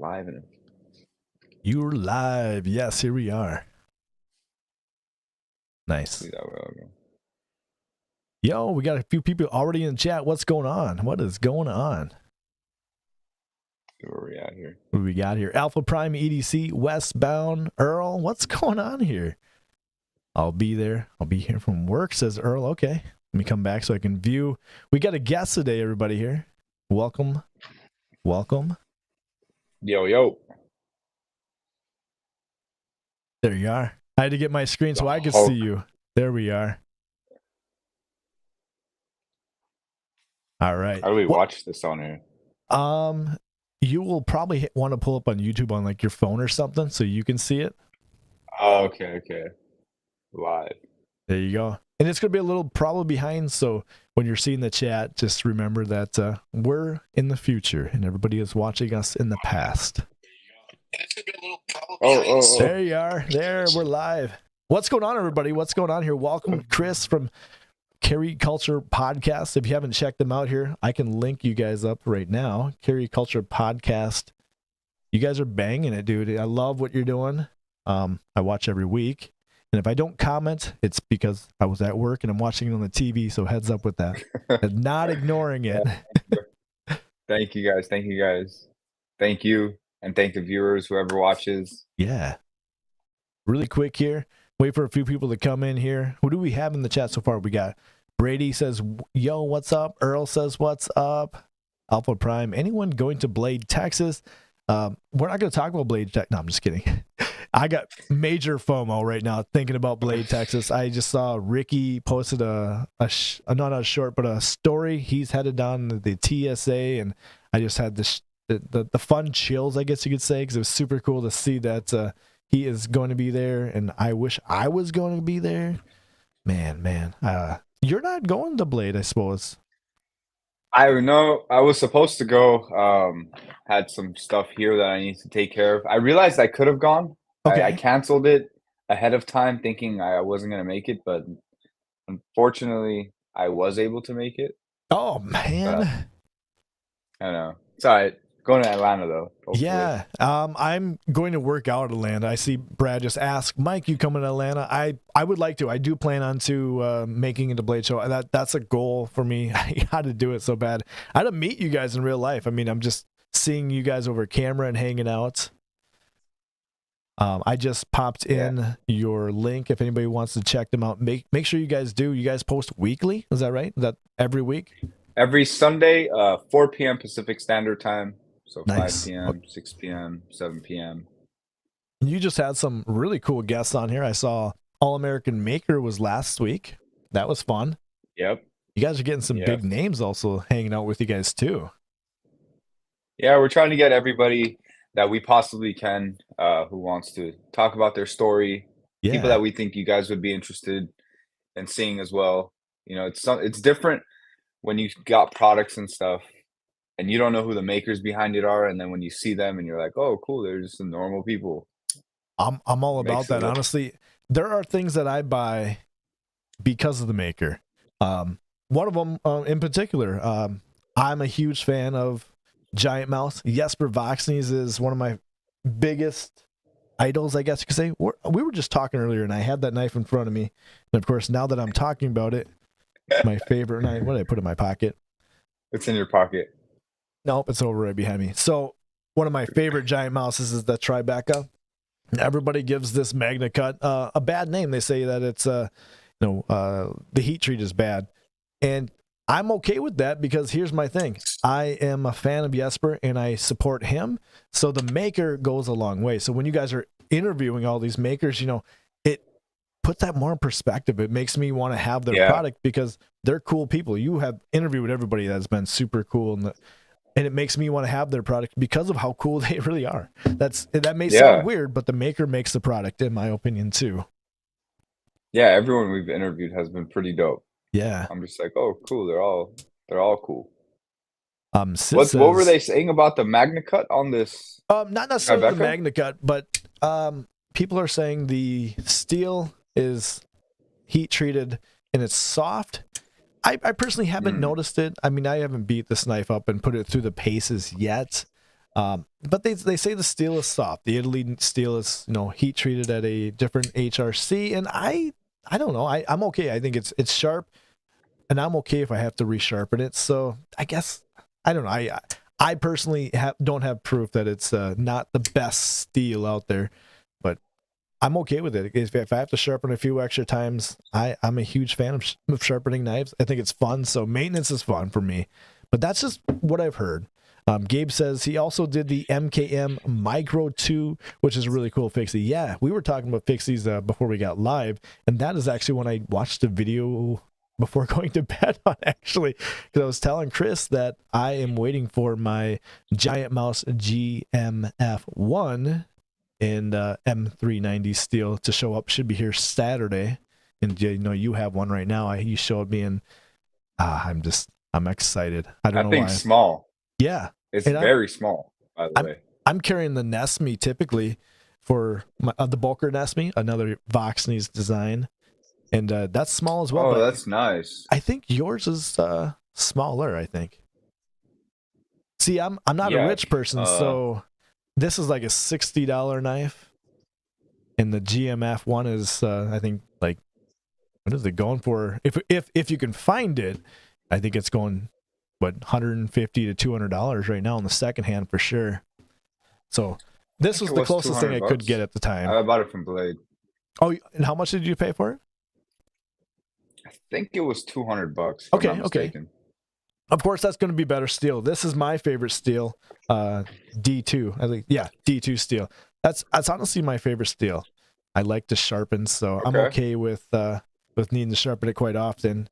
live and You're live. Yes, here we are. Nice. see that way I'll go. Yo, we got a few people already in chat. What's going on? What is going on? See where we at here. What do we got here? Alpha Prime EDC, Westbound, Earl. What's going on here? I'll be there. I'll be here from work, says Earl. Okay. Let me come back so I can view. We got a guest today, everybody here. Welcome. Welcome. Yo. There you are. I had to get my screen so I could Hulk. see you. There we are. All right. How do we watch this on here? You will probably want to pull up on YouTube on like your phone or something so you can see it. Oh, okay. Live. There you go. And it's going to be a little probably behind, so when you're seeing the chat, just remember that we're in the future and everybody is watching us in the past. Oh. There you are. There, we're live. What's going on, everybody? What's going on here? Welcome, Chris from Carry Culture Podcast. If you haven't checked them out here, I can link you guys up right now. Carry Culture Podcast. You guys are banging it, dude. I love what you're doing. I watch every week. And if I don't comment, it's because I was at work and I'm watching it on the TV, so heads up with that. And not ignoring it. Thank you guys. Thank you. And thank the viewers, whoever watches. Yeah. Really quick here. Wait for a few people to come in here. Who do we have in the chat so far? We got Brady says, yo, what's up? Earl says, what's up? Alpha Prime. Anyone going to Blade, Texas? We're not going to talk about Blade, Texas. No, I'm just kidding. I got major FOMO right now thinking about Blade, Texas. I just saw Ricky posted not a short, but a story. He's headed down to the TSA, and I just had the fun chills, I guess you could say, because it was super cool to see that he is going to be there, and I wish I was going to be there. Man. You're not going to Blade, I suppose. I know I was supposed to go. Had some stuff here that I need to take care of. I realized I could have gone. Okay. I canceled it ahead of time thinking I wasn't going to make it, but unfortunately I was able to make it. Oh, man. I know. It's all right. Going to Atlanta, though. Hopefully. Yeah. I'm going to work out at Atlanta. I see Brad just ask, Mike, you coming to Atlanta? I would like to. I do plan on making it a Blade show. That's a goal for me. I got to do it so bad. I had to meet you guys in real life. I mean, I'm just seeing you guys over camera and hanging out. I just popped in your link. If anybody wants to check them out, make sure you guys do. You guys post weekly. Is that right? Is that every week? Every Sunday, 4 p.m. Pacific Standard Time. So Nice. 5 p.m., 6 p.m., 7 p.m. You just had some really cool guests on here. I saw All-American Maker was last week. That was fun. Yep. You guys are getting some big names also hanging out with you guys too. Yeah, we're trying to get everybody that we possibly can who wants to talk about their story. Yeah. People that we think you guys would be interested in seeing as well. You know, it's different when you got products and stuff and you don't know who the makers behind it are, and then when you see them and you're like, oh, cool, they're just some normal people. I'm all about that. Honestly, there are things that I buy because of the maker. One of them in particular, I'm a huge fan of Giant Mouse. Jesper Voxnes is one of my biggest idols, I guess you could say. We were just talking earlier, and I had that knife in front of me. And of course, now that I'm talking about it, my favorite knife. What did I put in my pocket? It's in your pocket. Nope, it's over right behind me. So one of my favorite Giant Mouses is the Tribeca. Everybody gives this Magna Cut a bad name. They say that it's the heat treat is bad, and I'm okay with that because here's my thing. I am a fan of Jesper and I support him. So the maker goes a long way. So when you guys are interviewing all these makers, it puts that more in perspective. It makes me want to have their product because they're cool people. You have interviewed everybody that's been super cool, and it makes me want to have their product because of how cool they really are. That may sound weird, but the maker makes the product, in my opinion, too. Yeah, everyone we've interviewed has been pretty dope. Yeah. I'm just like, oh, cool. They're all cool. What were they saying about the Magna Cut on this? Not necessarily the Magna Cut, but people are saying the steel is heat treated and it's soft. I personally haven't noticed it. I mean, I haven't beat this knife up and put it through the paces yet. But they say the steel is soft. The Italy steel is, heat treated at a different HRC, and I don't know. I'm okay. I think it's sharp, and I'm okay if I have to resharpen it. So I guess I don't know. I personally don't have proof that it's not the best steel out there, but I'm okay with it. If I have to sharpen a few extra times, I'm a huge fan of sharpening knives. I think it's fun. So maintenance is fun for me, but that's just what I've heard. Gabe says he also did the MKM Micro 2, which is a really cool fixie. Yeah, we were talking about fixies before we got live, and that is actually when I watched the video before going to bed on, actually, because I was telling Chris that I am waiting for my Giant Mouse GMF1 and M390 steel to show up. Should be here Saturday, and you have one right now. You showed me, and I'm excited. I don't know why. That thing's small. Yeah, it's very small, by the way. I'm carrying the Nesme typically for the Bulker Nesme, another Voxney's design, and that's small as well. Oh, that's nice. I think yours is smaller. I think. See, I'm not a rich person, so this is like a $60 knife, and the GMF one is I think like, what is it going for? If you can find it, I think it's going, what, $150 to $200 right now on the second hand for sure. So this was the closest thing I could get at the time. I bought it from Blade. Oh, and how much did you pay for it? I think it was $200. Okay. Of course, that's going to be better steel. This is my favorite steel, D2. I think, yeah, D2 steel. That's honestly my favorite steel. I like to sharpen, so I'm okay with needing to sharpen it quite often.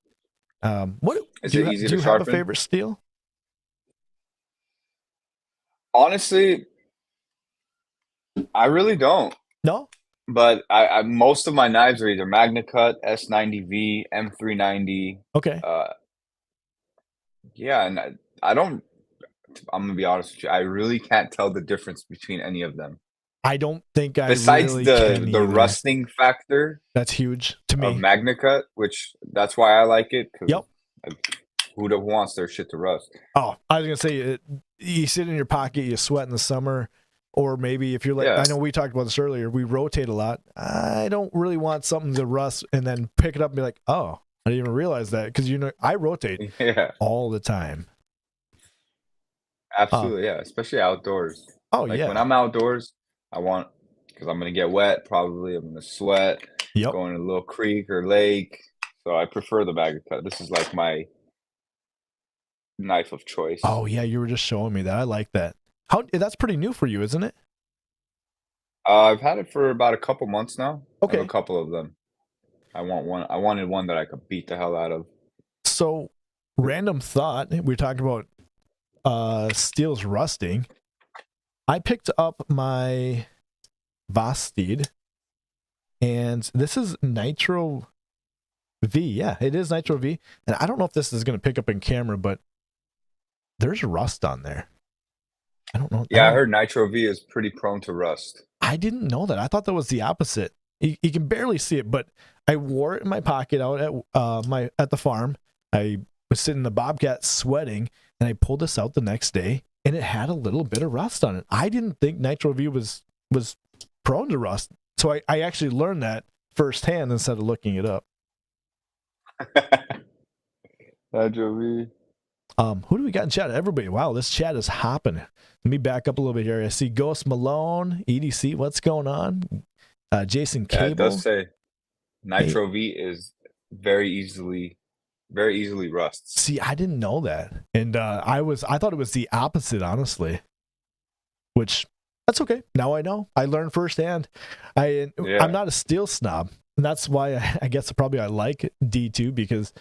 What is do it easy you, to do you sharpen? have a favorite steel? Honestly, I really don't. No? But I most of my knives are either Magna Cut, S90V, M390. Okay. Yeah, and I don't. I'm gonna be honest with you. I really can't tell the difference between any of them. I don't think I besides really the rusting factor. That's huge to me. Of Magna Cut, which that's why I like it. Yep. Who wants their shit to rust? Oh, I was gonna say, you sit in your pocket, you sweat in the summer, or maybe if you're like, I know we talked about this earlier, we rotate a lot. I don't really want something to rust and then pick it up and be like, oh, I didn't even realize that, because I rotate all the time. Absolutely, yeah, especially outdoors. Oh, like when I'm outdoors, I want, because I'm gonna get wet. Probably I'm gonna sweat. Yep. Going to a little creek or lake. So I prefer the Magna Cut. This is like my knife of choice. Oh yeah, you were just showing me that. I like that. That's pretty new for you, isn't it? I've had it for about a couple months now. Okay. I have a couple of them. I wanted one that I could beat the hell out of. So, random thought. We were talking about steel's rusting. I picked up my Vosteed, and this is Nitro V. Yeah, it is Nitro V. And I don't know if this is going to pick up in camera, but there's rust on there. I don't know. Yeah, I heard Nitro V is pretty prone to rust. I didn't know that. I thought that was the opposite. You can barely see it, but I wore it in my pocket out at the farm. I was sitting in the Bobcat sweating, and I pulled this out the next day, and it had a little bit of rust on it. I didn't think Nitro V was prone to rust, so I actually learned that firsthand instead of looking it up. Nitro V. Who do we got in chat? Everybody. Wow, this chat is hopping. Let me back up a little bit here. I see Ghost Malone, EDC. What's going on? Jason Cable. Yeah, it does say Nitro V is very easily rusts. See, I didn't know that, and I thought it was the opposite, honestly. Which, that's okay. Now I know. I learned firsthand. I'm not a steel snob, and that's why I guess probably I like D2, because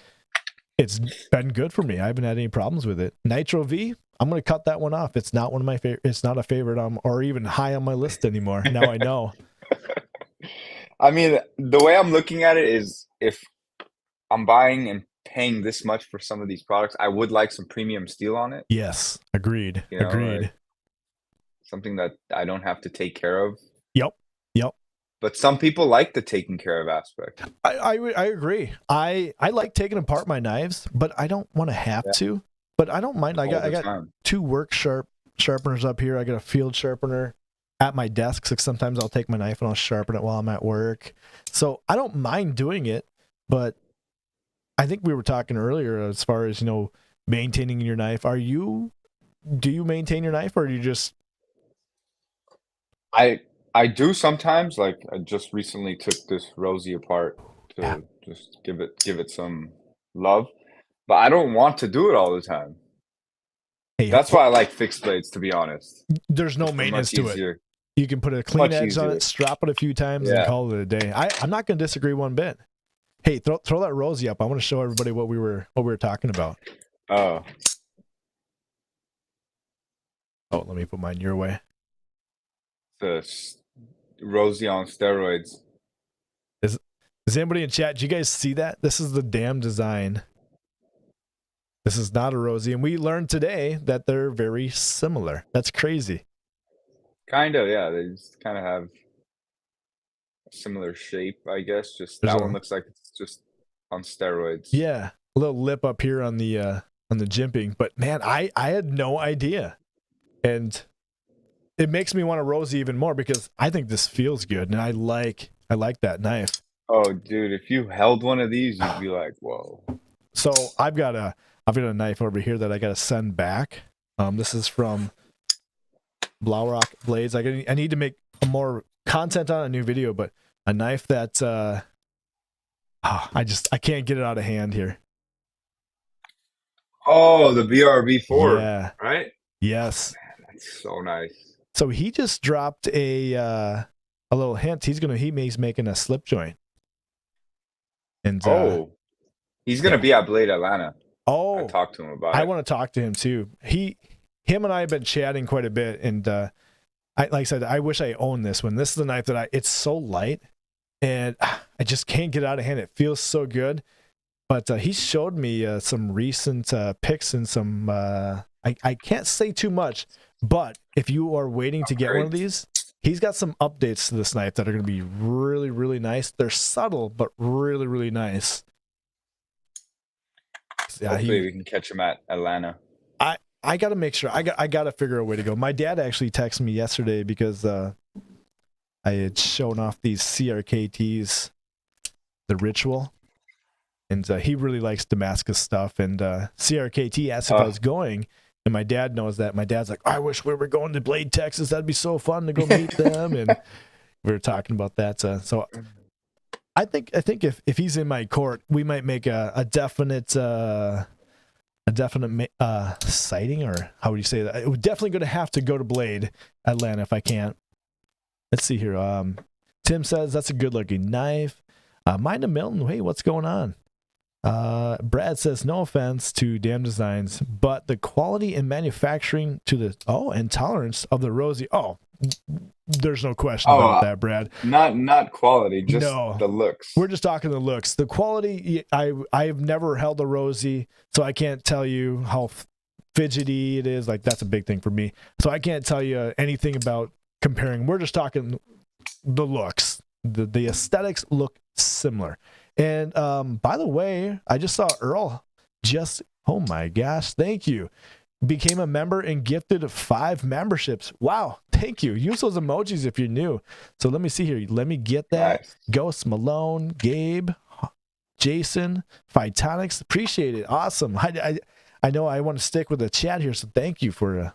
it's been good for me. I haven't had any problems with it. Nitro V, I'm going to cut that one off. It's not one of my favorite. It's not a favorite or even high on my list anymore. Now I know. I mean, the way I'm looking at it is, if I'm buying and paying this much for some of these products, I would like some premium steel on it. Yes, agreed. Agreed. Like something that I don't have to take care of. Yep. But some people like the taking care of aspect. I agree. I like taking apart my knives, but I don't want to have to. But I don't mind. I got 2 work sharp sharpeners up here. I got a field sharpener at my desk. So sometimes I'll take my knife and I'll sharpen it while I'm at work. So I don't mind doing it, but I think we were talking earlier as far as, maintaining your knife. Do you maintain your knife, or do you just... I do sometimes. Like I just recently took this Rosie apart Yeah. to just give it some love, but I don't want to do it all the time. Hey, That's why I like fixed blades, to be honest. there's no Just they're maintenance much to it. easier. You can put a clean Much edge on easier. it, strap it a few times, and Yeah. call it a day. I'm not going to disagree one bit. Hey, throw that Rosie up. I want to show everybody what we were talking about. Oh, Oh, let me put mine your way. Rosie on steroids. Is anybody in chat? Do you guys see that? This is the damn design. This is not a Rosie, and we learned today that they're very similar. That's crazy. Kind of, yeah. They just kind of have a similar shape, I guess. Just There's that a- one looks like it's just on steroids. Yeah, a little lip up here on the jimping, but man, I had no idea, and it makes me want a Rosie even more because I think this feels good, and I like that knife. Oh, dude, if you held one of these, you'd be like, whoa. So I've got a knife over here that I got to send back. This is from Blaurock Blades. I need to make more content on a new video, but a knife that I can't get it out of hand here. Oh, the BRB4, Yeah. right? Yes. Man, that's so nice. So he just dropped a little hint. He's making a slip joint. And he's gonna be at Blade Atlanta. I talked to him about it. I want to talk to him too. Him and I have been chatting quite a bit, and like I said, I wish I owned this one. This is the knife that it's so light, and I just can't get it out of hand. It feels so good. But he showed me some recent pics and some. I can't say too much, but if you are waiting to get one of these, he's got some updates to this knife that are going to be really, really nice. They're subtle, but really, really nice. Yeah, hopefully we can catch him at Atlanta. I got to make sure. I got to figure a way to go. My dad actually texted me yesterday because I had shown off these CRKTs, the Ritual, and he really likes Damascus stuff. And CRKT asked if I was going, and my dad knows that. My dad's like, I wish we were going to Blade, Texas. That'd be so fun to go meet them. And we were talking about that. So I think if he's in my court, we might make a definite sighting, or how would you say that? We're definitely going to have to go to Blade Atlanta if I can't. Let's see here. Tim says that's a good looking knife. Mind of Milton. Hey, what's going on? Brad says no offense to Damn Designs, but the quality and manufacturing and tolerance of the Rosie. There's no question about that, Brad. Not quality, just the looks. We're just talking the looks. The quality, I've never held a Rosie, so I can't tell you how fidgety it is. Like, that's a big thing for me. So I can't tell you anything about comparing. We're just talking the looks. The aesthetics look similar. And by the way, I just saw Earl oh my gosh, thank you. Became a member and gifted 5 memberships. Wow, thank you. Use those emojis if you're new. So let me see here. Let me get that. Nice. Ghost, Malone, Gabe, Jason, Phytonics. Appreciate it. Awesome. I know I want to stick with the chat here, so thank you for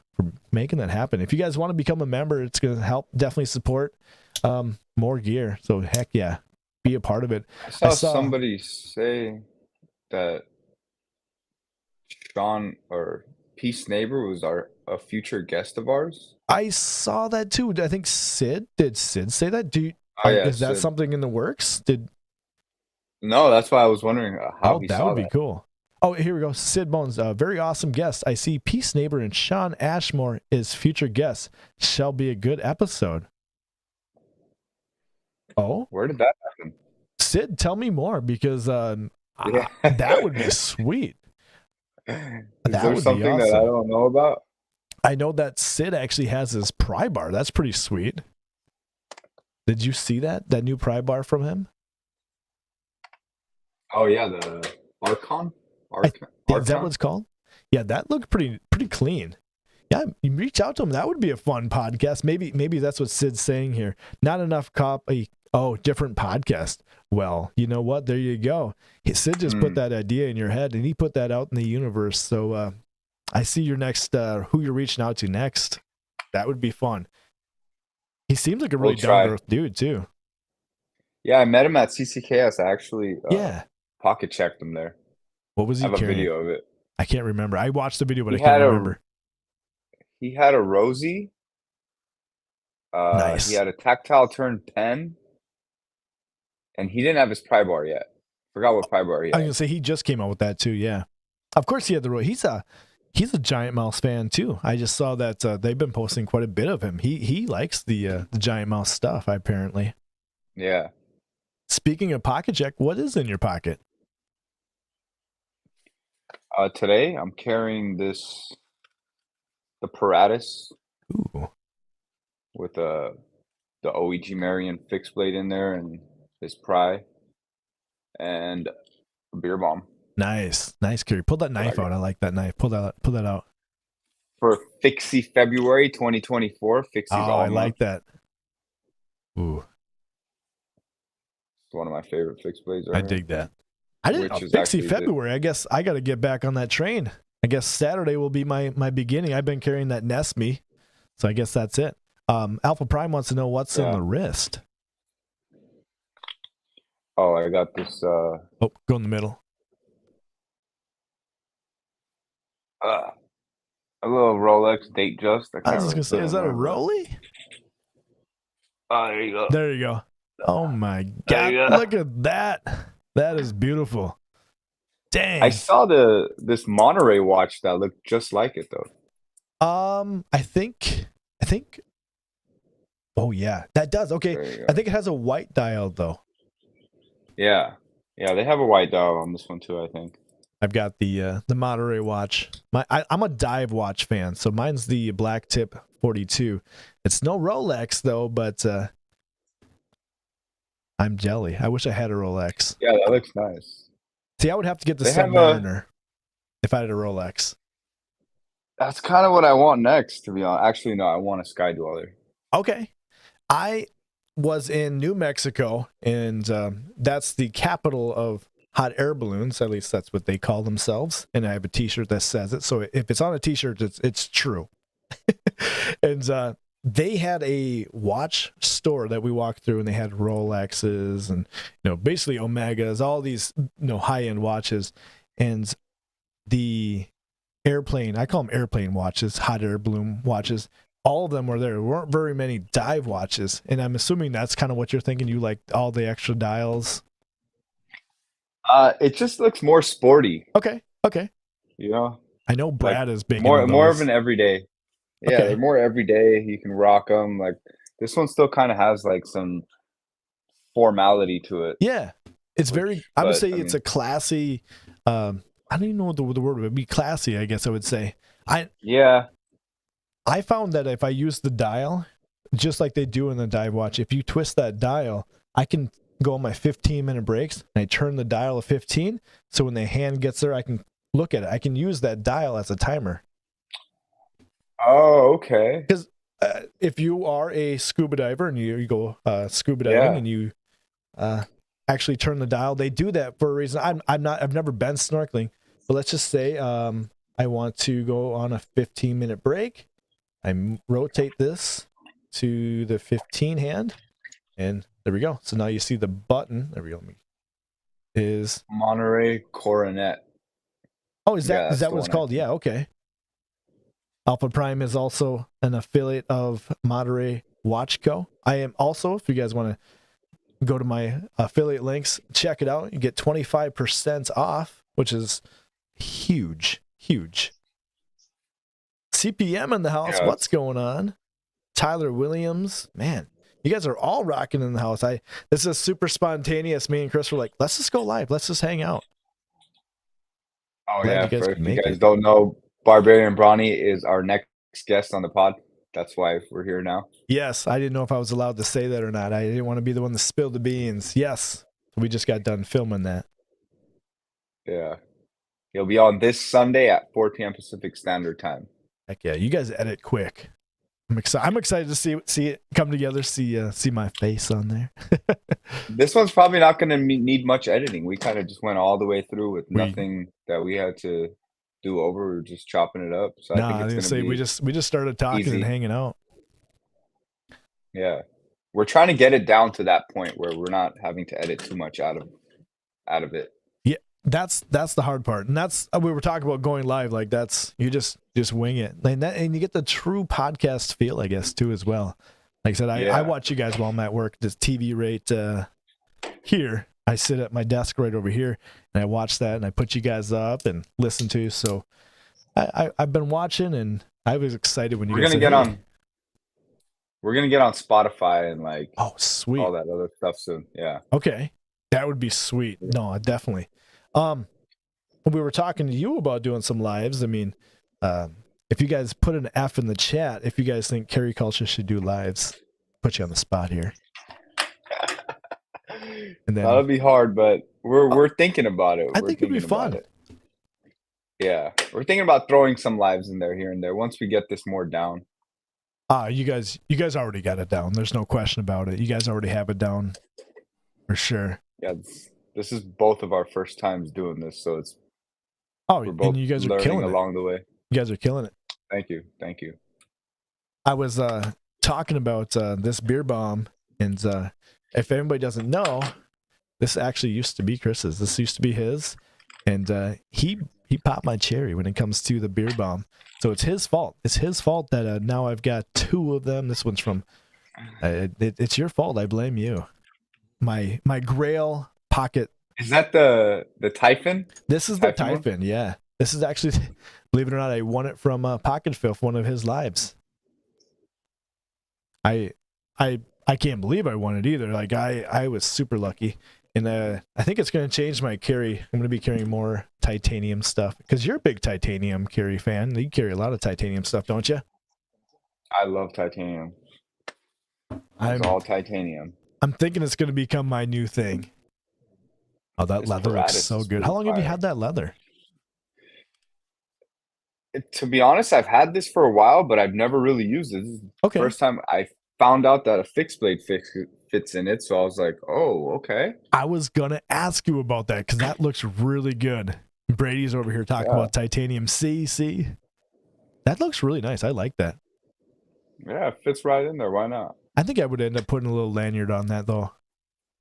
making that happen. If you guys want to become a member, it's going to help definitely support more gear. So heck yeah, be a part of it. I saw somebody say that Sean or Peace Neighbor was a future guest of ours. I saw that too. I think did Sid say that? Is that something in the works? No, that's why I was wondering how he saw that. That would be cool. Oh, here we go. Sid Bones, very awesome guest. I see Peace Neighbor and Sean Ashmore is future guests. Shall be a good episode. Oh, where did that happen? Sid, tell me more, because that would be sweet. Is there something awesome that I don't know about? I know that Sid actually has his pry bar. That's pretty sweet. Did you see that new pry bar from him? Oh yeah, the Archon. Is that what it's called? Yeah, that looked pretty clean. Yeah, you reach out to him. That would be a fun podcast. Maybe that's what Sid's saying here. Not enough copy. Oh, different podcast. Well, you know what? There you go. Sid just put that idea in your head, and he put that out in the universe. So I see your next. Who you're reaching out to next? That would be fun. He seems like a really down to earth dude too. Yeah, I met him at CCKS. I actually pocket checked him there. What was he carrying? I have carrying? a video of it. I can't remember. I watched the video, but I can't remember. He had a Rosie. Nice. He had a tactile turn pen. And he didn't have his pry bar yet. Forgot what pry bar he had. I was gonna say he just came out with that too. Yeah, of course he had the. He's a Giant Mouse fan too. I just saw that they've been posting quite a bit of him. He likes the Giant Mouse stuff apparently. Yeah. Speaking of pocket check, what is in your pocket? Today I'm carrying the Paratus. Ooh. With the OEG Marion fixed blade in there and his pry and a beer bomb. Nice, Kerry. Pull that knife out. I like that knife. Pull that out. For Fixie February 2024. Fixie's all I like that. Ooh. It's one of my favorite fixed blades. I dig that. I didn't know Fixie February. I guess I got to get back on that train. I guess Saturday will be my beginning. I've been carrying that Nesme, so I guess that's it. Alpha Prime wants to know what's in the wrist. Oh, I got this. Go in the middle. A little Rolex date just. I was gonna say, is that a Rolly? Oh, there you go. There you go. Oh my God! Look at that. That is beautiful. Dang. I saw this Monterey watch that looked just like it though. I think. Oh yeah, that does. Okay, I think it has a white dial though. Yeah, they have a white dial on this one too. I think. I've got the Monterey watch. I'm a dive watch fan, so mine's the Black Tip 42. It's no Rolex though, but I'm jelly. I wish I had a Rolex. Yeah, that looks nice. See, I would have to get the Submariner if I had a Rolex. That's kind of what I want next, to be honest. Actually, no, I want a Sky Dweller. Okay. I was in New Mexico, and that's the capital of hot air balloons. At least that's what they call themselves. And I have a T-shirt that says it. So if it's on a T-shirt, it's true. And they had a watch store that we walked through, and they had Rolexes and basically Omegas, all these high-end watches, and the airplane. I call them airplane watches, hot air balloon watches. All of them were there. There weren't very many dive watches, and I'm assuming that's kind of what you're thinking. You like all the extra dials. It just looks more sporty. Okay. I know Brad is big. More of an everyday. Yeah, they're more everyday. You can rock them. Like this one still kind of has like some formality to it. Yeah, it's very. I would say it's a classy. I don't even know what the word would be. Classy, I guess I would say. I found that if I use the dial, just like they do in the dive watch, if you twist that dial, I can go on my 15-minute breaks and I turn the dial to 15. So when the hand gets there, I can look at it. I can use that dial as a timer. Oh, okay. Because if you are a scuba diver and you go scuba diving and you actually turn the dial, they do that for a reason. I've never been snorkeling, but let's just say I want to go on a 15-minute break. I rotate this to the 15 hand, and there we go. So now you see the button. There we go. Is Monterey Coronet. Oh, is that what it's called? Yeah, okay. Alpha Prime is also an affiliate of Monterey Watch Co. I am also, if you guys want to go to my affiliate links, check it out. You get 25% off, which is huge. CPM in the house. Yeah. What's going on? Tyler Williams. Man, you guys are all rocking in the house. This is super spontaneous. Me and Chris were like, let's just go live. Let's just hang out. Oh, yeah. If you guys don't know, Barbarian Bronny is our next guest on the pod. That's why we're here now. Yes. I didn't know if I was allowed to say that or not. I didn't want to be the one to spill the beans. Yes. We just got done filming that. Yeah. He'll be on this Sunday at 4 p.m. Pacific Standard Time. Heck yeah, you guys edit quick. I'm excited to see it come together. See my face on there. This one's probably not going to need much editing. We kind of just went all the way through with we nothing that we had to do over. We were just chopping it up. So I think I it's didn't going to say we be just started talking and easy. hanging out. Yeah. We're trying to get it down to that point where we're not having to edit too much out of it. Yeah, that's the hard part, and that's we were talking about going live. Like that's you just wing it, and you get the true podcast feel, I guess, too as well. Like I said, I watch you guys while I'm at work. This TV rate here. I sit at my desk right over here, and I watch that, and I put you guys up and listen to. So I've been watching, and I was excited when you guys said, hey. We're gonna get on Spotify and like sweet, all that other stuff soon. Yeah. Okay, that would be sweet. No, definitely. We were talking to you about doing some lives. I mean, if you guys put an F in the chat, if you guys think Carry Culture should do lives, put you on the spot here. And then that'll be hard, but we're thinking about it. I think it'd be fun. Yeah, we're thinking about throwing some lives in there here and there once we get this more down. You guys already got it down. There's no question about it. You guys already have it down for sure. Yeah, this is both of our first times doing this, so it's we're both and you guys are killing along the way. You guys are killing it. Thank you. I was talking about this beer bomb, and if anybody doesn't know, this actually used to be Chris's. This used to be his, and he popped my cherry when it comes to the beer bomb. So it's his fault. It's his fault that now I've got 2 of them. This one's from. It's your fault. I blame you. My Grail pocket. Is that the Typhon? This is the Typhon. Yeah. This is actually, believe it or not, I won it from Pocket Filth, one of his lives. I can't believe I won it either. Like I was super lucky. And I think it's going to change my carry. I'm going to be carrying more titanium stuff because you're a big titanium carry fan. You carry a lot of titanium stuff, don't you? I love titanium. It's all titanium. I'm thinking it's going to become my new thing. Oh, that leather looks so good. How long have you had that leather? To be honest, I've had this for a while, but I've never really used it. This is the first time I found out that a fixed blade fits in it, so I was like, oh, okay. I was gonna ask you about that because that looks really good. Brady's over here talking about titanium C. That looks really nice. I like that. Yeah, it fits right in there. Why not? I think I would end up putting a little lanyard on that though.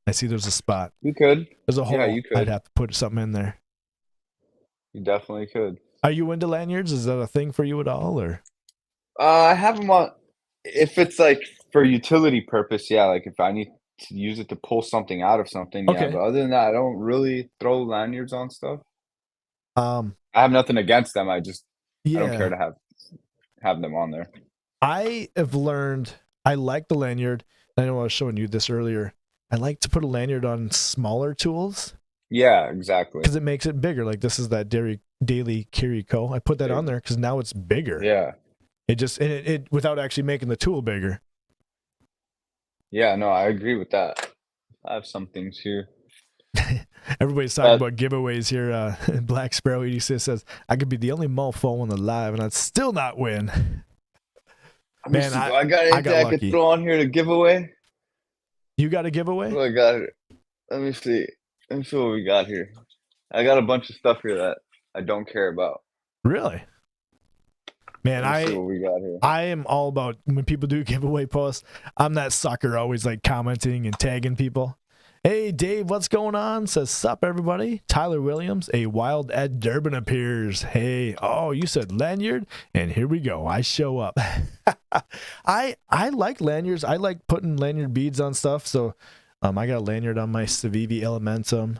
I see there's a spot. You could. There's a hole. Yeah, you could. I'd have to put something in there. You definitely could. Are you into lanyards? Is that a thing for you at all, or? I have them on. If it's like for utility purpose, yeah. Like if I need to use it to pull something out of something, yeah. But other than that, I don't really throw lanyards on stuff. I have nothing against them. I don't care to have them on there. I have learned. I like the lanyard. I know I was showing you this earlier. I like to put a lanyard on smaller tools. Yeah, exactly. Because it makes it bigger. Like this is that Daily Carry Co. I put that on there because now it's bigger. Yeah. It without actually making the tool bigger. Yeah, no, I agree with that. I have some things here. Everybody's talking about giveaways here. Black Sparrow EDC says, I could be the only mofo on the live and I'd still not win. Man, I got anything I could throw on here to give away? You got a giveaway? Oh, I got it. Let me see. Let me see what we got here. I got a bunch of stuff here that I don't care about. Really? Man, I am all about when people do giveaway posts. I'm that sucker always like commenting and tagging people. Hey, Dave, what's going on? Says, sup, everybody. Tyler Williams, a wild Ed Durbin appears. Hey, you said lanyard? And here we go. I show up. I like lanyards. I like putting lanyard beads on stuff. So I got a lanyard on my Civivi Elementum,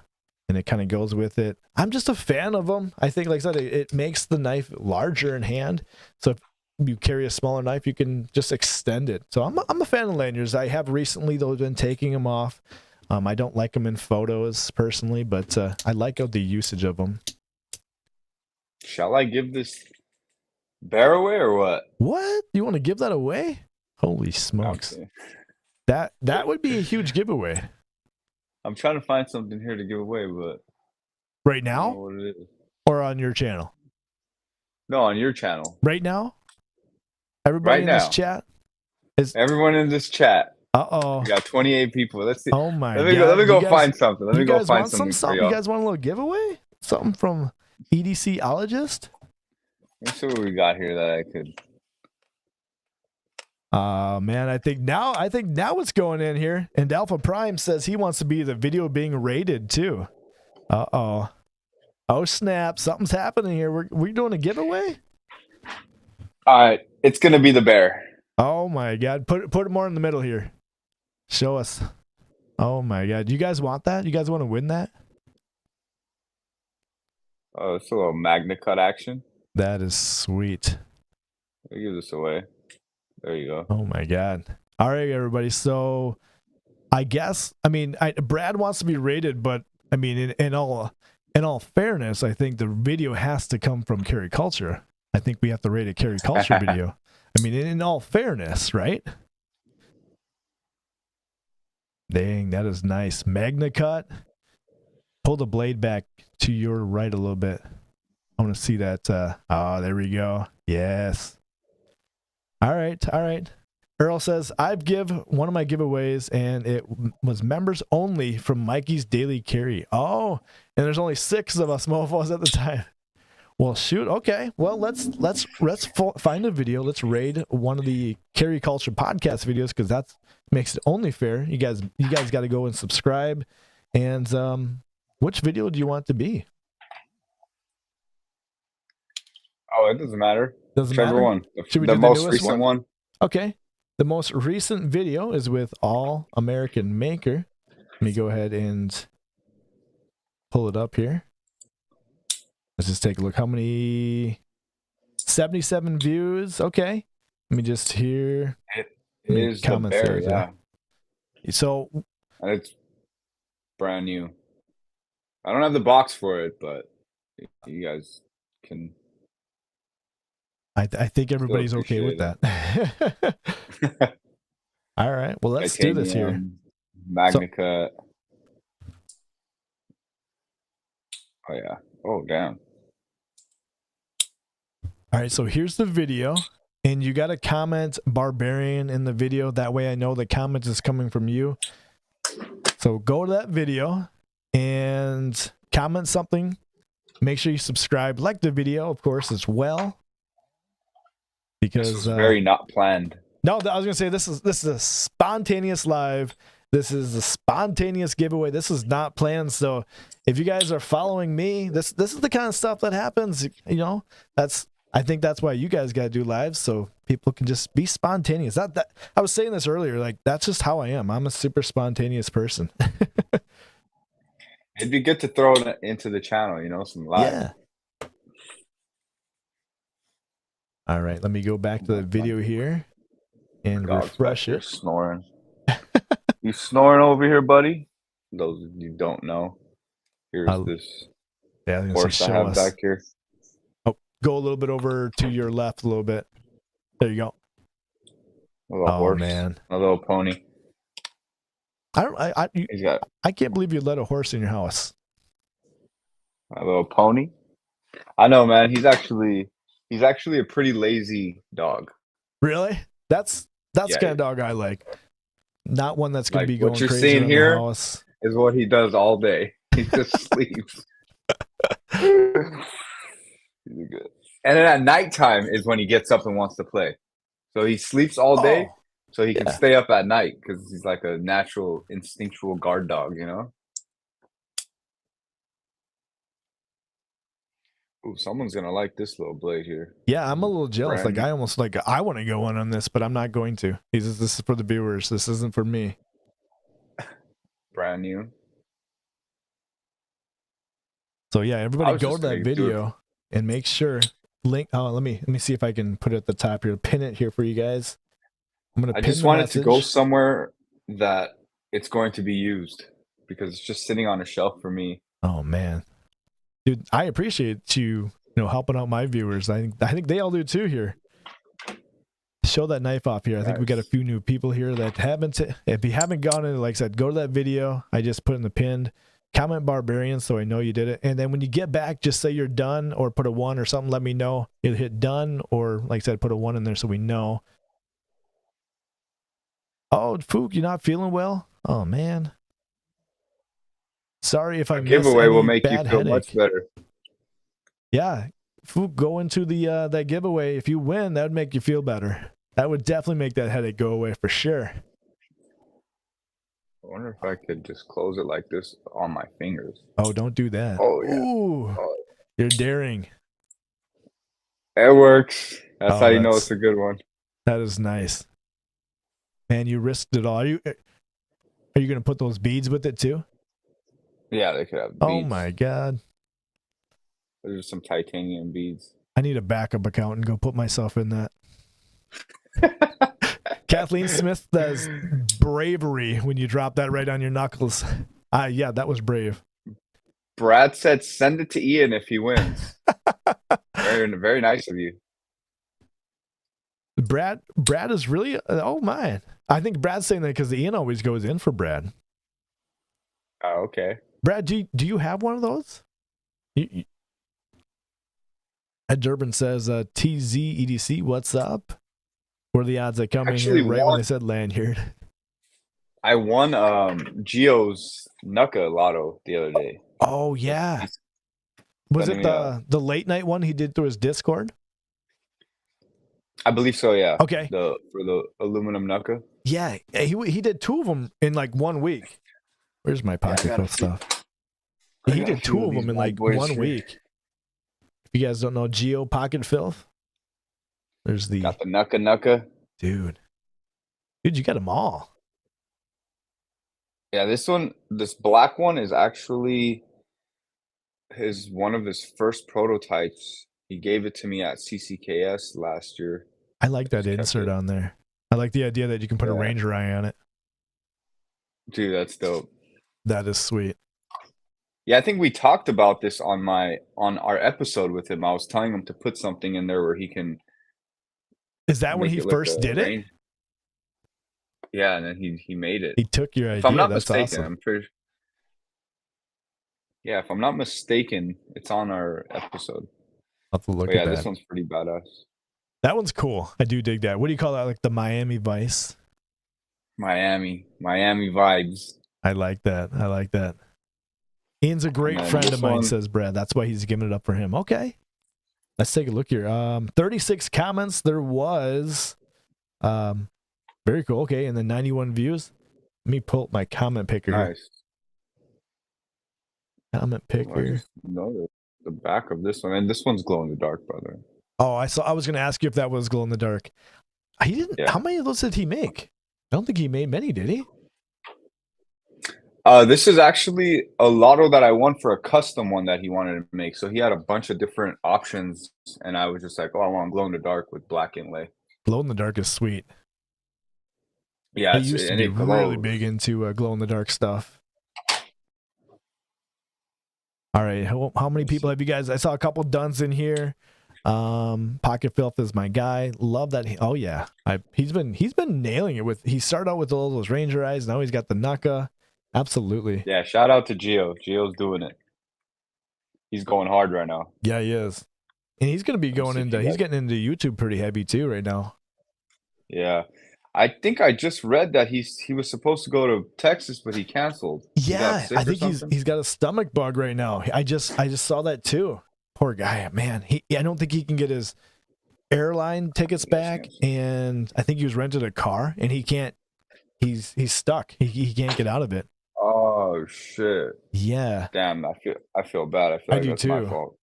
and it kind of goes with it. I'm just a fan of them. I think, like I said, it makes the knife larger in hand. So if you carry a smaller knife, you can just extend it. So I'm a fan of lanyards. I have recently, though, been taking them off. I don't like them in photos personally, but I like the usage of them. Shall I give this bear away or what? What? You want to give that away? Holy smokes. Okay. That would be a huge giveaway. I'm trying to find something here to give away, but right now? I don't know what it is. Or on your channel? No, on your channel. Right now? Everybody right in this now. chat is. Everyone in this chat. Uh-oh. We got 28 people. Let's see. Oh my Let me God. go find something. Let You me go guys find want some something for something? You y'all. guys want a little giveaway? Something from EDCologist? Let's see what we got here that I could. Man, I think now it's going in here. And Alpha Prime says he wants to be the video being rated too. Uh-oh. Oh snap, something's happening here. We're doing a giveaway? All right, it's gonna be the bear. Oh my God. Put it more in the middle here. Show us. Oh my God. You guys want that? You guys want to win that? Oh, it's a little Magna Cut action. That is sweet. I'll give this away. There you go. Oh my God. All right, everybody. So I guess, Brad wants to be rated, but I mean, in all fairness, I think the video has to come from Carry Culture. I think we have to rate a Carry Culture video. I mean, in all fairness, right? Dang, that is nice. Magna Cut. Pull the blade back to your right a little bit. I want to see that. There we go. Yes. All right. Earl says, I've give one of my giveaways, and it was members only from Mikey's Daily Carry. Oh, and there's only 6 of us mofos at the time. Well, shoot. Okay. Well, let's find a video. Let's raid one of the Carry Culture podcast videos, because that makes it only fair. You guys got to go and subscribe. And which video do you want to be? Oh, it doesn't matter. Doesn't Whichever matter. one. Should we the do most newest recent one? Okay. The most recent video is with All American Maker. Let me go ahead and pull it up here. Let's just take a look. How many? 77 views. Okay. Let me just hear. It is the bear, yeah. So. And it's brand new. I don't have the box for it, but you guys can. I think everybody's okay with that. All right. Well, let's do this here. Magna Cut. Oh, yeah. Oh, damn. All right. So here's the video. And you got to comment Barbarian in the video. That way I know the comment is coming from you. So go to that video and comment something. Make sure you subscribe. Like the video, of course, as well. Because this is very not planned. No, I was gonna say this is a spontaneous live. This is a spontaneous giveaway. This is not planned. So if you guys are following me, this is the kind of stuff that happens. You know, I think that's why you guys gotta do lives, so people can just be spontaneous. That I was saying this earlier, like that's just how I am. I'm a super spontaneous person. It'd be good to throw it into the channel, you know, some live. Yeah. All right, let me go back to the video here and refresh it. Snoring. You snoring over here, buddy? Those of you don't know, here's this horse I have back here. Oh, go a little bit over to your left a little bit. There you go. A little horse, man. A little pony. I can't believe you let a horse in your house. A little pony. I know, man. He's actually a pretty lazy dog. Really? That's the kind of dog I like. Not one that's going to be going crazy. What you're seeing here is what he does all day. He just sleeps. And then at nighttime is when he gets up and wants to play. So he sleeps all day so he can stay up at night, because he's like a natural, instinctual guard dog, you know? Ooh, someone's gonna like this little blade here. Yeah, I'm a little jealous. Like I want to go on this, but I'm not going to. This is for the viewers. This isn't for me. Brand new. So yeah, everybody go to that video and make sure link. Oh, let me see if I can put it at the top here. Pin it here for you guys. I just want it to go somewhere that it's going to be used, because it's just sitting on a shelf for me. Oh man. Dude, I appreciate you helping out my viewers. I think they all do too here. Show that knife off here. I think we got a few new people here that haven't. If you haven't gone in, like I said, go to that video. I just put in the pinned. comment Barbarian so I know you did it. And then when you get back, just say you're done or put a 1 or something. Let me know. Either hit done or, like I said, put a 1 in there so we know. Oh, Fook, you're not feeling well? Oh, man. Sorry if I A missed giveaway any will make you bad feel much headache. better. Yeah. Fook, go into the that giveaway. If you win, that would make you feel better. That would definitely make that headache go away for sure. I wonder if I could just close it like this on my fingers. Oh, don't do that. Oh, yeah. Ooh, Oh, you're daring. it works. That's how Oh, you know it's a good one. that is nice. Man, you risked it all. Are you going to put those beads with it too? Yeah, they could have beads. Oh my God. There's some titanium beads. I need a backup account and go put myself in that. Kathleen Smith says bravery when you drop that right on your knuckles. Yeah, that was brave. Brad said send it to Ian if he wins. Very nice of you. Brad is really, oh man. I think Brad's saying that because Ian always goes in for Brad. Oh, okay. Brad, do you have one of those? Ed Durbin says, TZ EDC, what's up? What are the odds I come in here right when I said lanyard? I won Geo's Nuka Lotto the other day. Oh, yeah. Was it the late night one he did through his Discord? I believe so, yeah. Okay. For the aluminum Nuka. Yeah, he did 2 of them in like 1 week. Where's my pocketbook stuff? He did 2 of them in like 1 week. If you guys don't know Geo Pocket Filth, there's the... Got the Nuka. Dude, you got them all. Yeah, this black one is actually one of his first prototypes. He gave it to me at CCKS last year. I like that insert on there. I like the idea that you can put a Ranger eye on it. Dude, that's dope. That is sweet. Yeah, I think we talked about this on our episode with him. I was telling him to put something in there where he can. Is that when he first did it? Yeah, and then he made it. He took your idea. If I'm not That's mistaken, awesome. I'm pretty. Yeah, if I'm not mistaken, it's on our episode. I'll have to look at that. Yeah, this one's pretty badass. That one's cool. I do dig that. What do you call that? Like the Miami Vice? Miami vibes. I like that. Ian's a great friend of mine, says Brad. That's why he's giving it up for him. Okay. Let's take a look here. 36 comments. There was very cool. Okay, and then 91 views. Let me pull up my comment picker. Nice. Comment picker. No, the back of this one, and this one's glow in the dark, brother. Oh, I was going to ask you if that was glow in the dark. He didn't. Yeah. How many of those did he make? I don't think he made many, did he? This is actually a lotto that I won for a custom one that he wanted to make. So he had a bunch of different options, and I was just like, "Oh, I want glow in the dark with black inlay." Glow in the dark is sweet. Yeah, I used to be really big into glow in the dark stuff. All right, how many people have you guys? I saw a couple duns in here. Pocket Filth is my guy. Love that. Oh yeah, he's been nailing it with. He started out with all those Ranger eyes. Now he's got the Nuka. Absolutely. Yeah, shout out to Geo. Geo's doing it. He's going hard right now. Yeah, he is, and he's going to be going into. He's getting into YouTube pretty heavy too right now. Yeah. I think I just read that he was supposed to go to Texas, but he canceled. Yeah, I think he's got a stomach bug right now. I just saw that too. Poor guy, man. I don't think he can get his airline tickets back, and I think he was rented a car, and he can't. He's stuck. He can't get out of it. Oh shit. Yeah. Damn, I feel bad. I feel like that's my fault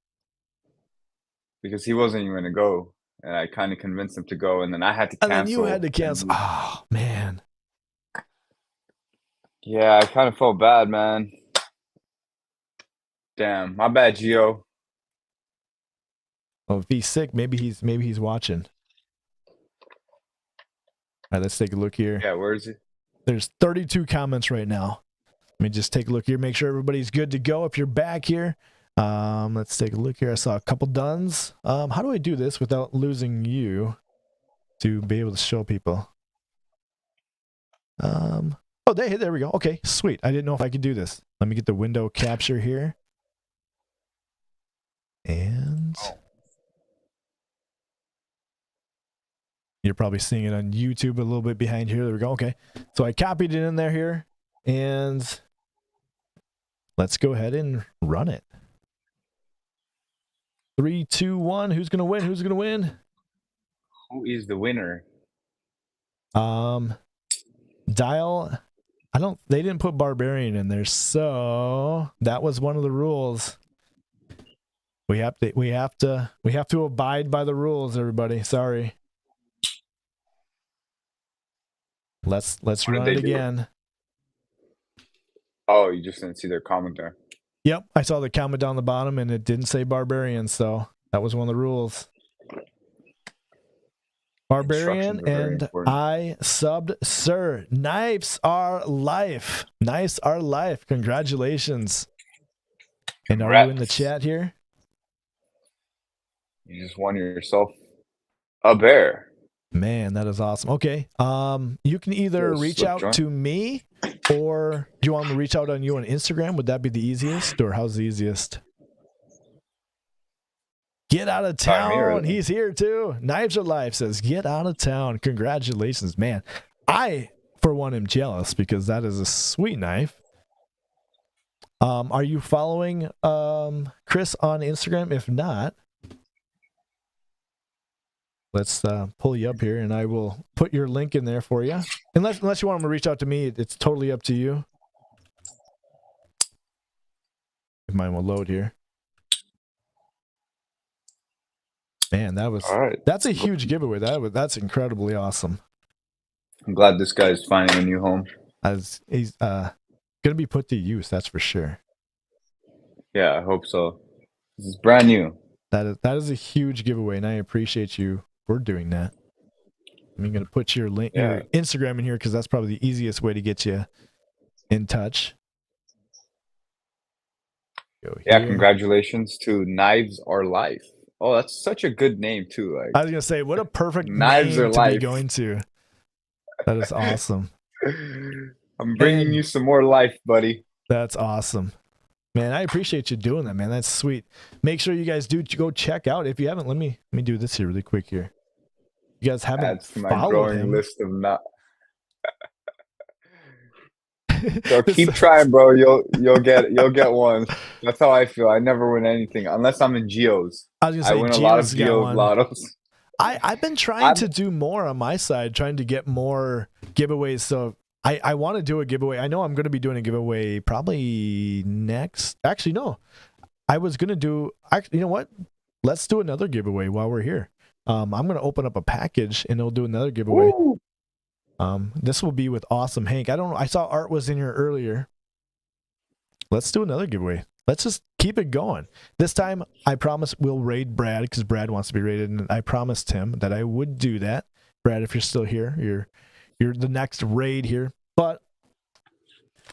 because he wasn't even gonna go. And I kind of convinced him to go, and then I had to cancel. And then you had to cancel. Oh, man. Yeah, I kind of felt bad, man. Damn, my bad, Geo. Well, if he's sick, maybe he's watching. All right, let's take a look here. Yeah, where is he? There's 32 comments right now. Let me just take a look here, make sure everybody's good to go. If you're back here, let's take a look here. I saw a couple duns. How do I do this without losing you to be able to show people? Oh, there we go. Okay, sweet. I didn't know if I could do this. Let me get the window capture here. And you're probably seeing it on YouTube a little bit behind here. There we go. Okay. So I copied it in there here. And let's go ahead and run it. 3, 2, 1. Who's going to win? Who's going to win? Who is the winner? Dial. They didn't put Barbarian in there. So that was one of the rules. We have to abide by the rules, everybody. Sorry. Let's run it again. Oh, you just didn't see their comment there. Yep, I saw the comment down the bottom and it didn't say Barbarian, so that was one of the rules. Barbarian and I subbed, sir. Knives are life. Knives are life. Congratulations. And are you in the chat here? You just won yourself a bear. Man, that is awesome. Okay. You can either reach out to me, or do you want me to reach out on you on Instagram? Would that be the easiest, or how's the easiest? Get out of town. He's here too. Knives are life says, get out of town. Congratulations, man. I, for one, am jealous because that is a sweet knife. Are you following Chris on Instagram? If not, let's pull you up here and I will put your link in there for you. Unless you want him to reach out to me, it's totally up to you. If mine will load here. Man, that's a huge giveaway. That's incredibly awesome. I'm glad this guy's finding a new home. He's gonna be put to use, that's for sure. Yeah, I hope so. This is brand new. That is a huge giveaway, and I appreciate you for doing that. I'm gonna put your link, your Instagram in here because that's probably the easiest way to get you in touch. Yeah, congratulations to Knives Are Life. Oh, that's such a good name too. Like, I was gonna say, what a perfect Knives name Are to Life. be going to. That is awesome. I'm bringing you some more life, buddy. That's awesome, man. I appreciate you doing that, man. That's sweet. Make sure you guys do go check out. If you haven't, let me do this here really quick here. You guys haven't Adds to my followed growing him. list of not. So keep trying, bro. You'll get one. That's how I feel. I never win anything unless I'm in Geos. I was gonna say, I win a lot of Geos lottos. I've been trying to do more on my side, trying to get more giveaways. So I want to do a giveaway. I know I'm going to be doing a giveaway probably next. Actually, no. I was going to do. You know what? Let's do another giveaway while we're here. I'm going to open up a package and we'll do another giveaway. Woo! This will be with Awesome Hank. I don't know. I saw Art was in here earlier. Let's do another giveaway. Let's just keep it going. This time, I promise we'll raid Brad because Brad wants to be raided, and I promised him that I would do that. Brad, if you're still here, you're the next raid here. But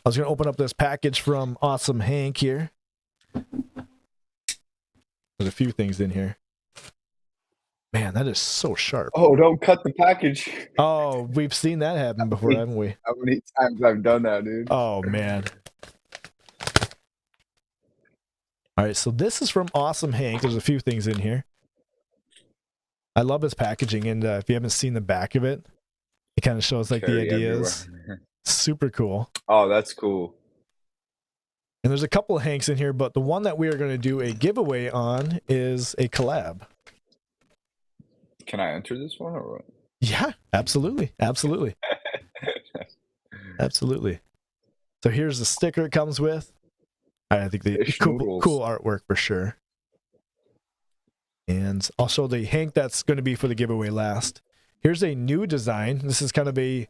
I was going to open up this package from Awesome Hank here. There's a few things in here. Man, that is so sharp. Oh, don't cut the package. Oh, we've seen that happen before, haven't we? How many times I've done that, dude? Oh, man. All right, so this is from Awesome Hank. There's a few things in here. I love his packaging, and if you haven't seen the back of it, it kind of shows like the ideas. Super cool. Oh, that's cool. And there's a couple of Hanks in here, but the one that we are going to do a giveaway on is a collab. Can I enter this one or what? Yeah, absolutely. Absolutely. Absolutely. So here's the sticker it comes with. I think the cool artwork for sure. And I'll show the Hank that's going to be for the giveaway last. Here's a new design. This is kind of a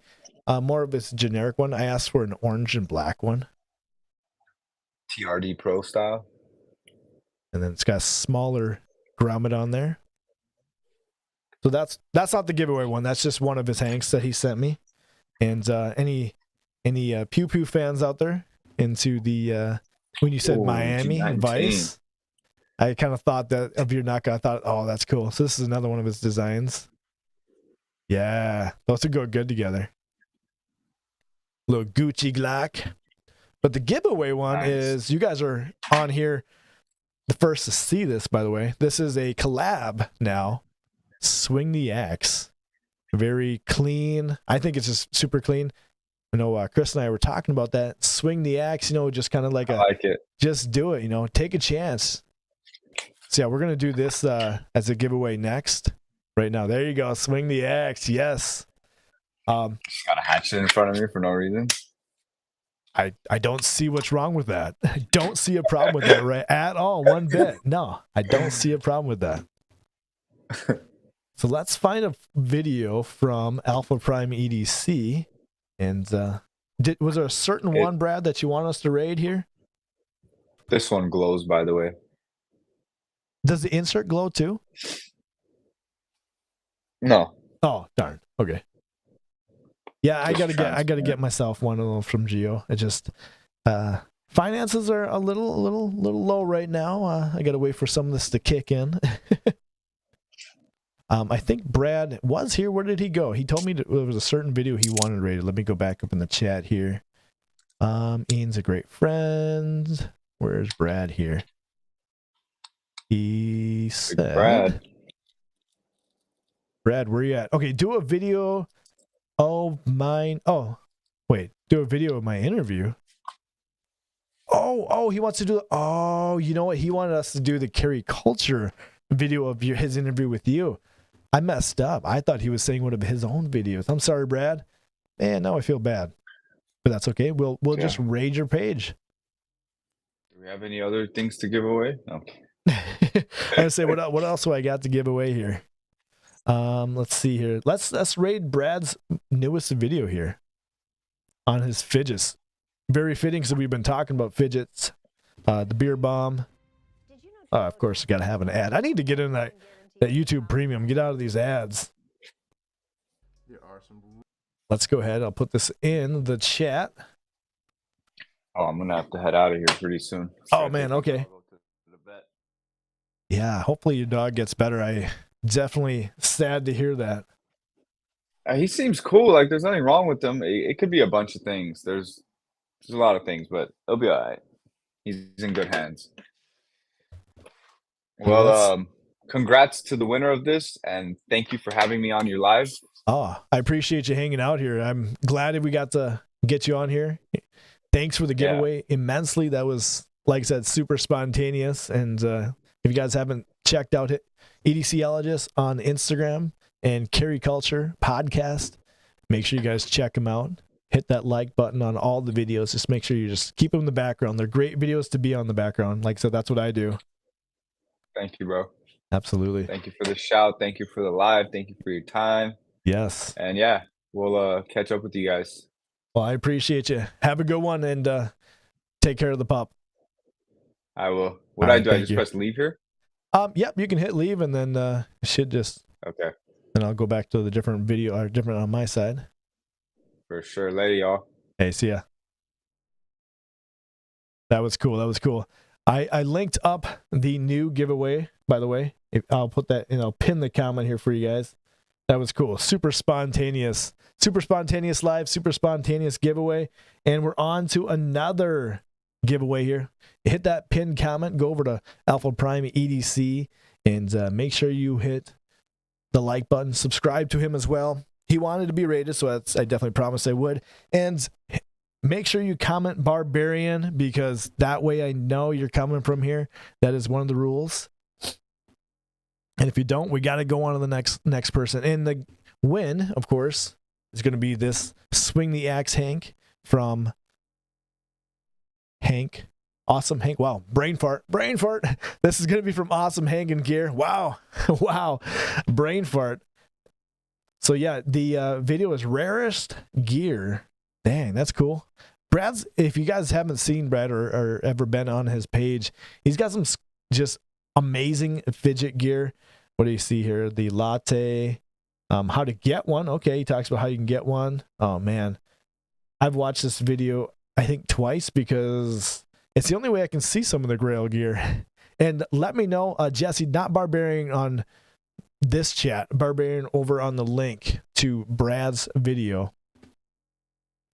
more of this generic one. I asked for an orange and black one. TRD Pro style. And then it's got a smaller grommet on there. So that's not the giveaway one. That's just one of his Hanks that he sent me. And any Pew Pew fans out there into the when you said Miami G19. Vice, I kind of thought that of your knockout. I thought, oh, that's cool. So this is another one of his designs. Yeah, those would go good together. little Gucci Glock. But the giveaway one is, you guys are on here the first to see this, by the way. This is a collab now. Swing the Axe. Very clean. I think it's just super clean. You know, Chris and I were talking about that. Swing the axe, you know, just kind of like I like it. Just do it, you know, take a chance. So yeah, we're going to do this as a giveaway next. Right now. There you go. Swing the axe. Yes. Just got a hatchet in front of me for no reason. I don't see what's wrong with that. I don't see a problem with that, right? At all. One bit. No, I don't see a problem with that. So let's find a video from Alpha Prime EDC. And was there a certain one, Brad, that you want us to raid here? This one glows, by the way. Does the insert glow too? No. Oh, darn. Okay. Yeah, I gotta get myself one of them from GaW. It just finances are a little low right now. I gotta wait for some of this to kick in. I think Brad was here. Where did he go? He told me there was a certain video he wanted rated. Let me go back up in the chat here. Ian's a great friend. Where's Brad here? He said, Brad, where you at? Okay, do a video of mine. Oh, wait, do a video of my interview. Oh, he wants to do. Oh, you know what? He wanted us to do the Carry Culture video of his interview with you. I messed up. I thought he was saying one of his own videos. I'm sorry, Brad. Man, now I feel bad, but that's okay. We'll just raid your page. Do we have any other things to give away? No. I say, what else do I got to give away here? Let's see here. Let's raid Brad's newest video here on his fidgets. Very fitting, because we've been talking about fidgets. The beer bomb. Of course, you got to have an ad. I need to get in that YouTube Premium. Get out of these ads. Let's go ahead. I'll put this in the chat. Oh, I'm gonna have to head out of here pretty soon. Oh man, okay. Yeah, hopefully your dog gets better. I definitely sad to hear that. He seems cool. Like there's nothing wrong with him. It could be a bunch of things. There's a lot of things, but it'll be all right. He's in good hands. Well, congrats to the winner of this, and thank you for having me on your live. Oh, I appreciate you hanging out here. I'm glad that we got to get you on here. Thanks for the giveaway immensely. That was, like I said, super spontaneous. And if you guys haven't checked out EDCologist on Instagram and Carry Culture podcast, make sure you guys check them out. Hit that like button on all the videos. Just make sure you just keep them in the background. They're great videos to be on the background. Like I said, that's what I do. Thank you, bro. Absolutely. Thank you for the shout. Thank you for the live. Thank you for your time. Yes. And yeah, we'll catch up with you guys. Well, I appreciate you. Have a good one, and take care of the pup. I will. What do I do? I just press leave here? Yep, you can hit leave, and then it should just... Okay. And I'll go back to the different video, or different on my side. For sure. Later, y'all. Hey, see ya. That was cool. That was cool. I linked up the new giveaway, by the way. I'll put that, and I'll pin the comment here for you guys. That was cool. Super spontaneous live, super spontaneous giveaway. And we're on to another giveaway here. Hit that pinned comment, go over to Alpha Prime EDC, and make sure you hit the like button. Subscribe to him as well. He wanted to be rated, so I definitely promised I would. And make sure you comment Barbarian, because that way I know you're coming from here. That is one of the rules. And if you don't, we got to go on to the next person. And the win, of course, is going to be this Swing the Axe Hank from Hank. Awesome Hank. Wow. Brain fart. This is going to be from Awesome Hank and Gear. Wow. Wow. Brain fart. So yeah, the video is Rarest Gear. Dang, that's cool. Brad's, if you guys haven't seen Brad or ever been on his page, he's got some just amazing fidget gear. What do you see here? The latte, how to get one. Okay, he talks about how you can get one. Oh man, I've watched this video I think twice, because it's the only way I can see some of the Grail gear. And let me know, Jesse, not Barbarian on this chat, Barbarian over on the link to Brad's video.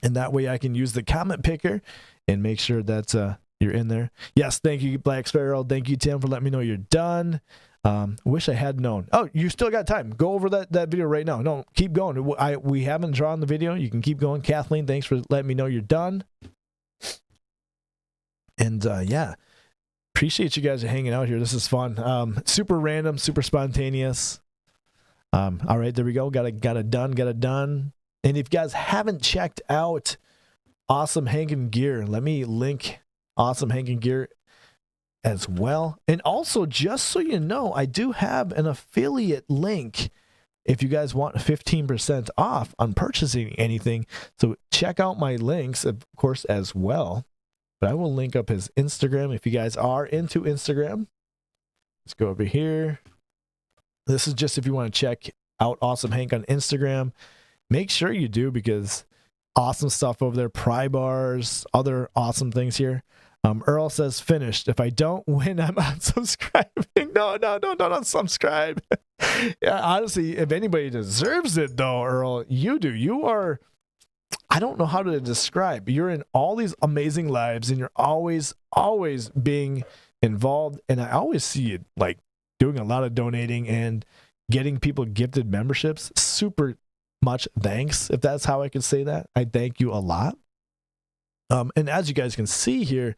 And that way I can use the comment picker and make sure that you're in there. Yes, thank you, Black Sparrow. Thank you, Tim, for letting me know you're done. Wish I had known. Oh, you still got time. Go over that video right now. No, keep going. We haven't drawn the video. You can keep going. Kathleen, thanks for letting me know you're done. And yeah, appreciate you guys hanging out here. This is fun. Super random, super spontaneous. All right, there we go. Got it done. And if you guys haven't checked out Awesome Hankin Gear, let me link Awesome Hankin Gear as well. And also, just so you know, I do have an affiliate link if you guys want 15% off on purchasing anything. So check out my links, of course, as well. But I will link up his Instagram if you guys are into Instagram. Let's go over here. This is just if you want to check out Awesome Hank on Instagram. Make sure you do, because awesome stuff over there. Pry bars, other awesome things here. Earl says finished. If I don't win, I'm unsubscribing. No, don't unsubscribe. Yeah, honestly, if anybody deserves it, though, Earl, you do. You are, I don't know how to describe. You're in all these amazing lives, and you're always being involved. And I always see you like doing a lot of donating and getting people gifted memberships. Super much thanks, if that's how I can say that. I thank you a lot. And as you guys can see here,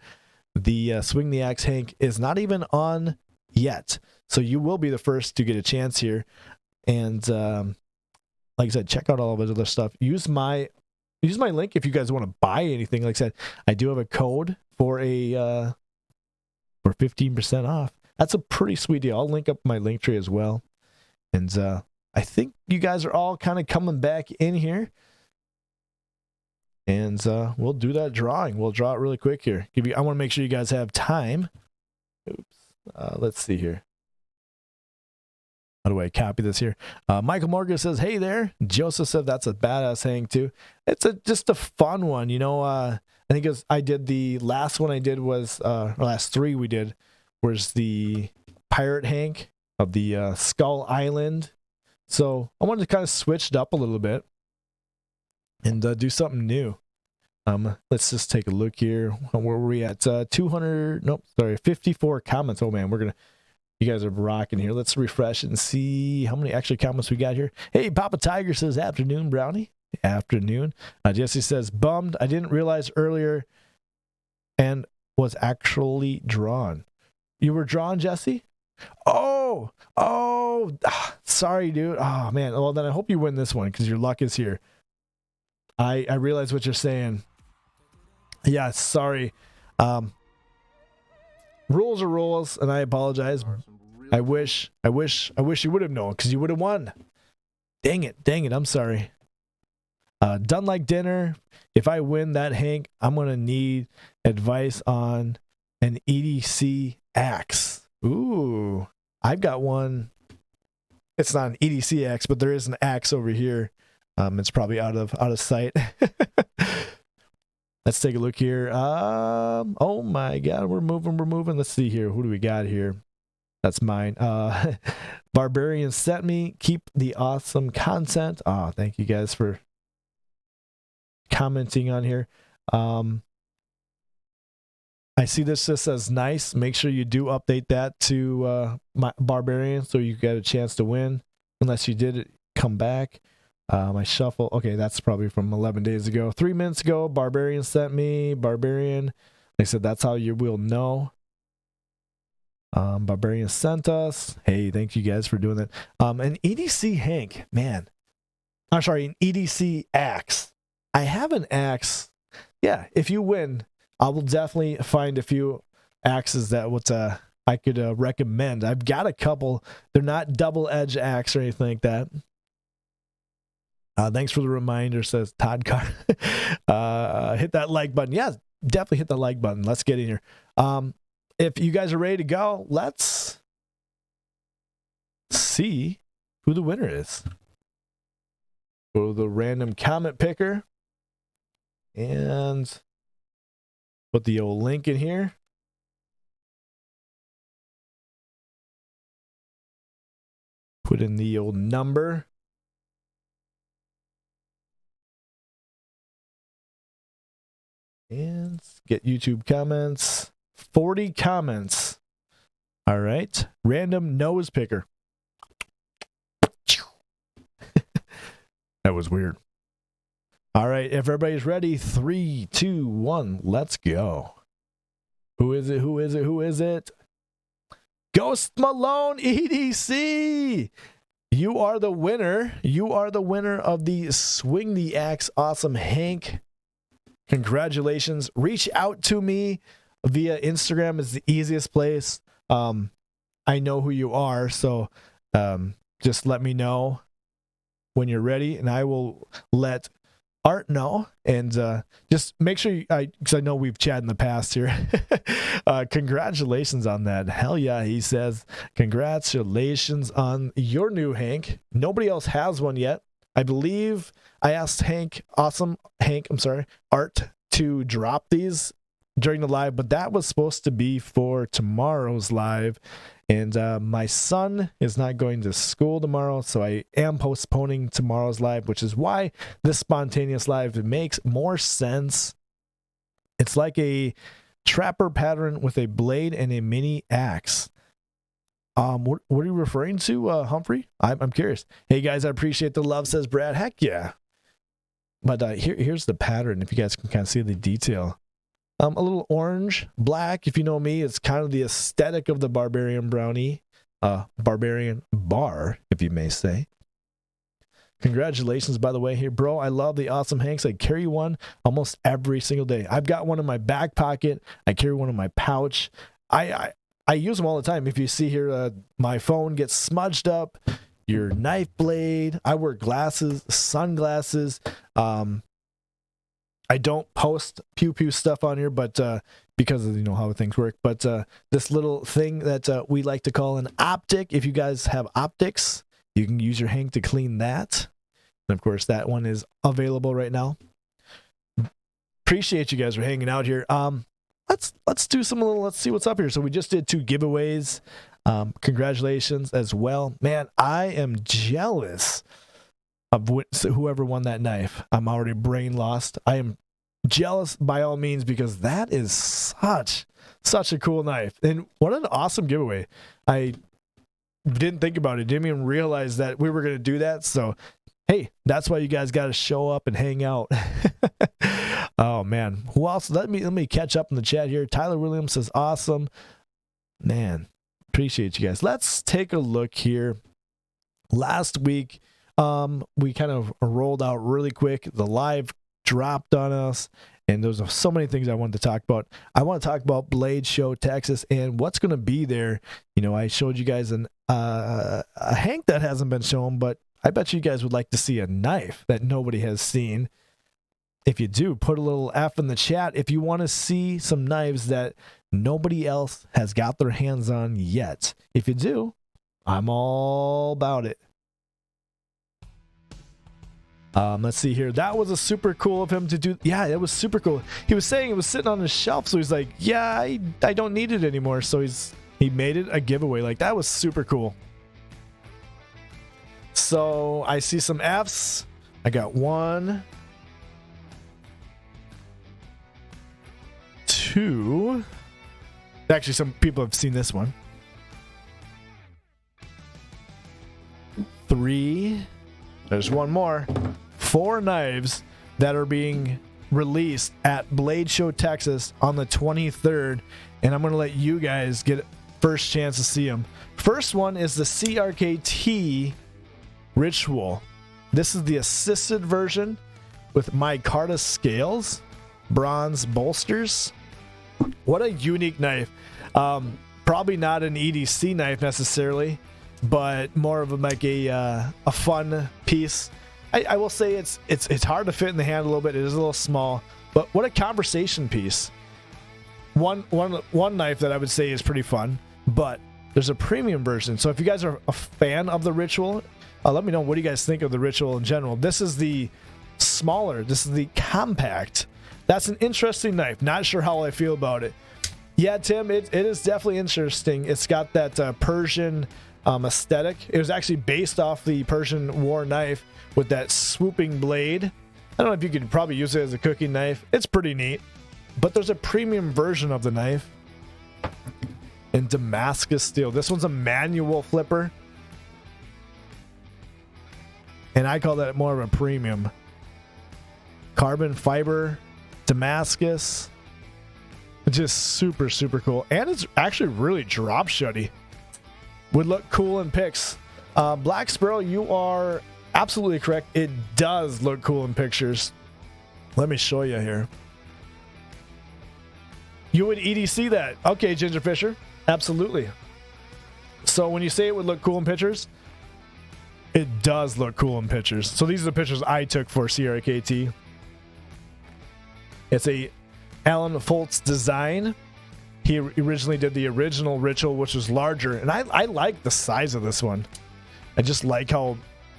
the Swing the Axe Hank is not even on yet. So you will be the first to get a chance here. And like I said, check out all of the other stuff. Use my link if you guys want to buy anything. Like I said, I do have a code for for 15% off. That's a pretty sweet deal. I'll link up my link tree as well. And I think you guys are all kind of coming back in here. And we'll do that drawing. We'll draw it really quick here. I want to make sure you guys have time. Oops. Let's see here. How do I copy this here? Michael Morgan says, hey there. Joseph said that's a badass hang too. It's just a fun one. You know, I think I did the last one I did was, or last three we did, was the Pirate Hank of the Skull Island. So I wanted to kind of switch it up a little bit and do something new. Let's just take a look here. Where were we at? 54 comments. Oh man, you guys are rocking here. Let's refresh and see how many extra comments we got here. Hey, Papa Tiger says, afternoon, Brownie. Afternoon. Jesse says, bummed. I didn't realize earlier and was actually drawn. You were drawn, Jesse? Oh, sorry, dude. Oh, man. Well, then I hope you win this one because your luck is here. I realize what you're saying. Yeah, sorry. Rules are rules, and I apologize. I wish you would have known because you would have won. Dang it. I'm sorry. Done like dinner. If I win that, Hank, I'm going to need advice on an EDC axe. Ooh, I've got one. It's not an EDC axe, but there is an axe over here. It's probably out of sight. Let's take a look here. Oh my God, we're moving. Let's see here. Who do we got here? That's mine. Barbarian sent me. Keep the awesome content. Thank you guys for commenting on here. I see this just says nice. Make sure you do update that to my Barbarian so you get a chance to win. Unless you did it, come back. My shuffle. Okay, that's probably from 11 days ago. 3 minutes ago, Barbarian sent me. Barbarian. Like I said, that's how you will know. Barbarian sent us. Hey, thank you guys for doing that. An EDC Hank, man. I'm sorry, an EDC axe. I have an axe. Yeah, if you win, I will definitely find a few axes that I could recommend. I've got a couple. They're not double-edged axe or anything like that. Thanks for the reminder, says Todd Carr. Hit that like button. Yeah, definitely hit the like button. Let's get in here. If you guys are ready to go, let's see who the winner is. Go to the random comment picker and put the old link in here. Put in the old number. And get YouTube comments. 40 comments. All right. Random nose picker. That was weird. All right. If everybody's ready, 3, 2, 1, let's go. Who is it? Who is it? Who is it? Ghost Malone EDC. You are the winner. You are the winner of the Swing the Axe Awesome Hank. Congratulations. Reach out to me via Instagram is the easiest place. I know who you are, so just let me know when you're ready, and I will let Art know. And just make sure because I know we've chatted in the past here. Congratulations on that. Hell yeah, he says. Congratulations on your new Hank. Nobody else has one yet. I believe I asked Art to drop these during the live, but that was supposed to be for tomorrow's live. And my son is not going to school tomorrow, so I am postponing tomorrow's live, which is why this spontaneous live makes more sense. It's like a trapper pattern with a blade and a mini axe. What are you referring to, Humphrey? I'm curious. Hey guys, I appreciate the love, says Brad. Heck yeah. But here's the pattern, if you guys can kind of see the detail. A little orange, black. If you know me, it's kind of the aesthetic of the Barbarian Brownie. Barbarian Bar, if you may say. Congratulations, by the way, here, bro. I love the Awesome Hanks. I carry one almost every single day. I've got one in my back pocket. I carry one in my pouch. I use them all the time. If you see here, my phone gets smudged up. Your knife blade. I wear glasses, sunglasses. I don't post pew stuff on here, but because of how things work. But this little thing that we like to call an optic. If you guys have optics, you can use your Hank to clean that. And of course, that one is available right now. Appreciate you guys for hanging out here. Let's do let's see what's up here. So we just did 2 giveaways. Congratulations as well. Man, I am jealous of whoever won that knife. I'm already brain lost. I am jealous by all means, because that is such a cool knife. And what an awesome giveaway. I didn't think about it. Didn't even realize that we were going to do that. So, hey, that's why you guys got to show up and hang out. Oh man, who else? Let me catch up in the chat here. Tyler Williams says awesome. Man, appreciate you guys. Let's take a look here. Last week, we kind of rolled out really quick. The live dropped on us, and there's so many things I wanted to talk about. I want to talk about Blade Show Texas and what's going to be there. I showed you guys a Hank that hasn't been shown, but I bet you guys would like to see a knife that nobody has seen. If you do, put a little F in the chat if you want to see some knives that nobody else has got their hands on yet. If you do, I'm all about it. Let's see here. That was a super cool of him to do. Yeah, it was super cool. He was saying it was sitting on his shelf, so he's like, yeah, I don't need it anymore. So he made it a giveaway. Like, that was super cool. So I see some Fs. I got 1, 2. Actually, some people have seen this one. 3. There's one more. 4 knives that are being released at Blade Show Texas on the 23rd, and I'm going to let you guys get first chance to see them. First one is the CRKT Ritual. This is the assisted version with micarta scales, bronze bolsters. What a unique knife. Probably not an EDC knife necessarily, but more of a fun piece. I will say it's hard to fit in the hand a little bit. It is a little small, but what a conversation piece. One knife that I would say is pretty fun, but there's a premium version. So if you guys are a fan of the Ritual, let me know, what do you guys think of the Ritual in general? This is the smaller. This is the compact. That's an interesting knife. Not sure how I feel about it. Yeah, Tim, it is definitely interesting. It's got that Persian aesthetic. It was actually based off the Persian war knife with that swooping blade. I don't know if you could probably use it as a cooking knife. It's pretty neat. but there's a premium version of the knife in Damascus steel. This one's a manual flipper, and I call that more of a premium. Carbon fiber, Damascus. Just super, super cool. And it's actually really drop shutty. Would look cool in pics. Black Sparrow, you are absolutely correct. It does look cool in pictures. Let me show you here. You would EDC that. Okay, Ginger Fisher. Absolutely. So when you say it would look cool in pictures, it does look cool in pictures. So these are the pictures I took for CRKT. It's a Alan Foltz design. He originally did the original Ritual, which was larger, and I like the size of this one. I just like how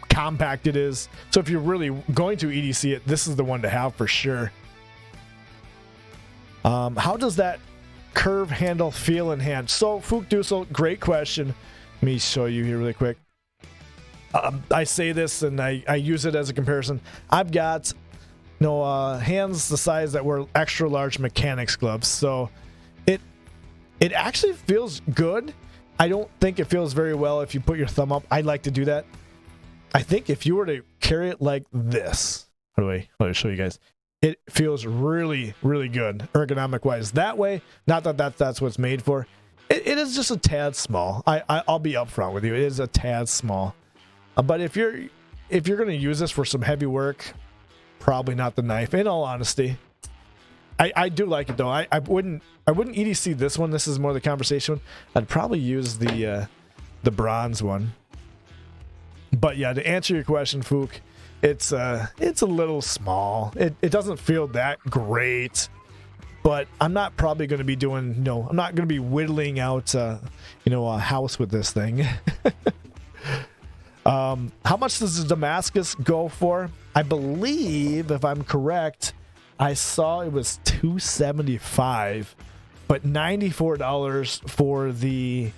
compact it is. So if you're really going to EDC it, this is the one to have for sure. How does that curve handle feel in hand? So Fook Dusel, great question. Let me show you here really quick. I say this and I use it as a comparison. I've got hands the size that were extra large mechanics gloves, so it actually feels good. I don't think it feels very well if you put your thumb up. I like to do that. I think if you were to carry it like this, let me show you guys. It feels really, really good ergonomic wise. That way, not that that's what it's made for. It is just a tad small. I'll be upfront with you. It is a tad small. But if you're going to use this for some heavy work, probably not the knife. In all honesty, I do like it though. I wouldn't EDC this one. This is more the conversation. I'd probably use the bronze one. But yeah, to answer your question, Fook, it's a little small. It doesn't feel that great. But I'm not probably going to be doing. I'm not going to be whittling out a house with this thing. How much does the Damascus go for? I believe, if I'm correct, I saw it was $275, but $94 for the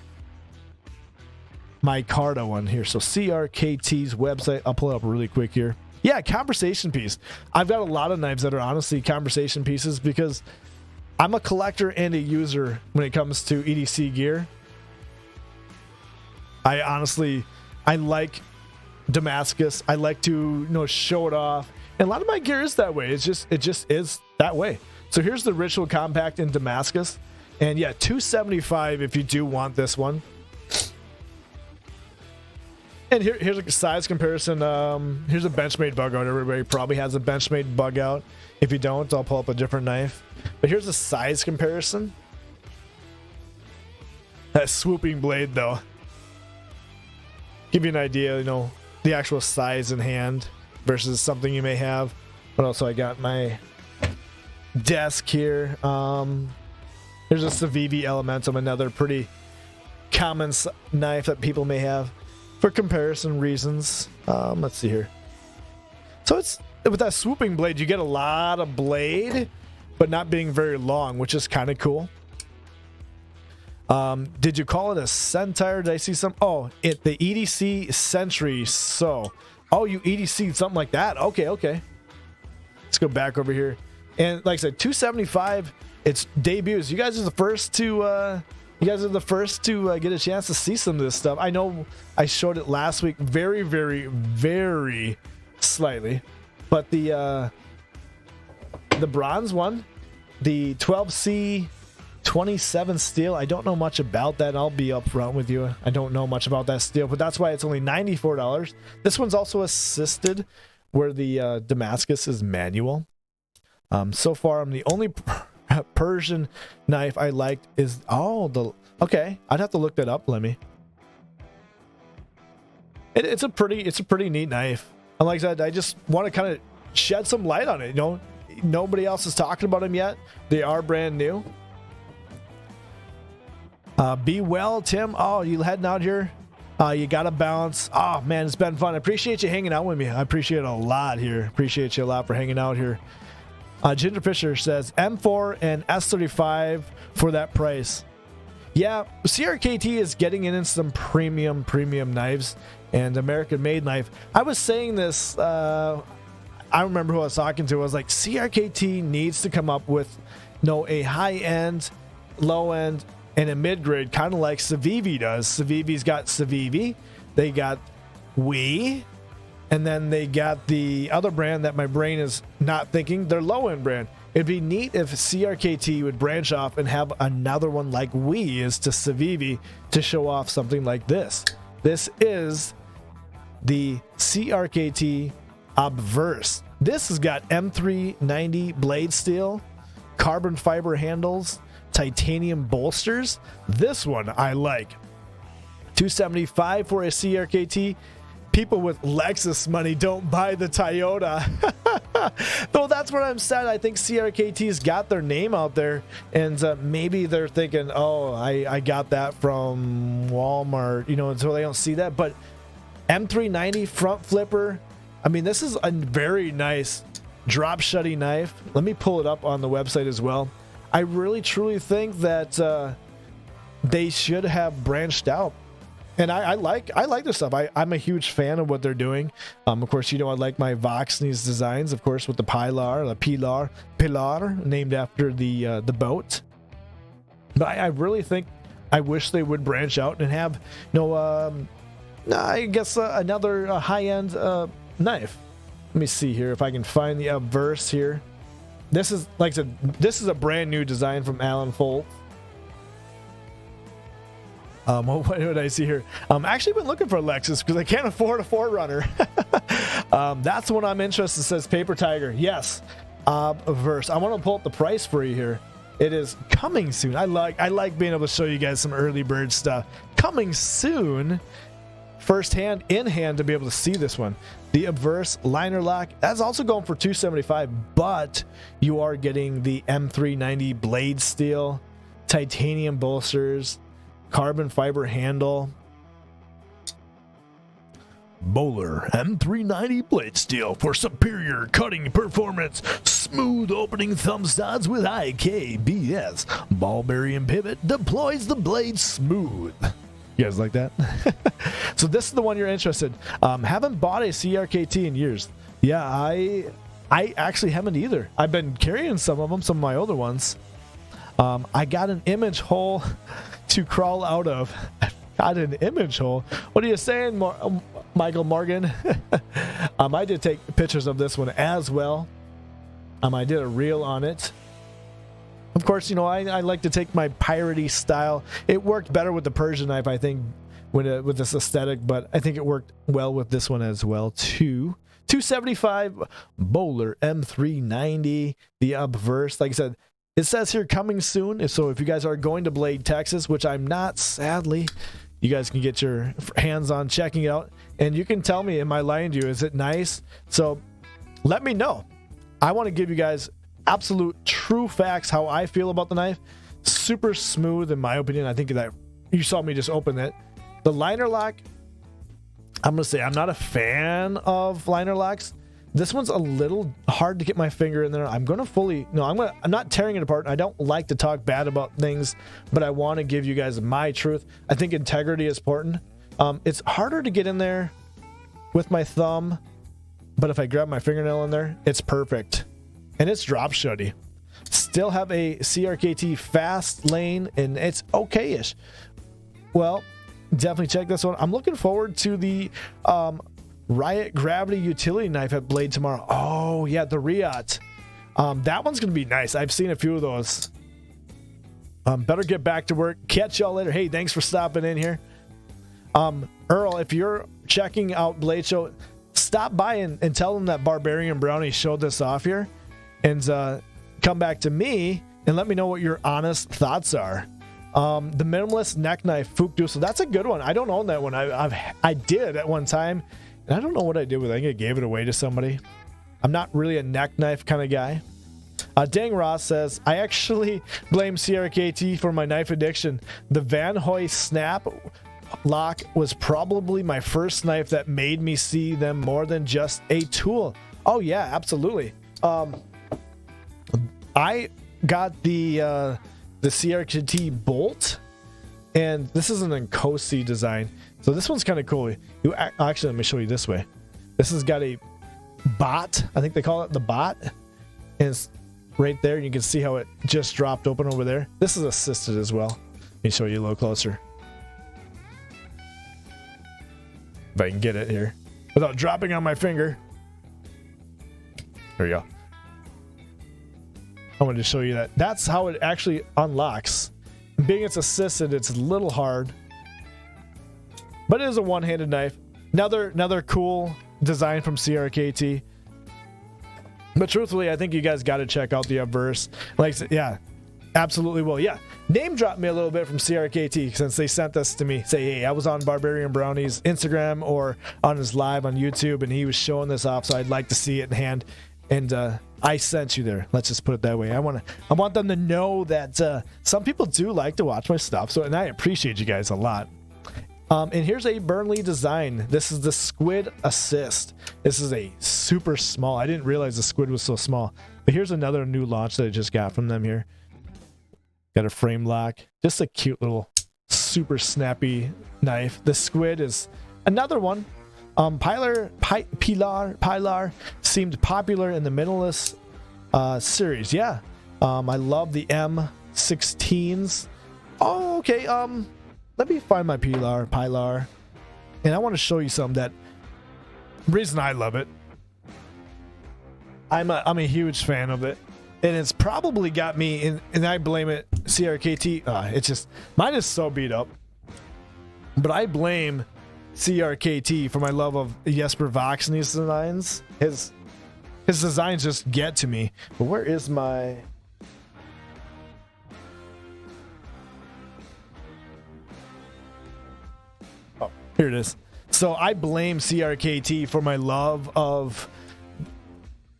micarta one here. So CRKT's website, I'll pull it up really quick here. Yeah, conversation piece. I've got a lot of knives that are honestly conversation pieces because I'm a collector and a user when it comes to EDC gear. I like Damascus. I like to show it off, and a lot of my gear is that way. It just is that way. So here's the Ritual Compact in Damascus, and yeah, $275 if you do want this one. And here's a size comparison. Here's a Benchmade bug out. Everybody probably has a Benchmade bug out. If you don't, I'll pull up a different knife. But here's a size comparison. That swooping blade though. Give you an idea, the actual size in hand versus something you may have. What else I got? My desk here. Here's a Civivi Elementum, another pretty common knife that people may have for comparison reasons. Let's see here. So it's with that swooping blade, you get a lot of blade, but not being very long, which is kind of cool. Did you call it a Centaur? Did I see some? Oh, the EDC Sentry. So, you EDC something like that. Okay. Let's go back over here. And like I said, $275. It's debuts. You guys are the first to. Get a chance to see some of this stuff. I know I showed it last week, very, very, very slightly, but the bronze one, the 12C. 27 steel. I don't know much about that. I'll be upfront with you. I don't know much about that steel, but that's why it's only $94. This one's also assisted, where the Damascus is manual. So far, I'm the only Persian knife I liked is okay. I'd have to look that up. Let me. It's a pretty neat knife. And like I said, I just want to kind of shed some light on it. Nobody else is talking about them yet. They are brand new. Be well, Tim. Oh, you heading out here? You got to bounce. Oh, man, it's been fun. I appreciate you hanging out with me. I appreciate it a lot here. Appreciate you a lot for hanging out here. Ginger Fisher says M4 and S35 for that price. Yeah, CRKT is getting in some premium knives and American-made knife. I was saying this, I remember who I was talking to. I was like, CRKT needs to come up with, a high end, low end, and a mid grade, kind of like Civivi does. Civivi's got Civivi, they got Wii, and then they got the other brand that my brain is not thinking, their low end brand. It'd be neat if CRKT would branch off and have another one like Wii is to Civivi to show off something like this. This is the CRKT Obverse. This has got M390 blade steel, carbon fiber handles, titanium bolsters. This one I like. $275 for a CRKT. People with Lexus money don't buy the Toyota. Though that's what I'm saying. I think CRKT's got their name out there, and maybe they're thinking, oh, I got that from Walmart, so they don't see that. But M390 front flipper. I mean, this is a very nice drop shutty knife. Let me pull it up on the website as well. I really truly think that they should have branched out. And I like this stuff. I'm a huge fan of what they're doing. Of course, I like my Vox in these designs, of course, with the Pilar, named after the boat. But I really think, I wish they would branch out and have, I guess another high-end knife. Let me see here if I can find the Obverse here. This is, like I said, this is a brand new design from Alan Folt. What did I see here? I've actually been looking for a Lexus because I can't afford a 4Runner. That's the one I'm interested in. It says Paper Tiger. Yes. Obverse. I want to pull up the price for you here. It is coming soon. I like being able to show you guys some early bird stuff. Coming soon. Firsthand, in hand, to be able to see this one. The Obverse liner lock. That's also going for $275, but you are getting the M390 blade steel, titanium bolsters, carbon fiber handle, Bowler M390 blade steel for superior cutting performance, smooth opening thumb studs with IKBS, ball bearing pivot deploys the blade smooth. You guys like that? So this is the one you're interested. Haven't bought a CRKT in years. Yeah, I actually haven't either. I've been carrying some of my older ones. I got an image hole to crawl out of. Got an image hole. What are you saying, Michael Morgan? I did take pictures of this one as well. I did a reel on it. Of course, I like to take my piratey style. It worked better with the Persian knife, I think, with this aesthetic, but I think it worked well with this one as well, too. $275 Bowler M390, the Obverse. Like I said, it says here coming soon. So if you guys are going to Blade, Texas, which I'm not, sadly, you guys can get your hands on checking it out. And you can tell me, am I lying to you? Is it nice? So let me know. I want to give you guys absolute true facts, how I feel about the knife. Super smooth, in my opinion. I think that you saw me just open it. The liner lock, I'm going to say I'm not a fan of liner locks. This one's a little hard to get my finger in there. I'm not tearing it apart. I don't like to talk bad about things, but I want to give you guys my truth. I think integrity is important. It's harder to get in there with my thumb, but if I grab my fingernail in there, it's perfect. And it's drop shutty. Still have a CRKT fast lane, and it's okay-ish. Well, definitely check this one. I'm looking forward to the Riot Gravity utility knife at Blade tomorrow. Oh, yeah, the Riot. That one's going to be nice. I've seen a few of those. Better get back to work. Catch y'all later. Hey, thanks for stopping in here. Earl, if you're checking out Blade Show, stop by and tell them that Barbarian Brownie showed this off here. And come back to me and let me know what your honest thoughts are. The Minimalist Neck Knife Fook Dussel. That's a good one. I don't own that one. I did at one time, and I don't know what I did with it. I think I gave it away to somebody. I'm not really a neck knife kind of guy. Dang Ross says, I actually blame CRKT for my knife addiction. The Van Hoy Snap Lock was probably my first knife that made me see them more than just a tool. Oh, yeah, absolutely. I got the CRKT Bolt, and this is an Nkosi design. So this one's kind of cool. Actually, let me show you this way. This has got a bot. I think they call it the bot. And it's right there. And you can see how it just dropped open over there. This is assisted as well. Let me show you a little closer. If I can get it here without dropping on my finger. There we go. I wanted to show you that. That's how it actually unlocks. Being it's assisted, it's a little hard. But it is a one-handed knife. Another cool design from CRKT. But truthfully, I think you guys got to check out the Obverse. Like, yeah, absolutely will. Yeah, name drop me a little bit from CRKT since they sent this to me. Say, hey, I was on Barbarian Brownie's Instagram or on his live on YouTube, and he was showing this off, so I'd like to see it in hand. And I sent you there. Let's just put it that way. I want them to know that some people do like to watch my stuff. So, and I appreciate you guys a lot. And here's a Burnley design. This is the Squid Assist. This is a super small. I didn't realize the Squid was so small. But here's another new launch that I just got from them here. Got a frame lock. Just a cute little super snappy knife. The Squid is another one. Pilar seemed popular in the Minimalist series. Yeah. I love the M16s. Oh, okay. Let me find my Pilar. And I want to show you something that reason I love it. I'm a huge fan of it. And it's probably got me and I blame it CRKT. It's just mine is so beat up. But I blame CRKT for my love of Jesper Vox and these designs. His designs just get to me. But where is my... Oh, here it is. So I blame CRKT for my love of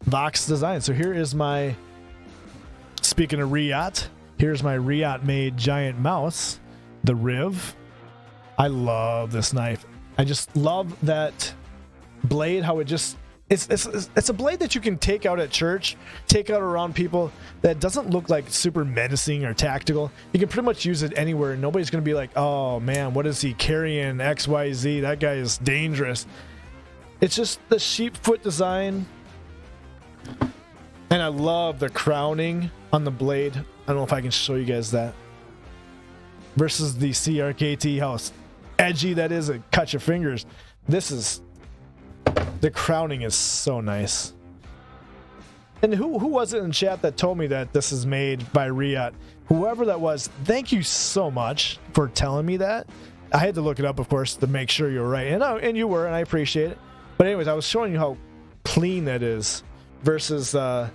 Vox design. So here is my... Speaking of Riot, here's my Riot made giant mouse, the Riv. I love this knife. I just love that blade, how it just it's a blade that you can take out at church, take out around people, that doesn't look like super menacing or tactical. You can pretty much use it anywhere and nobody's going to be like, oh man, what is he carrying, XYZ, that guy is dangerous. It's just the sheep foot design. And I love the crowning on the blade. I don't know if I can show you guys that. Versus the CRKT, how edgy that is, it cuts your fingers. This is... The crowning is so nice. And who was it in chat that told me that this is made by Riot? Whoever that was, thank you so much for telling me that. I had to look it up, of course, to make sure you're right. And you were, and I appreciate it. But anyways, I was showing you how clean that is versus the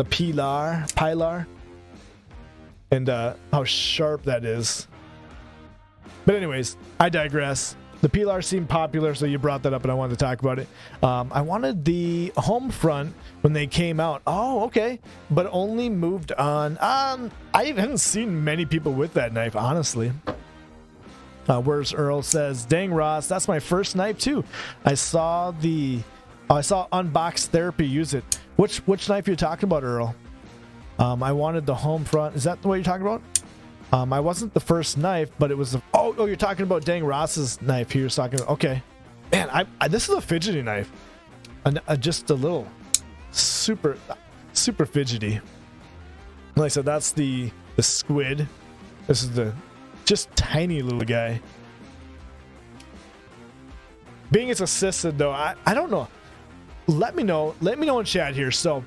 Pilar, and how sharp that is. But anyways, I digress. The Pilar seemed popular, so you brought that up, and I wanted to talk about it. I wanted the home front when they came out. Oh, okay. But only moved on. I haven't seen many people with that knife, honestly. Where's Earl says, dang, Ross, that's my first knife, too. I saw Unbox Therapy use it. Which knife are you talking about, Earl? I wanted the home front. Is that the way you're talking about? I wasn't the first knife, but it was the... Oh, you're talking about Dang Ross's knife. He was talking... Okay. Man, this is a fidgety knife. Just a little... Super fidgety. Like I said, that's the Squid. This is the... Just tiny little guy. Being it's assisted, though, I don't know. Let me know in chat here. So,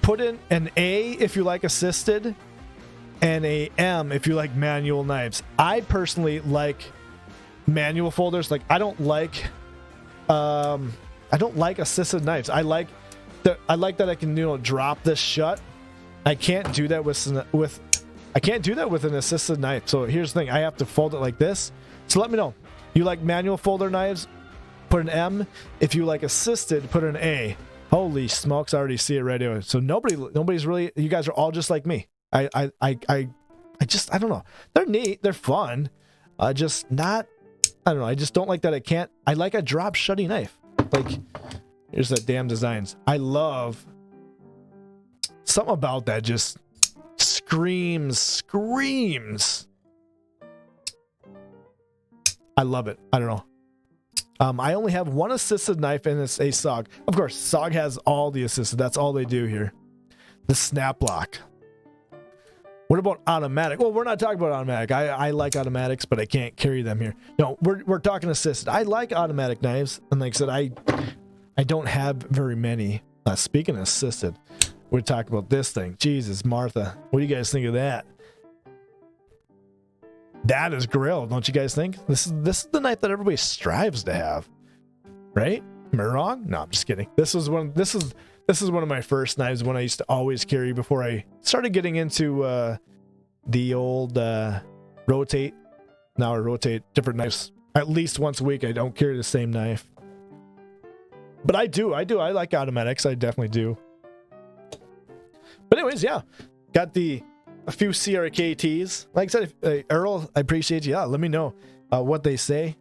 put in an A if you like assisted, and a M if you like manual knives. I personally like manual folders. Like I don't like assisted knives. I like that I can drop this shut. I can't do that with an assisted knife. So here's the thing, I have to fold it like this. So let me know. You like manual folder knives? Put an M. If you like assisted, put an A. Holy smokes, I already see it right away. So nobody's really, you guys are all just like me. I don't know. They're neat. They're fun. I just don't like that I like a drop shutty knife. Like, here's that damn designs. I love something about that just screams. I love it. I don't know. I only have one assisted knife, and it's a SOG. Of course, SOG has all the assisted. That's all they do here. The snap lock. What about automatic? Well, we're not talking about automatic. I like automatics, but I can't carry them here. No, we're talking assisted. I like automatic knives, and like I said, I don't have very many. Speaking of assisted, we're talking about this thing. Jesus, Martha, what do you guys think of that? That is grill, don't you guys think? This is the knife that everybody strives to have, right? Am I wrong? No, I'm just kidding. This is one of my first knives, one I used to always carry before I started getting into the old rotate. Now I rotate different knives at least once a week. I don't carry the same knife, but I do. I like automatics. I definitely do. But anyways, yeah, got a few CRKTs. Like I said, Earl, I appreciate you. Yeah, let me know what they say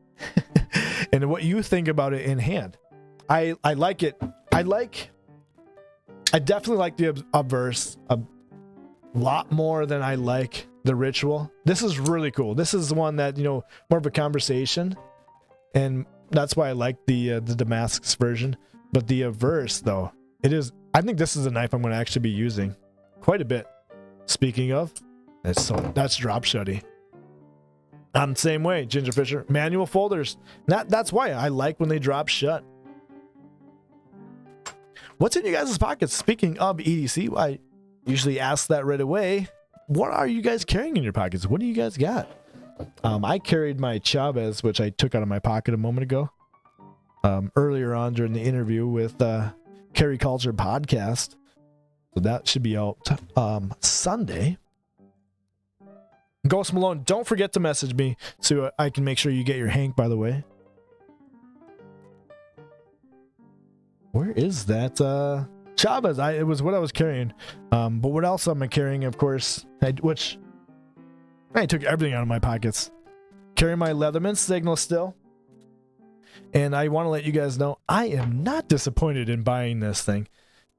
and what you think about it in hand. I like it. I definitely like the Obverse a lot more than I like the Ritual. This is really cool. This is the one that, more of a conversation, and that's why I like the Damascus version. But the Obverse, though, I think this is a knife I'm going to actually be using quite a bit. Speaking of, that's drop shutty. I'm the same way, Ginger Fisher. Manual folders. That's why I like when they drop shut. What's in you guys' pockets? Speaking of EDC, I usually ask that right away. What are you guys carrying in your pockets? What do you guys got? I carried my Chavez, which I took out of my pocket a moment ago. Earlier on during the interview with Carry Culture Podcast. So that should be out Sunday. Ghost Malone, don't forget to message me so I can make sure you get your Hank, by the way. Where is that? Chavez. It was what I was carrying. But what else am I carrying, of course? I took everything out of my pockets. Carry my Leatherman Signal still. And I want to let you guys know, I am not disappointed in buying this thing.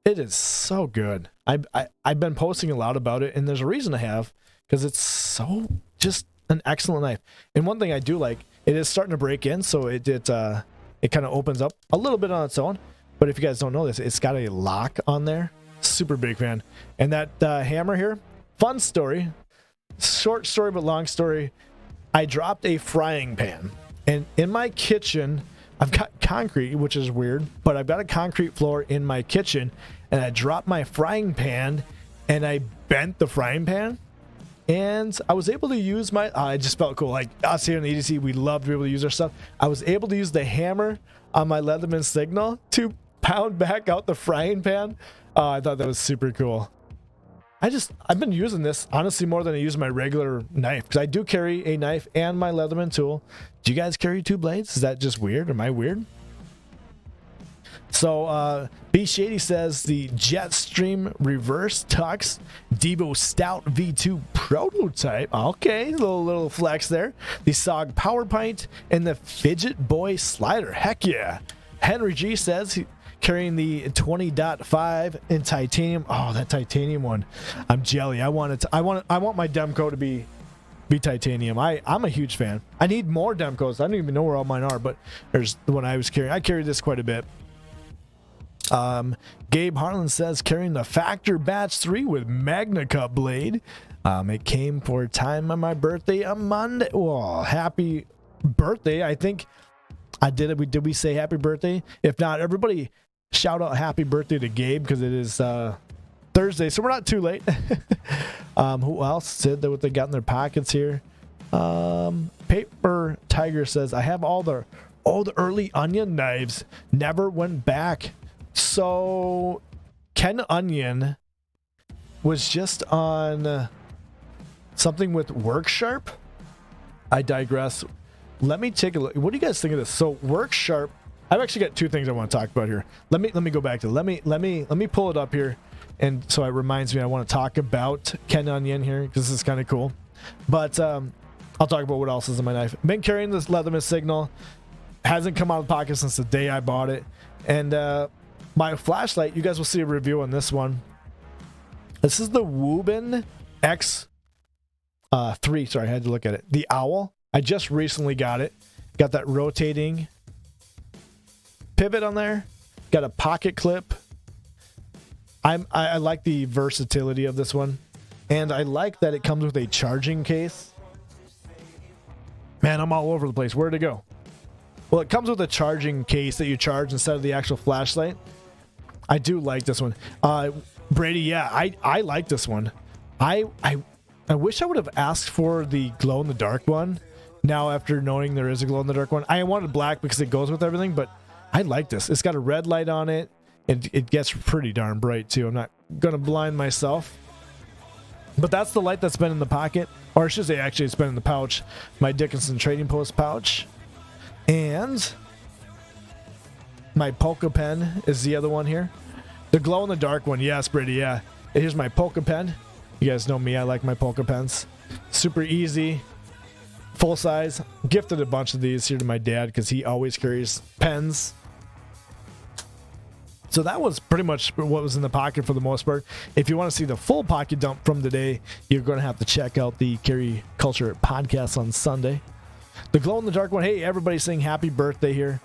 It is so good. I've been posting a lot about it, and there's a reason I have, because it's so just an excellent knife. And one thing I do like, it is starting to break in, so it kind of opens up a little bit on its own. But if you guys don't know this, it's got a lock on there. Super big fan. And that hammer here, fun story, short story but long story. I dropped a frying pan, and in my kitchen, I've got concrete, which is weird, but I've got a concrete floor in my kitchen, and I dropped my frying pan, and I bent the frying pan, and I was able to use I just felt cool. Like us here in the EDC, we love to be able to use our stuff. I was able to use the hammer on my Leatherman Signal to pound back out the frying pan. I thought that was super cool. I've been using this honestly more than I use my regular knife, because I do carry a knife and my Leatherman tool. Do you guys carry two blades? Is that just weird? Am I weird? So B Shady says the Jetstream Reverse Tux Debo Stout V2 prototype. Okay, little flex there. The SOG Power Pint and the Fidget Boy Slider. Heck yeah. Henry G says carrying the 20.5 in titanium. Oh, that titanium one. I'm jelly. I want my Demco to be titanium. I'm a huge fan. I need more Demcos. I don't even know where all mine are, but there's the one I was carrying. I carried this quite a bit. Gabe Harlan says carrying the Factor Batch 3 with Magna Cup blade. It came for a time on my birthday on Monday. Well, happy birthday. I think I did it. Did we say happy birthday? If not, everybody shout out happy birthday to Gabe, because it is Thursday, so we're not too late. Who else said that what they got in their pockets here? Paper Tiger says I have all the early Onion knives, never went back. So Ken Onion was just on something with Work Sharp. I digress. Let me take a look. What do you guys think of this? So Work Sharp, I've actually got two things I want to talk about here. Let me go back to let me pull it up here, and so it reminds me I want to talk about Ken Onion here, because this is kind of cool. But I'll talk about what else is in my knife. Been carrying this Leatherman Signal, hasn't come out of the pocket since the day I bought it, and my flashlight. You guys will see a review on this one. This is the Woobin X 3. Sorry, I had to look at it. The Owl. I just recently got it. Got that rotating pivot on there. Got a pocket clip. I like the versatility of this one. And I like that it comes with a charging case. Man, I'm all over the place. Where'd it go? Well, it comes with a charging case that you charge instead of the actual flashlight. I do like this one. Brady, yeah, I like this one. I wish I would have asked for the glow-in-the-dark one. Now, after knowing there is a glow-in-the-dark one. I wanted black because it goes with everything, but I like this. It's got a red light on it. It gets pretty darn bright, too. I'm not going to blind myself. But that's the light that's been in the pocket. Or I should say, actually, it's been in the pouch. My Dickinson Trading Post pouch. And my Polka pen is the other one here. The glow-in-the-dark one, yes, Brady, yeah. Here's my Polka pen. You guys know me, I like my Polka pens. Super easy. Full size. Gifted a bunch of these here to my dad because he always carries pens. So that was pretty much what was in the pocket for the most part. If you want to see the full pocket dump from today, you're going to have to check out the Carry Culture podcast on Sunday. The glow-in-the-dark one, hey, everybody's saying happy birthday here.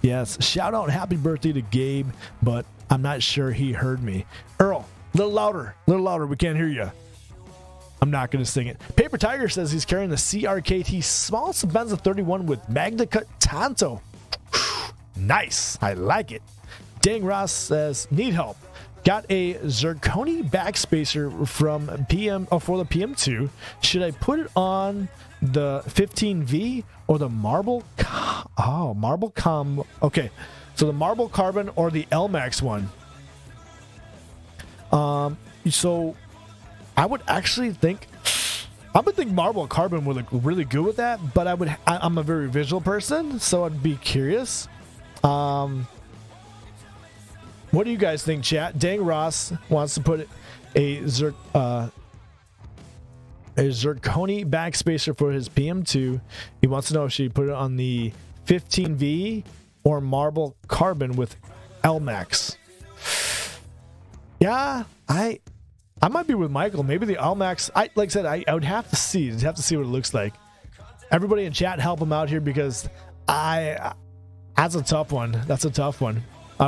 Yes, shout out happy birthday to Gabe, but I'm not sure he heard me. Earl, a little louder, we can't hear you. I'm not going to sing it. Paper Tiger says he's carrying the CRKT Small Sabenza 31 with Magna Cut Tanto. Nice, I like it. Dang Ross says, need help. Got a zirconi backspacer from for the PM2. Should I put it on the 15V or the marble? Okay, so the marble carbon or the LMAX one. So I would actually think marble carbon would look really good with that, but I'm a very visual person, so I'd be curious. What do you guys think, chat? Dang Ross wants to put a zirconi backspacer for his PM2. He wants to know if she put it on the 15V or marble carbon with LMAX. Yeah, I might be with Michael. Maybe the LMAX. Like I said, I would have to see. I'd have to see what it looks like. Everybody in chat, help him out here because that's a tough one. That's a tough one.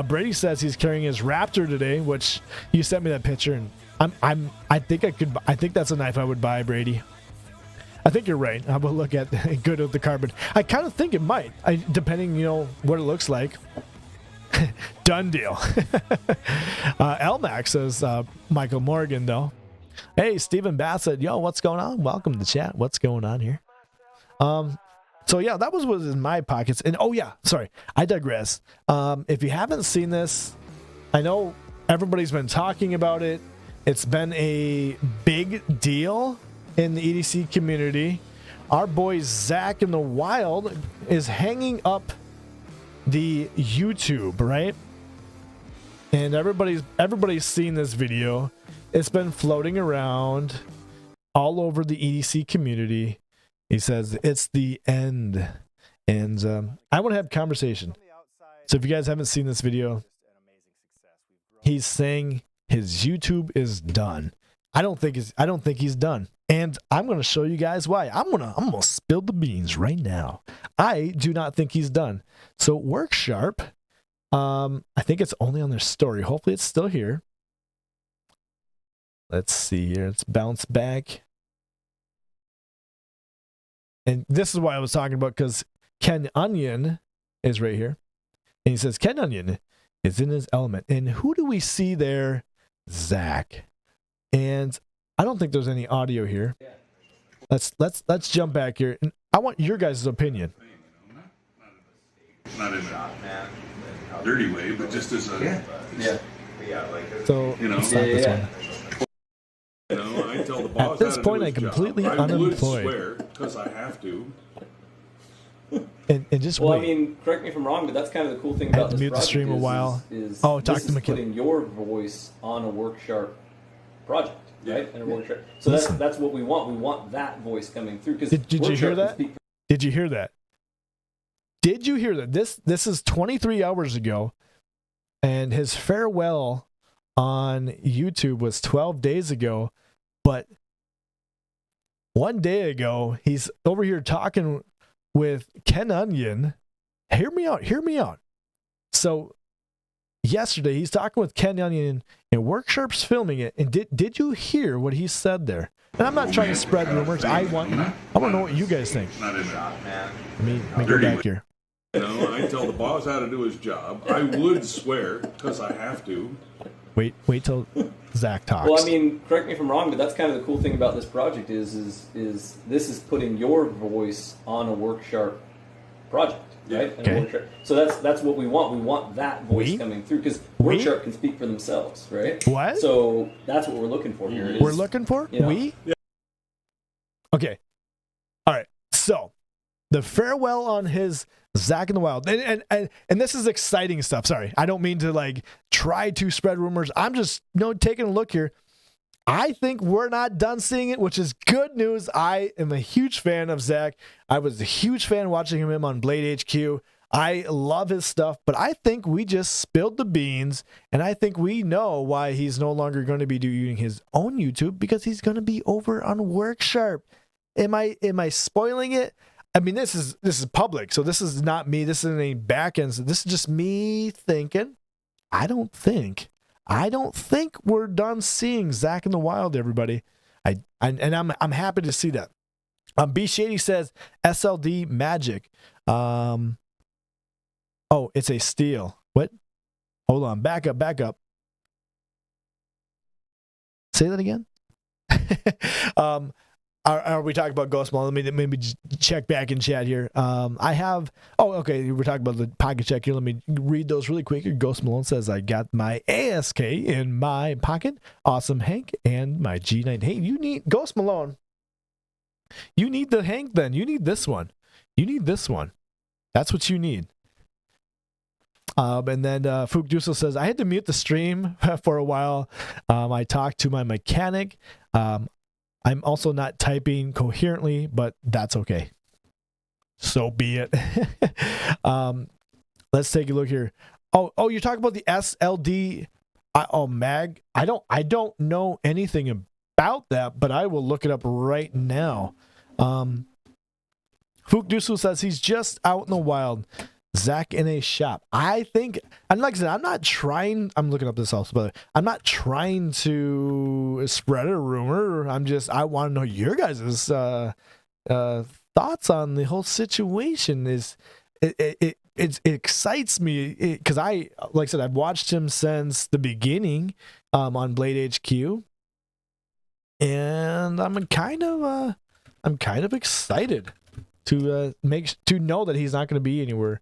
Brady says he's carrying his Raptor today, which you sent me that picture, and I think that's a knife I would buy, Brady. I think you're right. I will look at good with the carbon. I kind of think it might, depending, what it looks like. Done deal. LMAX says Michael Morgan, though. Hey, Stephen Bassett, yo, what's going on? Welcome to chat. What's going on here? So yeah, that was what was in my pockets. And oh yeah, sorry, I digress. If you haven't seen this, I know everybody's been talking about it. It's been a big deal in the EDC community. Our boy Zach in the wild is hanging up the YouTube, right? And everybody's seen this video. It's been floating around all over the EDC community. He says it's the end, and I want to have a conversation. So if you guys haven't seen this video, he's saying his YouTube is done. I don't think he's done, and I'm going to show you guys why. I'm gonna spill the beans right now. I do not think he's done. So work sharp. I think it's only on their story. Hopefully it's still here. Let's see here. Let's bounce back. And this is why I was talking about, because Ken Onion is right here. And he says, Ken Onion is in his element. And who do we see there? Zach. And I don't think there's any audio here. Let's jump back here. And I want your guys' opinion. Not in a dirty way, but just as a... Yeah. So, stop this one. I tell the boss at this point, I'm completely unemployed. Swear, because I have to. And just well, wait. I mean, correct me if I'm wrong, but that's kind of the cool thing about this mute project. The stream a while. Talk to McKill. Putting your voice on a WorkSharp project, right? And a WorkSharp. So that's what we want. We want that voice coming through. Did you hear that? Did you hear that? Did you hear that? This is 23 hours ago, and his farewell on YouTube was 12 days ago. But one day ago, he's over here talking with Ken Onion. Hear me out. So yesterday he's talking with Ken Onion and Worksharp's filming it. And did you hear what he said there? And I'm not trying to spread rumors. I want to know what you guys think. Not in that, man. Let me go back here. I tell the boss how to do his job. I would swear, because I have to. Wait till Zach talks. Well, I mean, correct me if I'm wrong, but that's kind of the cool thing about this project is this is putting your voice on a WorkSharp project, right? Okay. So that's what we want. We want that voice coming through because WorkSharp can speak for themselves, right? What? So that's what we're looking for here. We're looking for? We? Yeah. Okay. All right. So the farewell on his Zach in the Wild. And this is exciting stuff. Sorry. I don't mean to like try to spread rumors. I'm just taking a look here. I think we're not done seeing it, which is good news. I am a huge fan of Zach. I was a huge fan watching him on Blade HQ. I love his stuff, but I think we just spilled the beans, and I think we know why he's no longer going to be doing his own YouTube, because he's going to be over on Worksharp. Am I spoiling it? I mean, this is public, so this is not me. This isn't any back end. So this is just me thinking. I don't think we're done seeing Zach in the Wild, everybody. I'm happy to see that. B Shady says SLD magic. Oh, it's a steal. What? Hold on. Back up. Say that again. Are we talking about Ghost Malone? Let me maybe check back in chat here. I have. Oh, okay. We're talking about the pocket check here. Let me read those really quick. Ghost Malone says, "I got my ASK in my pocket. Awesome, Hank, and my G9." Hey, you need Ghost Malone. You need the Hank. Then you need this one. That's what you need. And then Fook Dussel says, "I had to mute the stream for a while. I talked to my mechanic. I'm also not typing coherently, but that's okay. So be it." Let's take a look here. Oh, you're talking about the SLD mag. I don't know anything about that, but I will look it up right now. Fook Dusu says he's just out in the wild. Zach in a shop. I think, and like I said, I'm looking up this also, but I'm not trying to spread a rumor. I want to know your guys' thoughts on the whole situation. It excites me because like I said, I've watched him since the beginning on Blade HQ, and I'm kind of excited to know that he's not going to be anywhere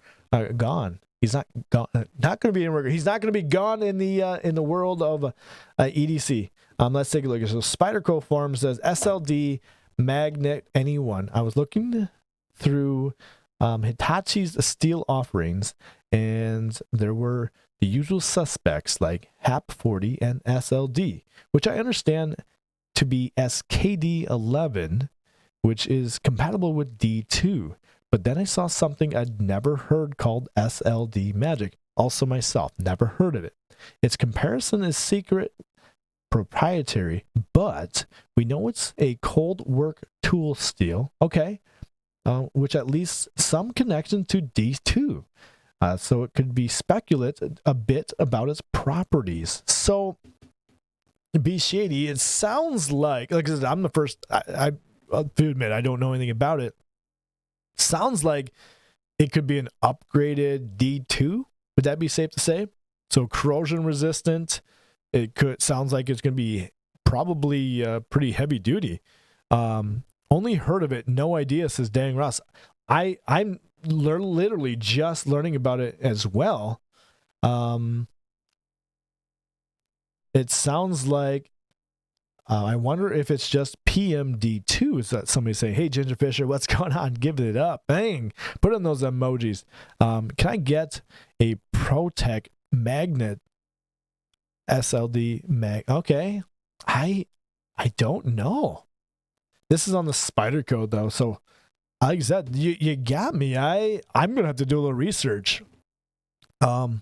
gone. He's not going to be anywhere. He's not going to be gone in the world of EDC. Let's take a look. So Spyderco Forum says SLD Magnet anyone. I was looking through Hitachi's steel offerings, and there were the usual suspects like HAP40 and SLD, which I understand to be SKD11, which is compatible with D2. But then I saw something I'd never heard called SLD Magic. Also myself, never heard of it. Its comparison is secret, proprietary, but we know it's a cold work tool steel, okay, which at least some connection to D2. So it could be speculated a bit about its properties. So, be shady, it sounds like I said, I'm the first, I have to admit, I don't know anything about it. Sounds like it could be an upgraded D2. Would that be safe to say? So corrosion resistant. Sounds like it's going to be probably pretty heavy duty. Only heard of it, no idea, says Dang Ross. I'm literally just learning about it as well. It sounds like I wonder if it's just PMD2. Is that somebody saying, "Hey, Ginger Fisher, what's going on? Give it up." Bang. Put in those emojis. Can I get a ProTech magnet SLD mag? Okay. I don't know. This is on the Spider Code, though. So, like I said, you got me. I'm going to have to do a little research. Thought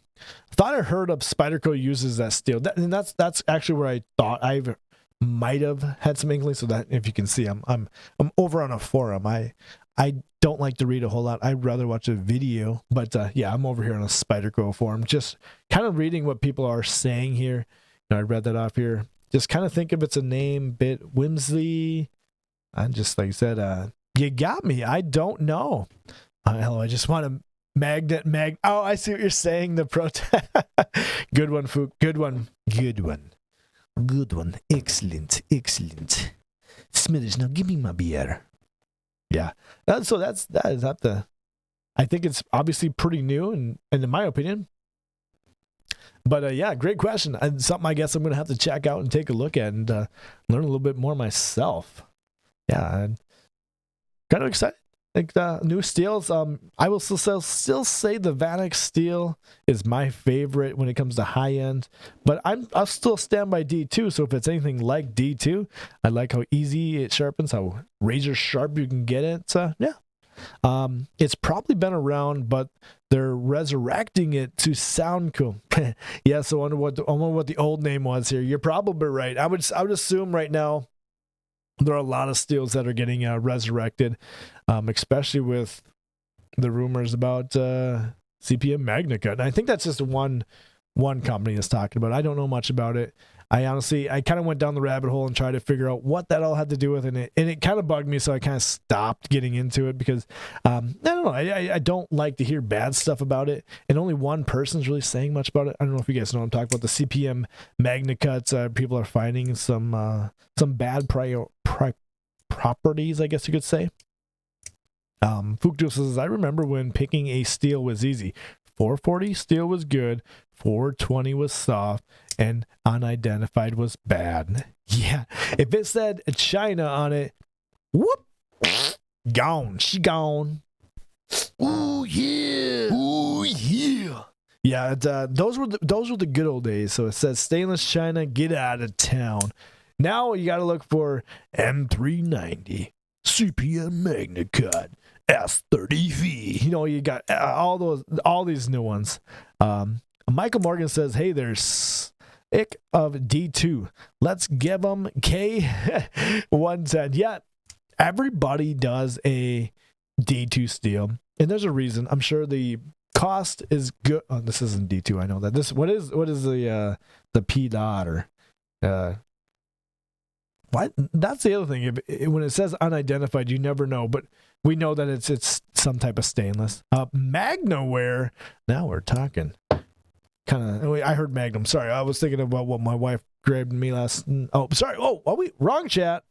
I heard of Spyderco uses that steel. And that's actually where I thought I might have had some inkling. So that if you can see, I'm over on a forum. I I don't like to read a whole lot. I'd rather watch a video. But yeah, I'm over here on a Spyderco forum, just kind of reading what people are saying here. I read that off here. Just kind of think if it's a name, bit whimsy. I'm just, like I said, you got me. I don't know. Hello, I just want to Oh, I see what you're saying. The protest. Good one, Fook. Good one. Good one. Good one. Excellent. Excellent. Smithers, now give me my beer. Yeah. So that is not the. I think it's obviously pretty new, and in my opinion. But yeah, great question. And something I guess I'm going to have to check out and take a look at and learn a little bit more myself. Yeah, I'm kind of excited. Like the new steels, I will still say the Vanex steel is my favorite when it comes to high end. But I'll still stand by D2. So if it's anything like D2, I like how easy it sharpens, how razor sharp you can get it. Yeah, it's probably been around, but they're resurrecting it to sound cool. Yeah, so I wonder what the old name was here. You're probably right. I would assume right now. There are a lot of steels that are getting resurrected, especially with the rumors about CPM MagnaCut. And I think that's just one company that's talking about it. I don't know much about it. I kind of went down the rabbit hole and tried to figure out what that all had to do with it. And it kind of bugged me, so I kind of stopped getting into it because, I don't know, I don't like to hear bad stuff about it. And only one person's really saying much about it. I don't know if you guys know what I'm talking about. The CPM MagnaCuts, people are finding some bad properties, I guess you could say. Fukdo says, I remember when picking a steel was easy. 440 steel was good, 420 was soft, and unidentified was bad. Yeah, if it said China on it, whoop, gone. She gone. Ooh yeah, ooh yeah. Yeah, those were the good old days. So it says stainless China, get out of town. Now you got to look for M390, CPM MagnaCut, S30V. You know, you got all these new ones. Michael Morgan says, hey, there's Ick of D2. Let's give them K110. Yeah, everybody does a D2 steel, and there's a reason. I'm sure the cost is good. Oh, this isn't D2. I know that. What is the P dot or what? That's the other thing. When it says unidentified, you never know, but we know that it's some type of stainless. Magnaware. Now we're talking. I heard Magnum. Sorry, I was thinking about what my wife grabbed me last. Oh, sorry. Oh, are we wrong? Chat.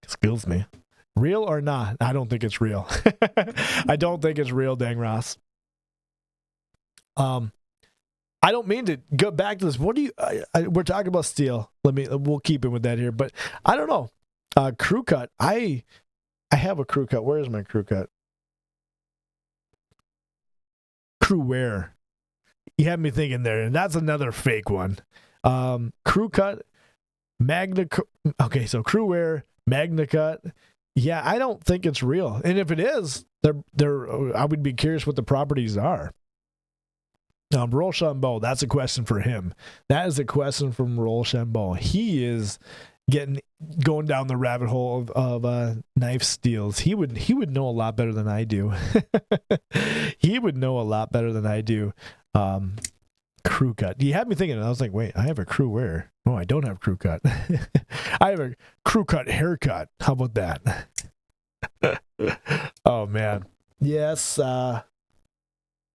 Excuse me. Real or not? I don't think it's real. I don't think it's real, Dang Ross. I don't mean to go back to this. What do you? We're talking about steel. We'll keep it with that here. But I don't know. Crew cut. I have a crew cut. Where is my crew cut? Crew wear. You had me thinking there, and that's another fake one. Crew cut, Okay, so crew wear, MagnaCut. Yeah, I don't think it's real. And if it is, I would be curious what the properties are. Rochambeau, that's a question for him. That is a question from Rochambeau. He is going down the rabbit hole of knife steels. He would know a lot better than I do. He would know a lot better than I do. Crew cut. You had me thinking. I was like, wait, I have a crew wear. No, I don't have crew cut. I have a crew cut haircut. How about that? Oh man. Yes.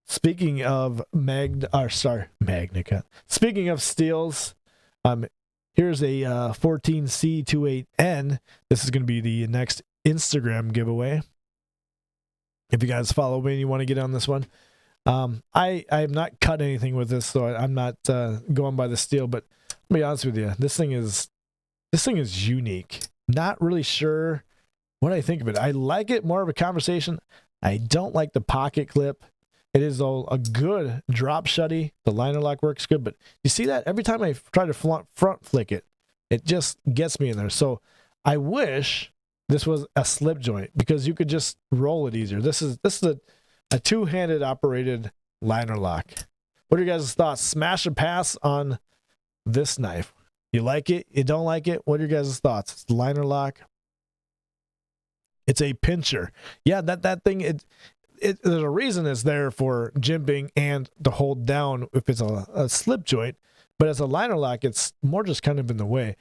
Speaking of MagnaCut. Speaking of steels, here's a 14C28N. This is going to be the next Instagram giveaway. If you guys follow me and you want to get on this one. I have not cut anything with this, so I'm not going by the steel, but let me be honest with you. This thing is unique. Not really sure what I think of it. I like it, more of a conversation. I don't like the pocket clip. It is a good drop shutty. The liner lock works good, but you see that every time I try to front flick it, it just gets me in there. So I wish this was a slip joint because you could just roll it easier. This is a two-handed operated liner lock. What are your guys' thoughts? Smash or pass on this knife? You like it? You don't like it? What are your guys' thoughts? It's liner lock. It's a pincher. Yeah, that thing, there's a reason it's there for jimping and to hold down if it's a slip joint. But as a liner lock, it's more just kind of in the way.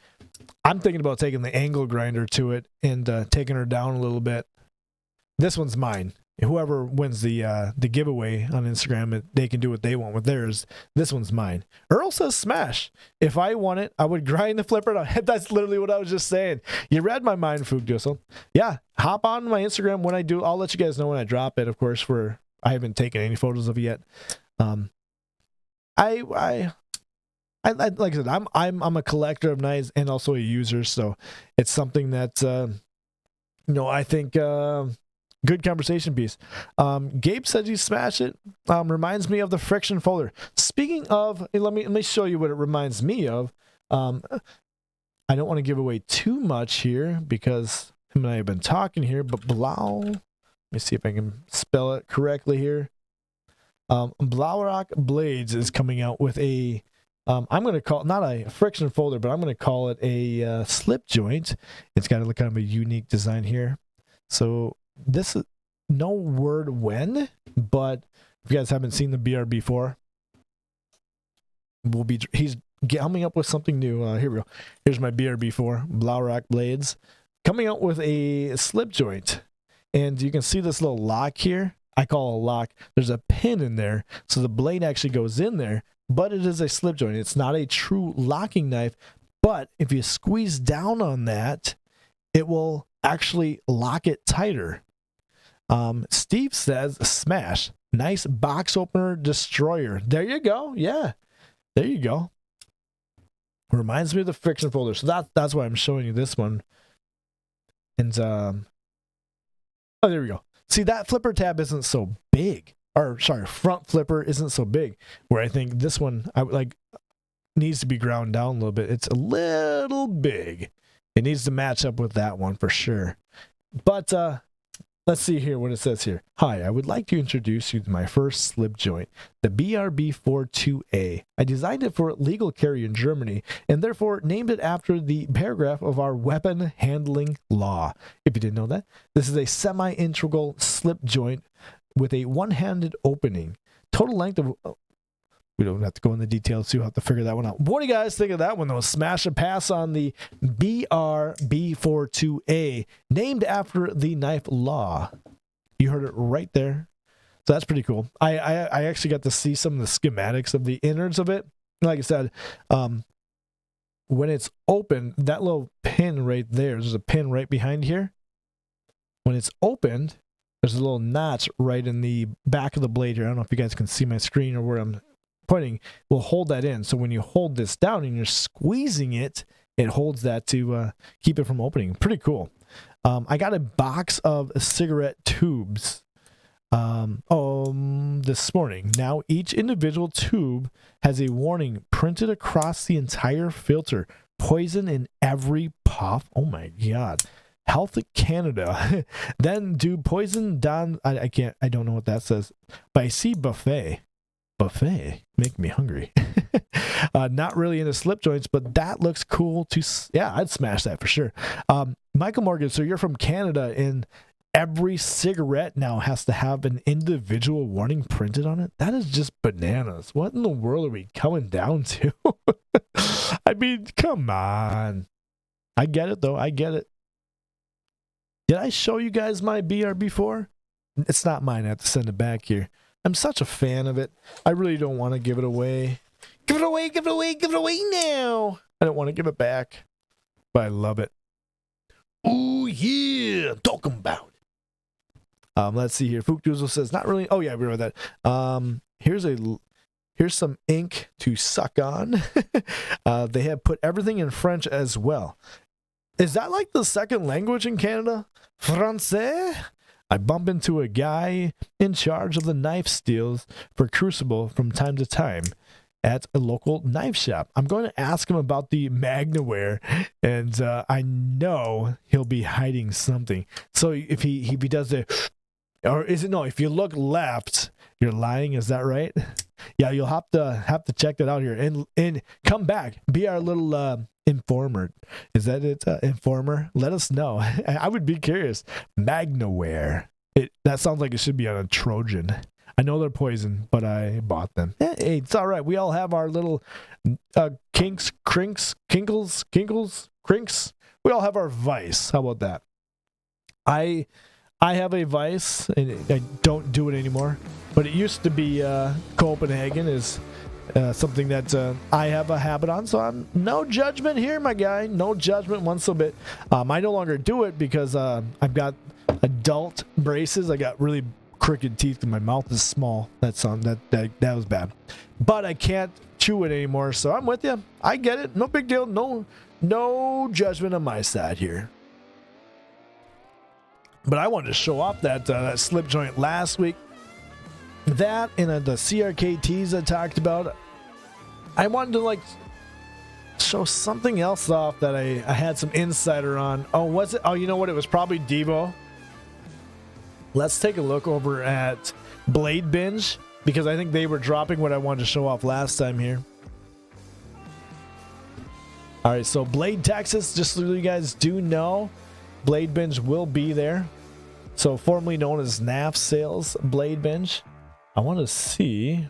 I'm thinking about taking the angle grinder to it and taking her down a little bit. This one's mine. Whoever wins the giveaway on Instagram, they can do what they want with theirs. This one's mine. Earl says smash. If I won it, I would grind the flipper down. That's literally what I was just saying. You read my mind, Fugdussel. Yeah, hop on my Instagram when I do. I'll let you guys know when I drop it. Of course, I haven't taken any photos of it yet. I like I said, I'm a collector of knives and also a user, so it's something that I think good conversation piece. Gabe said you smash it. Reminds me of the friction folder. Speaking of, let me show you what it reminds me of. I don't want to give away too much here because him and I have been talking here, but Blau, let me see if I can spell it correctly here. Blaurock Blades is coming out with a I'm going to call it not a friction folder, but I'm going to call it a slip joint. It's got a kind of a unique design here. So this is no word when, but if you guys haven't seen the BR before, he's coming up with something new. Here we go. Here's my BR4 Blaurock Blades coming out with a slip joint, and you can see this little lock here. I call it a lock. There's a pin in there, so the blade actually goes in there. But it is a slip joint. It's not a true locking knife, but if you squeeze down on that, it will actually lock it tighter. Steve says, smash. Nice box opener destroyer. There you go. Yeah, there you go. Reminds me of the friction folder. So that's why I'm showing you this one. And, oh, there we go. See, that flipper tab isn't so big. Or sorry, front flipper isn't so big, where I think this one needs to be ground down a little bit. It's a little big. It needs to match up with that one for sure. But let's see here what it says here. Hi, I would like to introduce you to my first slip joint, the BRB42A. I designed it for legal carry in Germany and therefore named it after the paragraph of our weapon handling law. If you didn't know that, this is a semi-integral slip joint with a one-handed opening. Total length of... we don't have to go into details, so you'll have to figure that one out. What do you guys think of that one, though? Smash and pass on the BRB42A, named after the knife law. You heard it right there. So that's pretty cool. I actually got to see some of the schematics of the innards of it. Like I said, when it's open, that little pin right there's a pin right behind here. When it's opened, there's a little notch right in the back of the blade here. I don't know if you guys can see my screen or where I'm pointing. Will hold that in. So when you hold this down and you're squeezing it, it holds that to keep it from opening. Pretty cool. I got a box of cigarette tubes this morning. Now each individual tube has a warning printed across the entire filter. Poison in every puff. Oh my God. Health Canada. Then do poison down. I don't know what that says. But I see buffet. Buffet. Make me hungry. Not really into slip joints, but that looks cool yeah, I'd smash that for sure. Michael Morgan, so you're from Canada and every cigarette now has to have an individual warning printed on it? That is just bananas. What in the world are we coming down to? I mean, come on. I get it though. I get it. Did I show you guys my BR before? It's not mine. I have to send it back here. I'm such a fan of it. I really don't want to give it away. Give it away, give it away, give it away now. I don't want to give it back, but I love it. Oh, yeah. Talking about it. Let's see here. Fookdoozle says, not really. Oh, yeah, we read that. Here's some ink to suck on. They have put everything in French as well. Is that like the second language in Canada? Francais? I bump into a guy in charge of the knife steals for Crucible from time to time at a local knife shop. I'm going to ask him about the Magnaware, and I know he'll be hiding something. So if he does the, or is it no? If you look left, you're lying. Is that right? Yeah, you'll have to check that out here and come back. Be our little Informer. Is that it? Informer? Let us know. I would be curious. Magnaware. That sounds like it should be on a Trojan. I know they're poison, but I bought them. Hey, it's all right. We all have our little kinks, crinks, kinkles, crinks. We all have our vice. How about that? I have a vice, and I don't do it anymore. But it used to be Copenhagen is something that I have a habit on. So I'm no judgment here, my guy. No judgment one so bit. I no longer do it because I've got adult braces. I got really crooked teeth and my mouth is small. That was bad. But I can't chew it anymore. So I'm with you. I get it. No big deal. No judgment on my side here. But I wanted to show off that slip joint last week. That and the CRKTs I talked about. I wanted to show something else off that I had some insider on. Oh, was it? Oh, you know what? It was probably Devo. Let's take a look over at Blade Binge because I think they were dropping what I wanted to show off last time here. All right, so Blade, Texas, just so you guys do know, Blade Binge will be there. So formerly known as NAF Sales Blade Binge. I want to see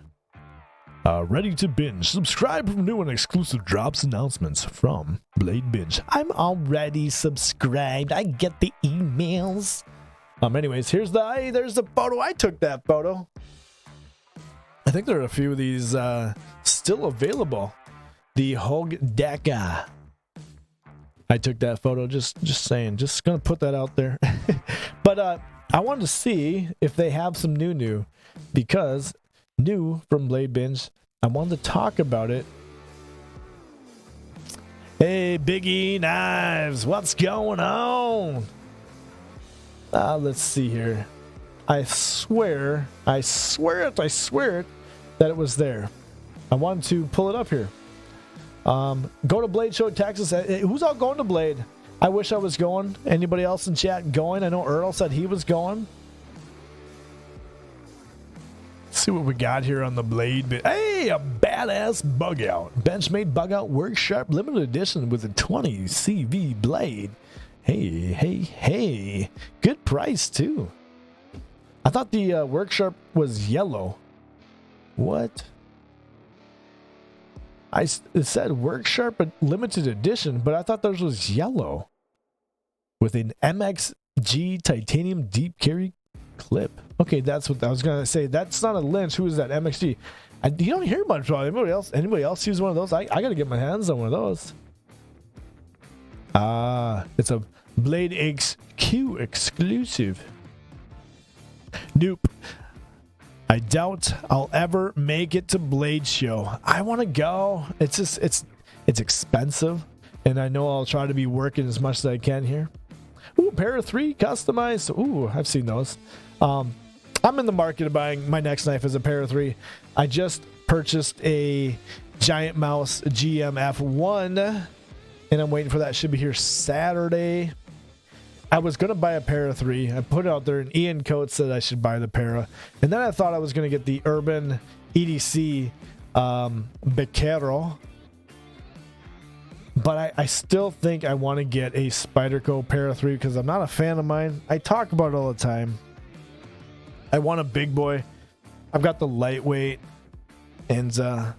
Ready to Binge. Subscribe for new and exclusive drops announcements from Blade Binge. I'm already subscribed. I get the emails. Anyways, there's the photo. I took that photo. I think there are a few of these still available. The Hog Deca. I took that photo. Just saying. Just gonna put that out there. But I wanted to see if they have some new because new from Blade Binge. I wanted to talk about it. Hey, Biggie Knives, what's going on? Let's see here. I swear it that it was there. I wanted to pull it up here. Go to Blade Show, Texas. Who's all going to Blade? I wish I was going. Anybody else in chat going? I know Earl said he was going. Let's see what we got here on the Blade. Hey, a badass bug out. Benchmade bug out work sharp limited edition with a 20 CV blade. Hey. Good price, too. I thought the work sharp was yellow. What? It said work sharp but limited edition, but I thought theirs was yellow. With an MXG titanium deep carry clip. Okay, that's what I was going to say. That's not a Lynch. Who is that? MXG. You don't hear much about anybody else use one of those? I got to get my hands on one of those. It's a Blade HQ exclusive. Nope. I doubt I'll ever make it to Blade Show. I want to go. It's just it's expensive, and I know I'll try to be working as much as I can here. Ooh, pair of 3 customized. Ooh, I've seen those. I'm in the market of buying my next knife as a pair of 3. I just purchased a Giant Mouse GMF1, and I'm waiting for that. Should be here Saturday. I was going to buy a pair of 3. I put it out there, and Ian Coates said I should buy the para. And then I thought I was going to get the Urban EDC Becerro. But I still think I want to get a Spyderco pair of 3 because I'm not a fan of mine. I talk about it all the time. I want a big boy. I've got the lightweight. And I'm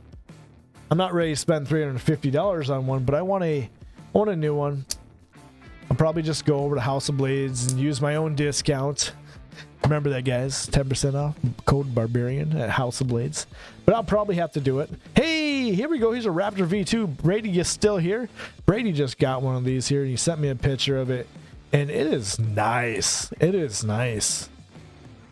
not ready to spend $350 on one, but I want a new one. I'll probably just go over to House of Blades and use my own discount. Remember that, guys. 10% off. Code Barbarian at House of Blades. But I'll probably have to do it. Hey, here we go. Here's a Raptor V2. Brady, you still here? Brady just got one of these here, and he sent me a picture of it. And it is nice. It is nice.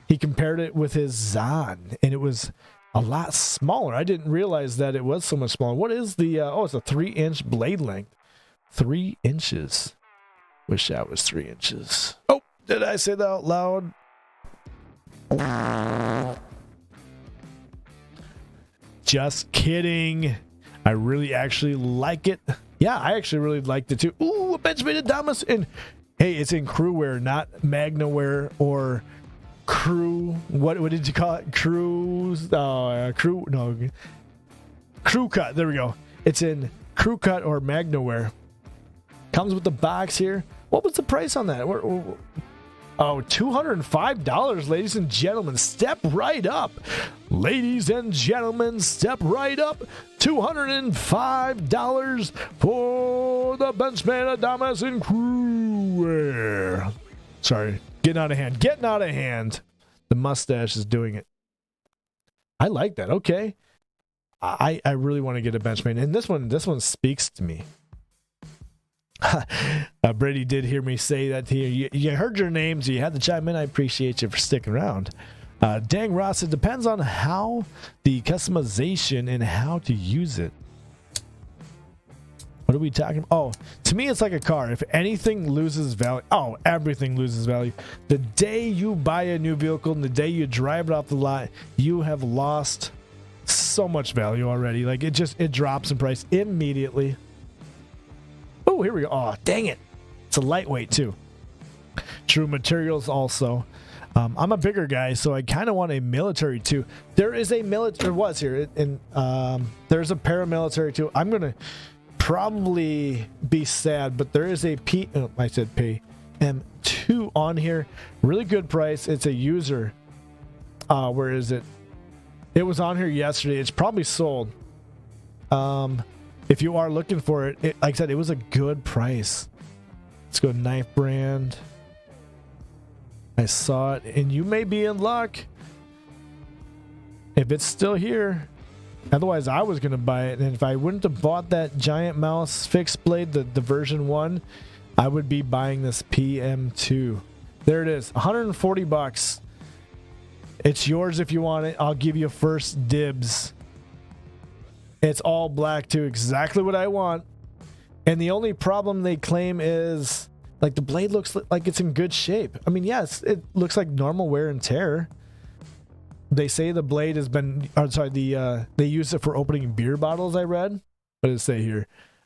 He compared it with his Zahn, and it was a lot smaller. I didn't realize that it was so much smaller. What is the... it's a 3-inch blade length. 3 inches. Wish that was 3 inches. Oh, did I say that out loud? Just kidding. I really actually like it. Yeah, I actually really liked it too. Ooh, a Benchmade Adamas. And hey, it's in crew wear, not Magna wear or crew. What did you call it? Crew cut. There we go. It's in crew cut or Magnaware. Comes with the box here. What was the price on that? Oh, $205, ladies and gentlemen. Step right up. Ladies and gentlemen, step right up. $205 for the Benchman Adamas and Crew. Sorry, getting out of hand. Getting out of hand. The mustache is doing it. I like that. Okay. I really want to get a Benchman. And this one speaks to me. Brady did hear me say that to you. You heard your names. You had to chime in. I appreciate you for sticking around. Dang Ross, it depends on how the customization and how to use it. What are we talking about? Oh, to me, it's like a car. If anything loses value, everything loses value. The day you buy a new vehicle and the day you drive it off the lot, you have lost so much value already. Like it drops in price immediately. Oh, here we go. Oh, dang it. It's a lightweight too. True materials also. I'm a bigger guy, so I kind of want a military too. There is a military, was here, and there's a paramilitary too. I'm going to probably be sad, but there is a PM2 on here. Really good price. It's a user. Where is it? It was on here yesterday. It's probably sold. If you are looking for it, like I said, it was a good price. Let's go knife brand. I saw it, and you may be in luck if it's still here. Otherwise, I was going to buy it, and if I wouldn't have bought that giant mouse fixed blade, the version 1, I would be buying this PM2. There it is, $140. It's yours if you want it. I'll give you first dibs. It's all black too, exactly what I want. And the only problem they claim is like the blade looks like it's in good shape. I mean, yes, it looks like normal wear and tear. They say the blade has been, they use it for opening beer bottles, I read. What does it say here?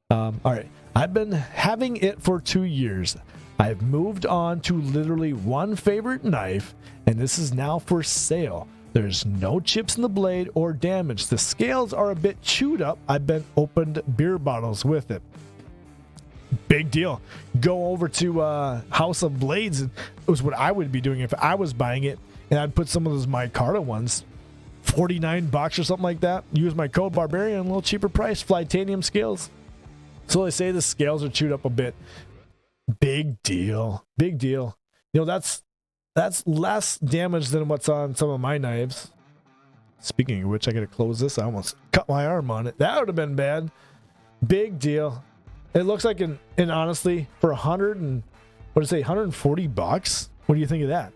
All right. I've been having it for 2 years. I've moved on to literally one favorite knife, and this is now for sale. There's no chips in the blade or damage. The scales are a bit chewed up. I've been opened beer bottles with it. Big deal. Go over to House of Blades. It was what I would be doing if I was buying it, and I'd put some of those micarta ones, $49 or something like that. Use my code Barbarian, a little cheaper price. Flytanium scales. So they say the scales are chewed up a bit. Big deal. Big deal. You know, that's less damage than what's on some of my knives. Speaking of which, I gotta close this. I almost cut my arm on it. That would have been bad. Big deal. It looks like and honestly, for $140. What do you think of that?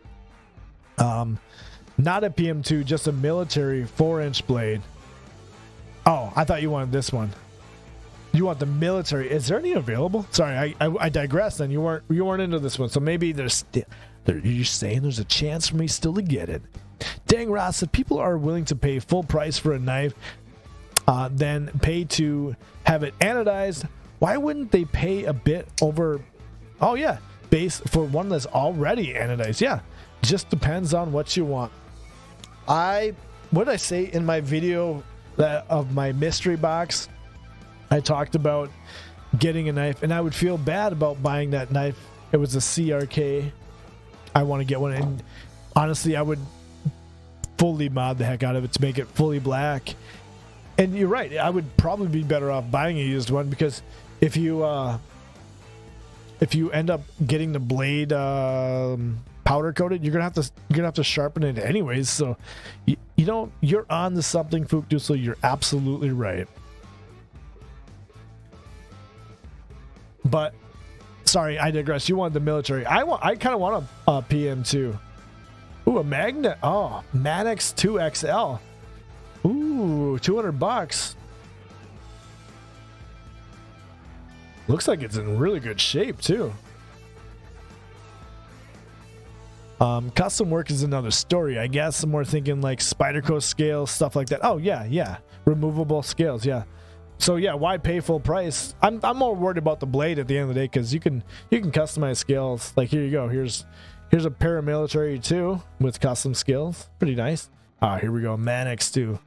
Not a PM2, just a military 4-inch blade. Oh, I thought you wanted this one. You want the military? Is there any available? Sorry, I digress. Then you weren't into this one, so maybe you're saying there's a chance for me still to get it. Dang Ross, if people are willing to pay full price for a knife, then pay to have it anodized, why wouldn't they pay a bit over? Oh yeah, base for one that's already anodized. Yeah, just depends on what you want. What did I say in my video of my mystery box? I talked about getting a knife, and I would feel bad about buying that knife. It was a CRK. I want to get one, and honestly, I would fully mod the heck out of it to make it fully black. And you're right, I would probably be better off buying a used one, because if you end up getting the blade powder coated, you're gonna have to sharpen it anyways. So you're on to something, Fook. So you're absolutely right. But sorry, I digress. You want the military. I kind of want a PM2. Ooh, a magnet. Oh, Maddox 2XL. Ooh, $200. Looks like it's in really good shape too. Custom work is another story, I guess. I'm more thinking like Spyderco scales, stuff like that. Oh yeah, removable scales, yeah. So yeah, why pay full price? I'm more worried about the blade at the end of the day, because you can customize scales. Like here you go. Here's a paramilitary too with custom scales. Pretty nice. Here we go. Mannix 2.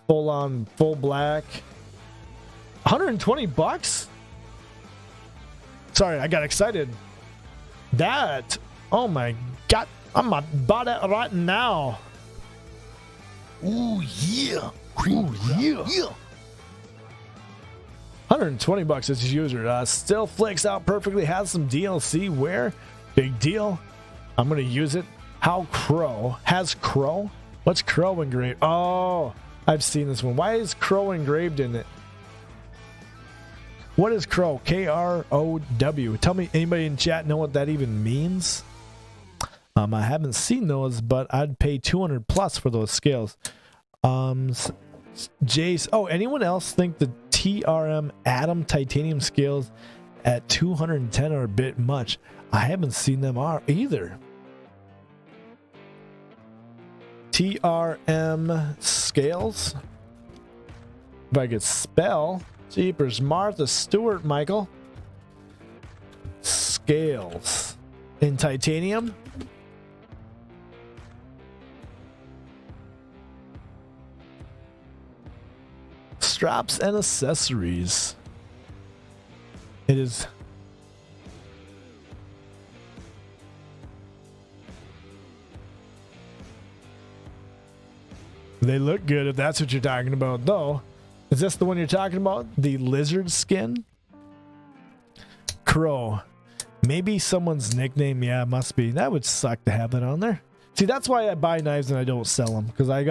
Full black. $120? Sorry, I got excited. That, oh my God, I'm about to buy that right now. Ooh, yeah. Ooh, yeah. $120 as a user. Still flicks out perfectly. Has some DLC. Where? Big deal. I'm going to use it. How Crow? Has Crow? What's Crow engraved? Oh, I've seen this one. Why is Crow engraved in it? What is Crow? K-R-O-W. Tell me, anybody in chat know what that even means? I haven't seen those, but I'd pay 200 plus for those scales. Jace. Oh, anyone else think the TRM Atom Titanium scales at 210 are a bit much? I haven't seen them either. TRM scales. If I could spell. Jeepers, Martha Stewart, Michael. Scales in titanium. Straps and accessories. It is. They look good if that's what you're talking about, though. Is this the one you're talking about? The lizard skin? Crow. Maybe someone's nickname. Yeah, it must be. That would suck to have that on there. See, that's why I buy knives and I don't sell them. Because I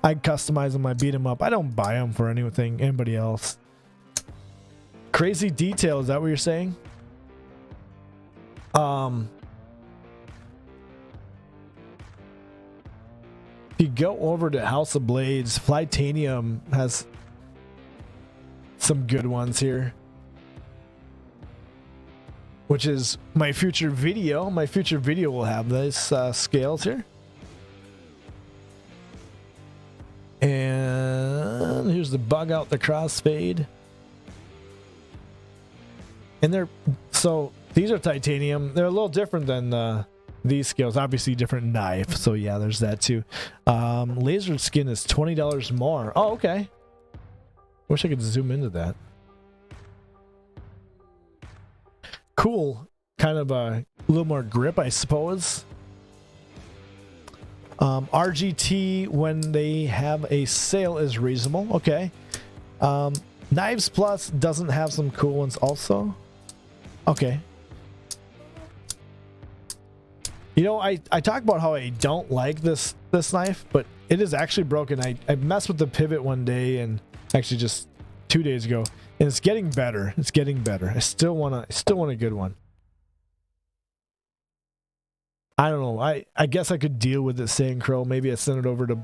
customize them. I beat them up. I don't buy them for anything. Anybody else. Crazy detail. Is that what you're saying? If you go over to House of Blades, Flytanium has some good ones here. Which is my future video. My future video will have these scales here. And here's the bug out the crossfade. And these are titanium. They're a little different than these scales. Obviously different knife. So yeah, there's that too. Laser skin is $20 more. Oh, okay. Wish I could zoom into that. Cool. Kind of a little more grip, I suppose. RGT when they have a sale is reasonable. Okay. Knives Plus doesn't have some cool ones also. Okay. You know, I talk about how I don't like this knife, but it is actually broken. I messed with the pivot one day, and actually just 2 days ago, and it's getting better. It's getting better. I still want a good one. I don't know. I guess I could deal with it saying Crow. Maybe I send it over to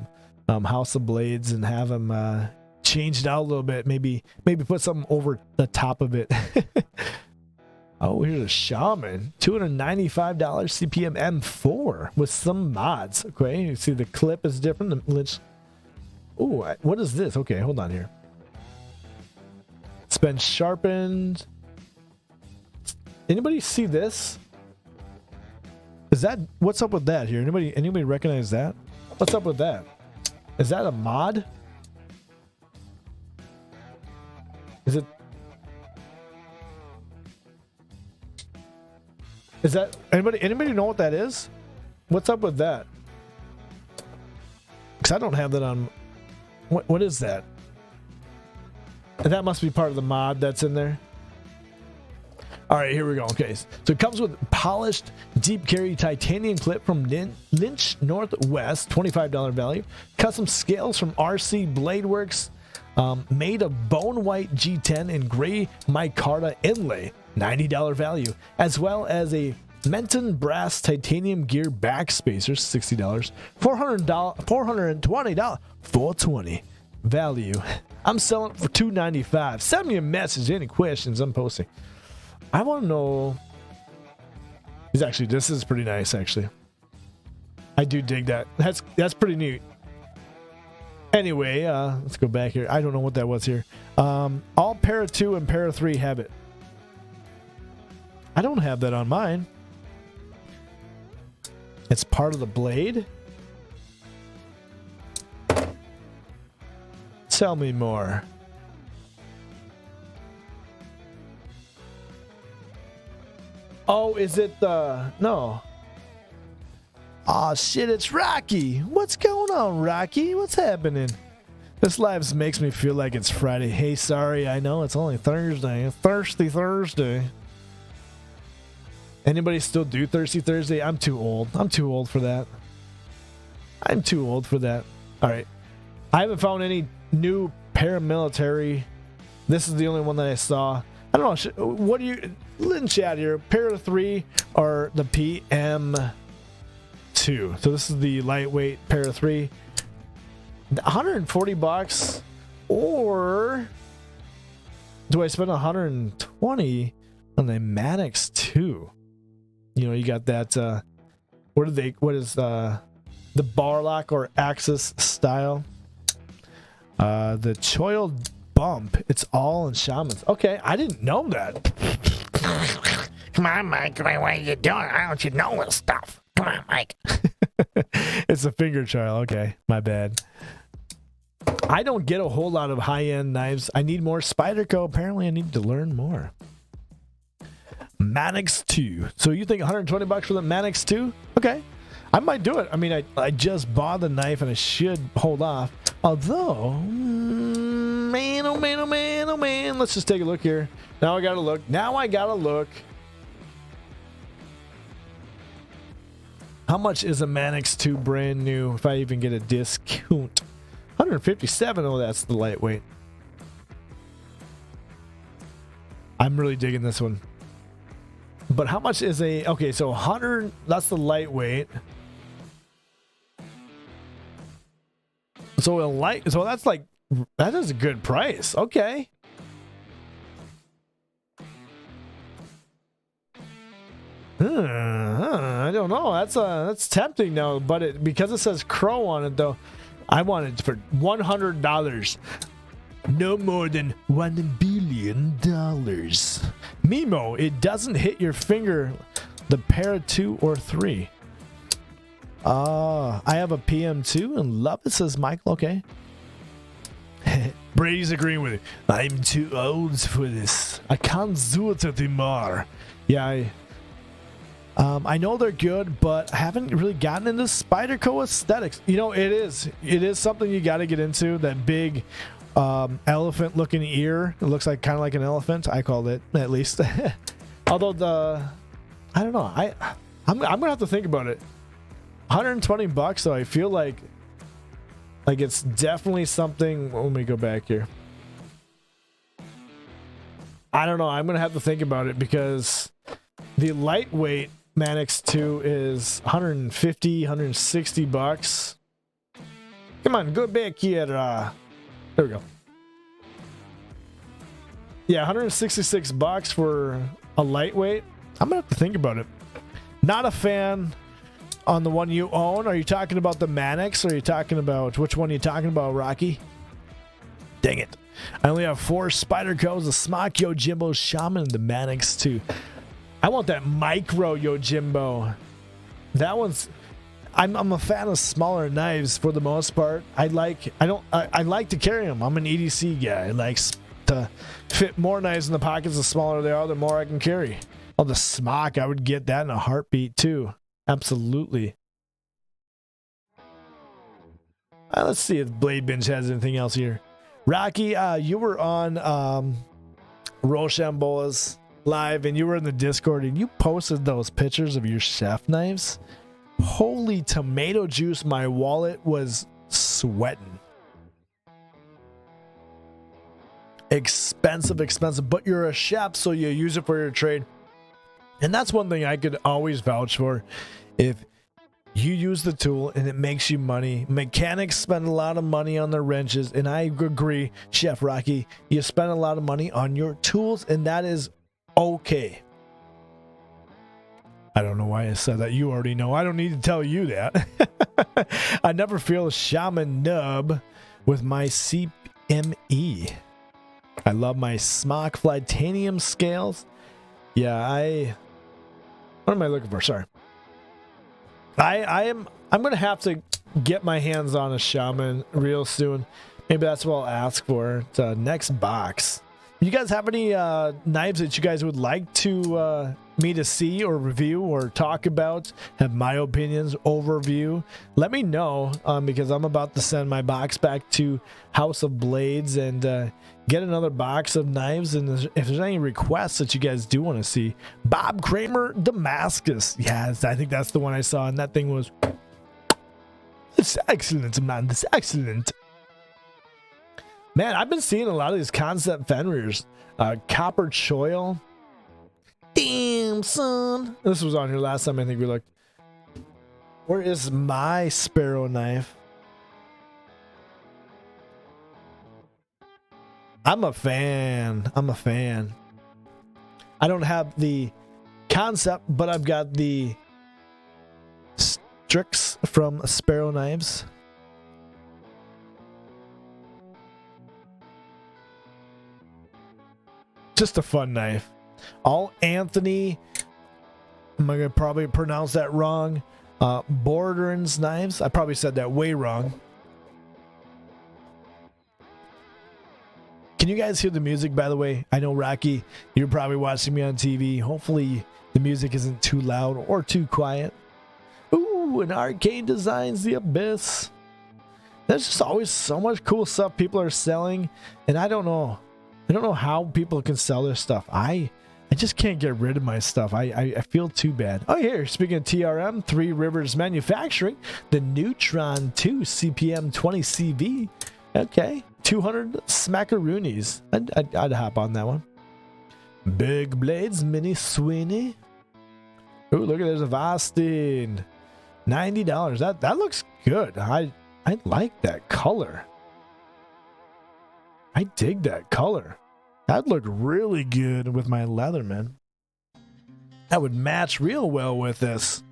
House of Blades and have them change it out a little bit. Maybe put something over the top of it. Oh, here's a Shaman. $295 CPM M4 with some mods. Okay, you see the clip is different. The lynch. Ooh, what is this? Okay, hold on here. It's been sharpened. Anybody see this? Is that, what's up with that here? Anybody recognize that? What's up with that? Is that a mod? Is that anybody know what that is? What's up with that? Because I don't have that on. What is that? That must be part of the mod that's in there. All right, here we go. Okay, so it comes with polished deep carry titanium clip from Lynch Northwest, $25 value. Custom scales from RC Blade Works, made of bone white G10 and gray micarta inlay, $90 value, as well as a Menton brass titanium gear back spacers, $60, $420, $420 value. I'm selling it for $295. Send me a message, any questions I'm posting. I want to know. This is pretty nice, actually. I do dig that. That's pretty neat. Anyway, let's go back here. I don't know what that was here. All Para 2 and Para 3 have it. I don't have that on mine. It's part of the blade. Tell me more. Oh, is it no? Oh shit, it's Rocky. What's going on, Rocky? What's happening? This live makes me feel like it's Friday. Hey, sorry, I know it's only Thursday. Thirsty Thursday. Anybody still do Thirsty Thursday? I'm too old. I'm too old for that. I'm too old for that. All right. I haven't found any new paramilitary. This is the only one that I saw. I don't know. What do you... in chat here. Para 3 or the PM2. So this is the lightweight Para 3. $140 or do I spend $120 on the Mannix 2? You know, you got that what is the bar lock or axis style? The choil bump, it's all in shamans. Okay, I didn't know that. Come on, Mike, what are you doing? Why don't you know this stuff? Come on, Mike. It's a finger trial. Okay, my bad. I don't get a whole lot of high-end knives. I need more Spyderco. Apparently, I need to learn more. Mannix 2. So you think $120 for the Mannix 2? Okay. I might do it. I mean, I just bought the knife and I should hold off. Although, man, oh man, oh man, oh man. Let's just take a look here. Now I gotta look. How much is a Mannix 2 brand new if I even get a discount? 157. Oh, that's the lightweight. I'm really digging this one. But how much is a... Okay, so 100... That's the lightweight. So that's like... That is a good price. Okay. I don't know. That's tempting now, but because it says Crow on it though, I want it for $100. No more than $1 billion. Mimo, it doesn't hit your finger. The Para 2 or 3. I have a PM2 and love it, says Michael. Okay. Brady's agreeing with it. I'm too old for this. I can't do it anymore. Yeah, I know they're good, but I haven't really gotten into Spyderco aesthetics. You know, it is something you got to get into. That big elephant-looking ear. It looks like kind of like an elephant. I called it, at least. Although I don't know. I'm gonna have to think about it. $120 though. I feel like it's definitely something. Let me go back here. I don't know. I'm gonna have to think about it because the lightweight Mannix 2 is $150, $160. Come on, go back here. There we go. Yeah, $166 for a lightweight. I'm gonna have to think about it. Not a fan on the one you own. Are you talking about the Mannix? Or are you talking about which one are you talking about, Rocky? Dang it. I only have 4 Spydercos, the Smock Yojimbo Shaman, and the Mannix 2. I want that micro Yojimbo. That one's... I'm a fan of smaller knives for the most part. I like to carry them. I'm an EDC guy. I like to fit more knives in the pockets. The smaller they are, the more I can carry. Oh, the Smock, I would get that in a heartbeat too. Absolutely. Let's see if Blade Binge has anything else here. Rocky, you were on Rochambeau's live and you were in the Discord and you posted those pictures of your chef knives. Holy tomato juice, my wallet was sweating. Expensive, but you're a chef, so you use it for your trade. And that's one thing I could always vouch for. If you use the tool and it makes you money, mechanics spend a lot of money on their wrenches, and I agree, Chef Rocky, you spend a lot of money on your tools, and that is okay. I don't know why I said that. You already know. I don't need to tell you that. I never feel a shaman nub with my CME. I love my Smock Flatanium scales. Yeah, what am I looking for? Sorry. I'm gonna have to get my hands on a shaman real soon. Maybe that's what I'll ask for. It's next box. You guys have any knives that you guys would like to me to see or review or talk about? Have my opinions, overview? Let me know because I'm about to send my box back to House of Blades and get another box of knives. And if there's any requests that you guys do want to see, Bob Kramer Damascus. Yes, I think that's the one I saw, and that thing was it's excellent, man. It's excellent. Man, I've been seeing a lot of these concept fenders. Copper choil. Damn, son. This was on here last time I think we looked. Where is my Sparrow knife? I'm a fan. I don't have the concept, but I've got the Strix from Sparrow Knives. Just a fun knife. All Anthony, I'm going to probably pronounce that wrong. Borderins knives. I probably said that way wrong. Can you guys hear the music, by the way? I know, Rocky, you're probably watching me on TV. Hopefully the music isn't too loud or too quiet. Ooh, and Arcane Designs, The Abyss. There's just always so much cool stuff people are selling, and I don't know how people can sell their stuff. I just can't get rid of my stuff. I feel too bad. Oh, here, speaking of TRM, Three Rivers Manufacturing, the Neutron 2 CPM 20 CV. Okay, 200 smackaroonies. I'd hop on that one. Big Blades, Mini Sweeney. Ooh, look at this, a Vostine. $90. That looks good. I like that color. I dig that color. That'd look really good with my Leatherman. That would match real well with this.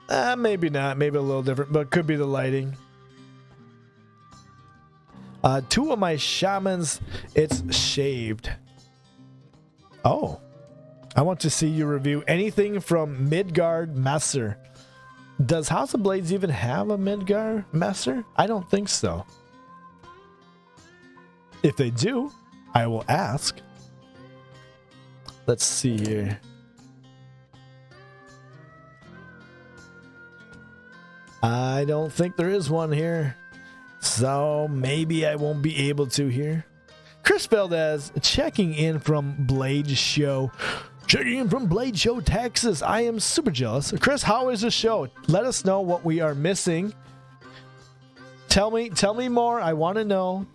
Maybe not. Maybe a little different, but could be the lighting. Two of my Shamans, it's shaved. Oh. I want to see you review anything from Midgard Messer. Does House of Blades even have a Midgard Messer? I don't think so. If they do, I will ask. Let's see here. I don't think there is one here. So maybe I won't be able to here. Chris Valdez checking in from Blade Show. Checking in from Blade Show, Texas. I am super jealous. Chris, how is the show? Let us know what we are missing. Tell me more. I want to know.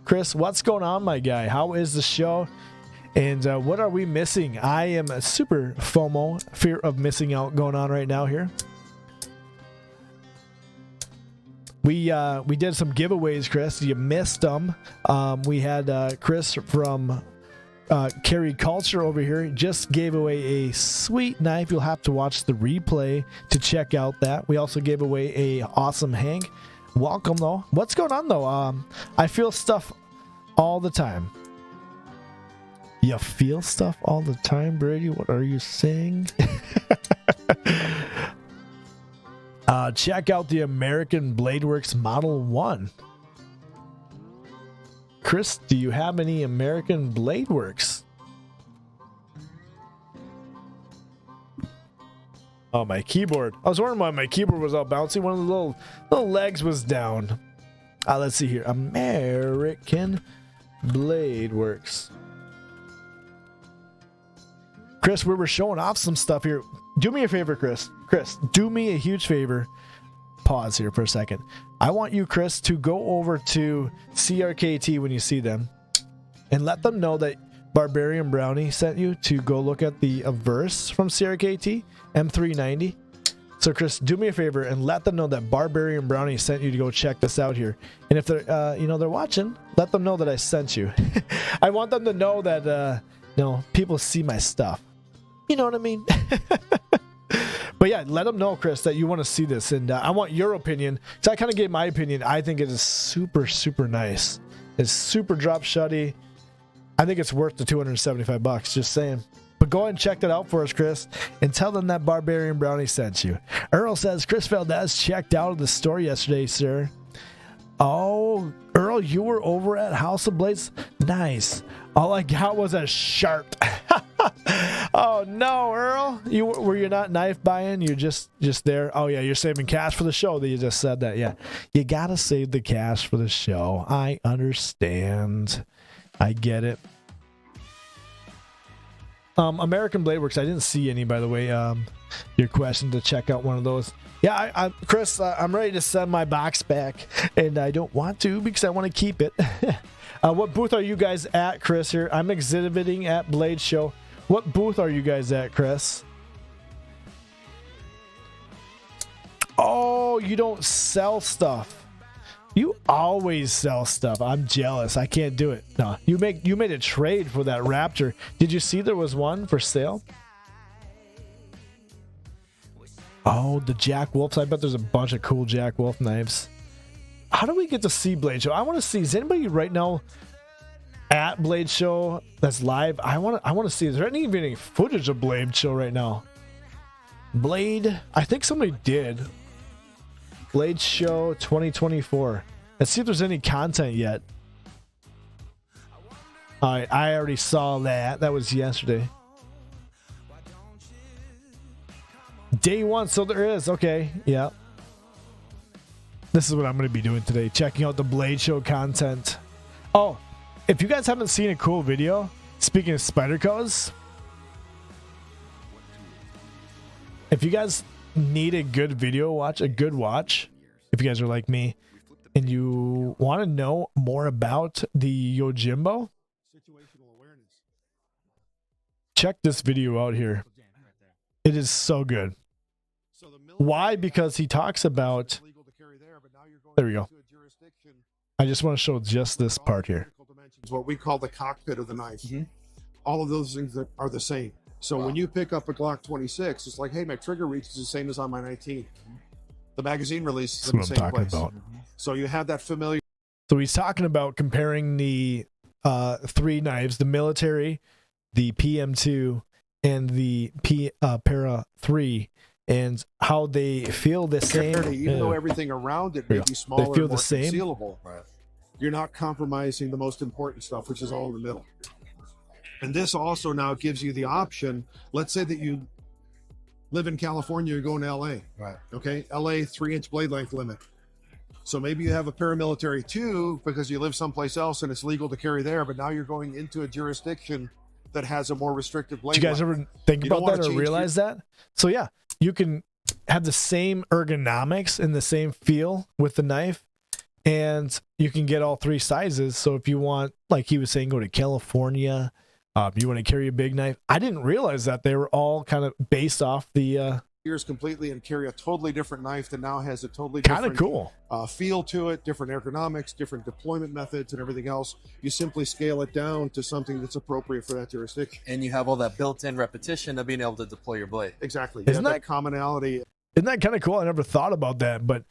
Chris, what's going on, my guy? How is the show? And what are we missing? I am a super FOMO, fear of missing out, going on right now here. We did some giveaways, Chris. You missed them. We had Chris from Carry Culture over here just gave away a sweet knife. You'll have to watch the replay to check out that. We also gave away a awesome Hank. Welcome, though. What's going on, though? I feel stuff all the time. You feel stuff all the time, Brady? What are you saying? Check out the American Bladeworks Model 1. Chris, do you have any American Bladeworks? Oh, my keyboard. I was wondering why my keyboard was all bouncy. One of the little legs was down. Let's see here. American Bladeworks. Chris, we were showing off some stuff here. Do me a favor, Chris. Chris, do me a huge favor. Pause here for a second. I want you, Chris, to go over to CRKT when you see them and let them know that Barbarian Brownie sent you to go look at the Averse from CRKT M390. So, Chris, do me a favor and let them know that Barbarian Brownie sent you to go check this out here. And if they're, they're watching, let them know that I sent you. I want them to know that, people see my stuff. You know what I mean? But yeah, let them know, Chris, that you want to see this. And I want your opinion. So I kind of gave my opinion. I think it is super, super nice. It's super drop shutty. I think it's worth the $275, just saying. But go ahead and check that out for us, Chris, and tell them that Barbarian Brownie sent you. Earl says, Chris Valdez checked out of the store yesterday, sir. Oh, Earl Earl, you were over at House of Blades? Nice. All I got was a sharp. Oh no, Earl. Were you not knife buying? You're just there. Oh yeah, you're saving cash for the show. That you just said that. Yeah. You gotta save the cash for the show. I understand. I get it. American Blade Works, I didn't see any, by the way. Your question to check out one of those. Yeah, Chris, I'm ready to send my box back, and I don't want to because I want to keep it. What booth are you guys at, Chris? Here, I'm exhibiting at Blade Show. What booth are you guys at, Chris? Oh, you don't sell stuff. You always sell stuff. I'm jealous. I can't do it. No, you made a trade for that Raptor. Did you see there was one for sale? Oh, the Jack Wolfs. I bet there's a bunch of cool Jack Wolf knives. How do we get to see Blade Show? I want to see. Is anybody right now at Blade Show that's live? I want to see. Is there any footage of Blade Show right now? Blade. I think somebody did. Blade Show 2024. Let's see if there's any content yet. All right, I already saw that. That was yesterday. Day one, so there is. Okay, yeah. This is what I'm going to be doing today, checking out the Blade Show content. Oh, if you guys haven't seen a cool video, speaking of Spyderco's, if you guys need a good video watch, if you guys are like me, and you want to know more about the Yojimbo, check this video out here. It is so good. Why? Because he talks about... There we go. I just want to show just this part here. What we call the cockpit of the knife. All of those things that are the same. So when you pick up a Glock 26, it's like, hey, my trigger reach is the same as on my 19. The magazine release is in the same place. About. So you have that familiar. So he's talking about comparing the three knives, the military, the PM2, and the Para 3, and how they feel the same. Even though everything around it may be smaller, they feel the same. Concealable, you're not compromising the most important stuff, which is all in the middle. And this also now gives you the option. Let's say that you live in California, you're going to LA. Right. Okay. LA 3-inch blade length limit. So maybe you have a paramilitary 2 because you live someplace else and it's legal to carry there, but now you're going into a jurisdiction that has a more restrictive blade. Did you guys ever think about that or realize that? So yeah, you can have the same ergonomics and the same feel with the knife, and you can get all three sizes. So if you want, like he was saying, go to California, you want to carry a big knife. I didn't realize that they were all kind of based off the ears completely and carry a totally different knife that now has a totally different kind of cool feel to it, different ergonomics, different deployment methods, and everything else. You simply scale it down to something that's appropriate for that jurisdiction. And you have all that built-in repetition of being able to deploy your blade. Exactly. Isn't that commonality? Isn't that kind of cool? I never thought about that, but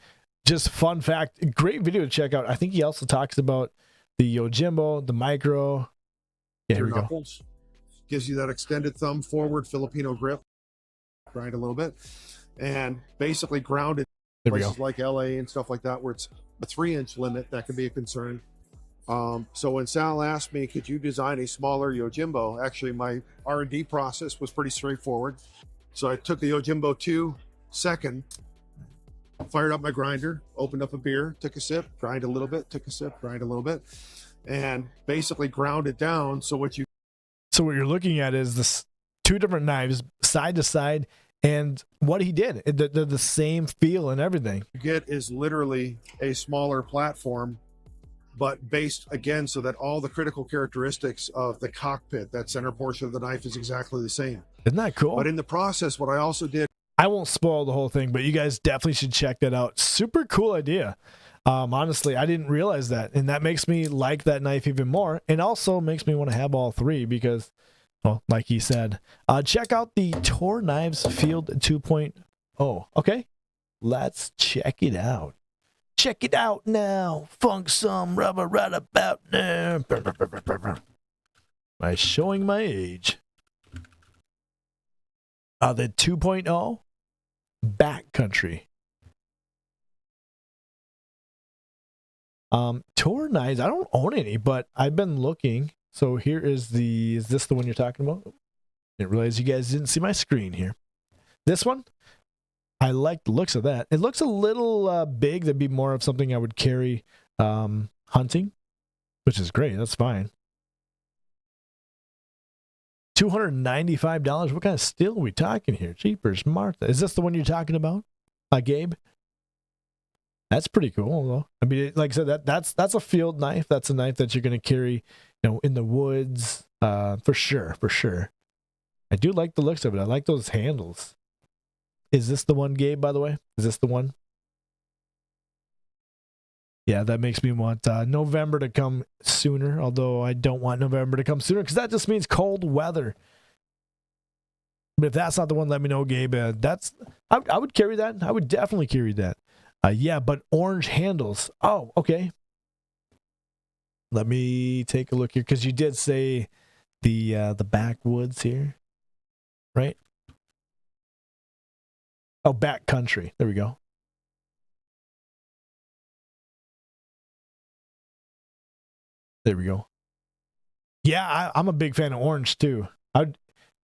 just fun fact, great video to check out. I think he also talks about the Yojimbo, the micro. Yeah, here we go. Gives you that extended thumb forward Filipino grip. Grind a little bit. And basically grounded places like LA and stuff like that where it's a 3-inch limit. That can be a concern. So when Sal asked me, could you design a smaller Yojimbo? Actually, my R&D process was pretty straightforward. So I took the Yojimbo 2 second, fired up my grinder, opened up a beer, took a sip, grind a little bit, took a sip, grind a little bit, and basically ground it down. So what you're looking at is this two different knives side to side, and what he did, they're the same feel and everything. You get is literally a smaller platform, but based again so that all the critical characteristics of the cockpit, that center portion of the knife, is exactly the same. Isn't that cool? But in the process, what I also did, I won't spoil the whole thing, but you guys definitely should check that out. Super cool idea. Honestly, I didn't realize that, and that makes me like that knife even more, and also makes me want to have all three because, well, like he said, check out the Tor Knives Field 2.0. Okay, let's check it out. Check it out now. Funk some rubber right about now. By showing my age. The 2.0 Backcountry. Tour knives, I don't own any, but I've been looking. So here is this the one you're talking about? Didn't realize you guys didn't see my screen here. This one, I like the looks of that. It looks a little big. That'd be more of something I would carry hunting, which is great. That's fine. $295. What kind of steel are we talking here? Jeepers, Martha. Is this the one you're talking about, Gabe? That's pretty cool, though. I mean, like I said, that's a field knife. That's a knife that you're going to carry, in the woods, for sure, for sure. I do like the looks of it. I like those handles. Is this the one, Gabe, by the way? Is this the one? Yeah, that makes me want November to come sooner, although I don't want November to come sooner because that just means cold weather. But if that's not the one, let me know, Gabe. I would carry that. I would definitely carry that. Yeah, but orange handles. Oh, okay. Let me take a look here because you did say the backwoods here, right? Oh, back country. There we go. There we go. Yeah, I'm a big fan of orange too. I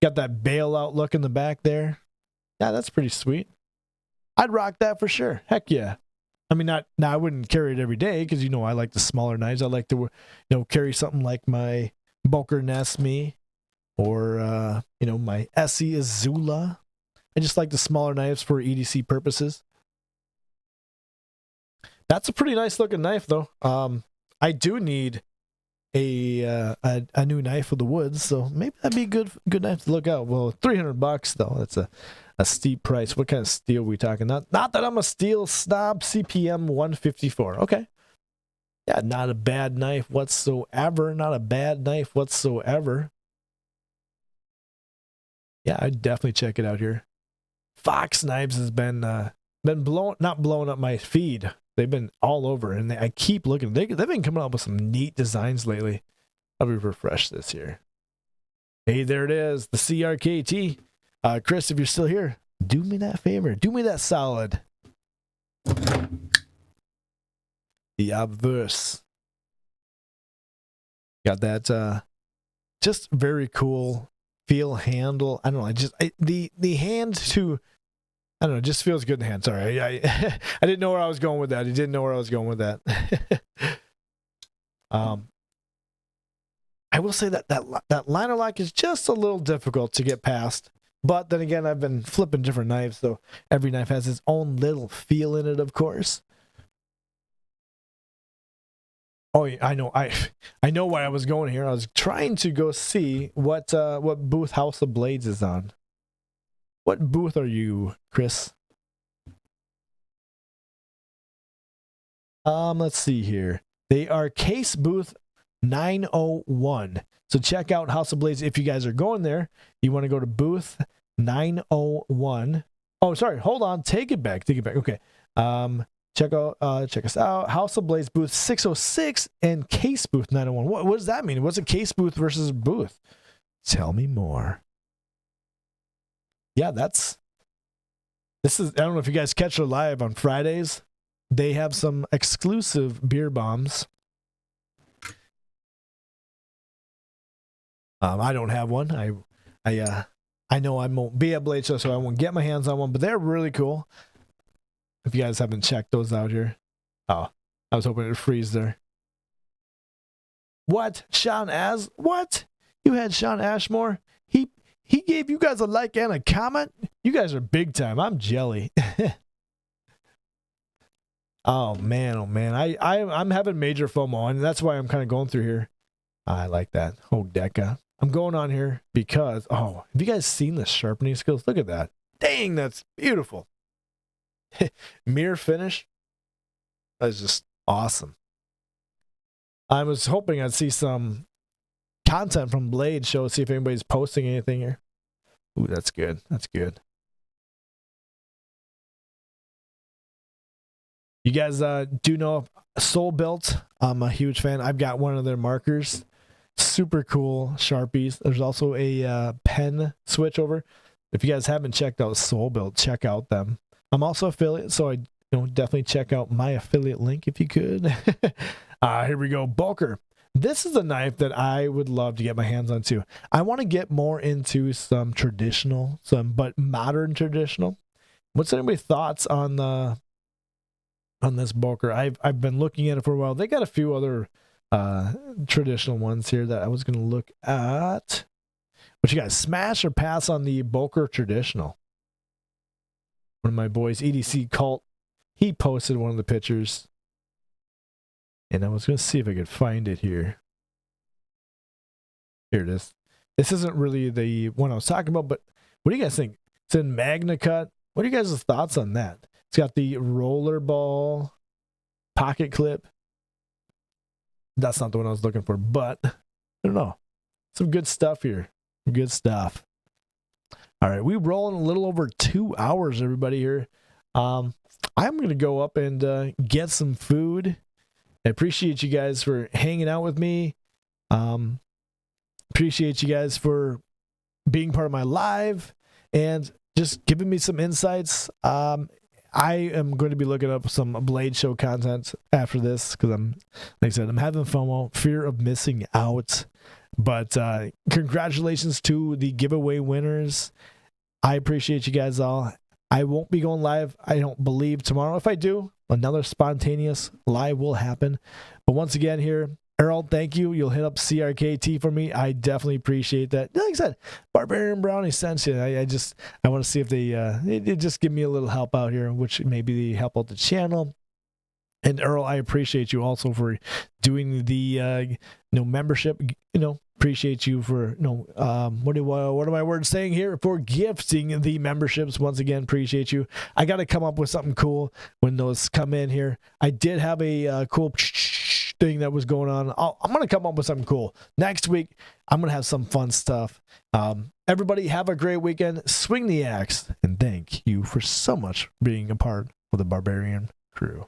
got that bailout look in the back there. Yeah, that's pretty sweet. I'd rock that for sure. Heck yeah. I mean, I wouldn't carry it every day because I like the smaller knives. I like to carry something like my Boker Nesmi or my Essie Azula. I just like the smaller knives for EDC purposes. That's a pretty nice looking knife though. I do need a new knife for the woods, so maybe that'd be a good knife to look out. Well, $300 though. That's a steep price. What kind of steel are we talking? Not that I'm a steel snob. CPM 154. Okay. Yeah, not a bad knife whatsoever. Not a bad knife whatsoever. Yeah, I'd definitely check it out here. Fox Knives has been not blowing up my feed. They've been all over, and I keep looking. They've been coming up with some neat designs lately. I'll refresh this here. Hey, there it is, the CRKT. Chris, if you're still here, do me that favor. Do me that solid. The obverse. Got that just very cool feel handle. I don't know. The hand to... I don't know, it just feels good in the hand. Sorry, I didn't know where I was going with that. I didn't know where I was going with that. I will say that liner lock is just a little difficult to get past. But then again, I've been flipping different knives, so every knife has its own little feel in it, of course. Oh, yeah, I know why I was going here. I was trying to go see what booth House of Blades is on. What booth are you, Chris? Let's see here. They are case booth 901. So check out House of Blades if you guys are going there. You want to go to booth 901. Oh, sorry. Hold on. Take it back. Okay. Check us out. House of Blades booth 606 and case booth 901. What does that mean? What's a case booth versus booth? Tell me more. Yeah, this is, I don't know if you guys catch it live on Fridays. They have some exclusive beer bombs. I don't have one. I know I won't be at Blade Show, so I won't get my hands on one, but they're really cool. If you guys haven't checked those out here. Oh, I was hoping it'd freeze there. What? What? You had Sean Ashmore? He gave you guys a like and a comment? You guys are big time. I'm jelly. Oh man. I'm having major FOMO, and that's why I'm kind of going through here. I like that. Oh, Deca. I'm going on here because, have you guys seen the sharpening skills? Look at that. Dang, that's beautiful. Mirror finish. That's just awesome. I was hoping I'd see some content from Blade Show, see if anybody's posting anything here. Ooh, that's good. That's good. You guys do know Soul Built. I'm a huge fan. I've got one of their markers. Super cool Sharpies. There's also a pen switch over. If you guys haven't checked out Soul Built, check out them. I'm also affiliate, so definitely check out my affiliate link if you could. Here we go. Bulker. This is a knife that I would love to get my hands on too. I want to get more into some traditional, but modern traditional. What's anybody's thoughts on this Bulker? I've been looking at it for a while. They got a few other traditional ones here that I was going to look at. What you guys, smash or pass on the Bulker traditional? One of my boys, EDC Cult, he posted one of the pictures. And I was going to see if I could find it here. Here it is. This isn't really the one I was talking about, but what do you guys think? It's in Magna Cut. What are you guys' thoughts on that? It's got the rollerball pocket clip. That's not the one I was looking for, but I don't know. Some good stuff here. Good stuff. All right, we rolling a little over 2 hours, everybody here. I'm going to go up and get some food. I appreciate you guys for hanging out with me. Appreciate you guys for being part of my live and just giving me some insights. I am going to be looking up some Blade Show content after this because like I said, I'm having FOMO, fear of missing out. But congratulations to the giveaway winners. I appreciate you guys all. I won't be going live, I don't believe, tomorrow. If I do, another spontaneous live will happen. But once again here, Errol, thank you. You'll hit up CRKT for me. I definitely appreciate that. Like I said, Barbarian Brownie sent you. I want to see if they just give me a little help out here, which maybe help out the channel. And Earl, I appreciate you also for doing the membership. Appreciate you for what are my words saying here, for gifting the memberships. Once again, appreciate you. I got to come up with something cool when those come in here. I did have a cool thing that was going on. I'm gonna come up with something cool next week. I'm gonna have some fun stuff. Everybody have a great weekend. Swing the axe, and thank you for so much being a part of the Barbarian crew.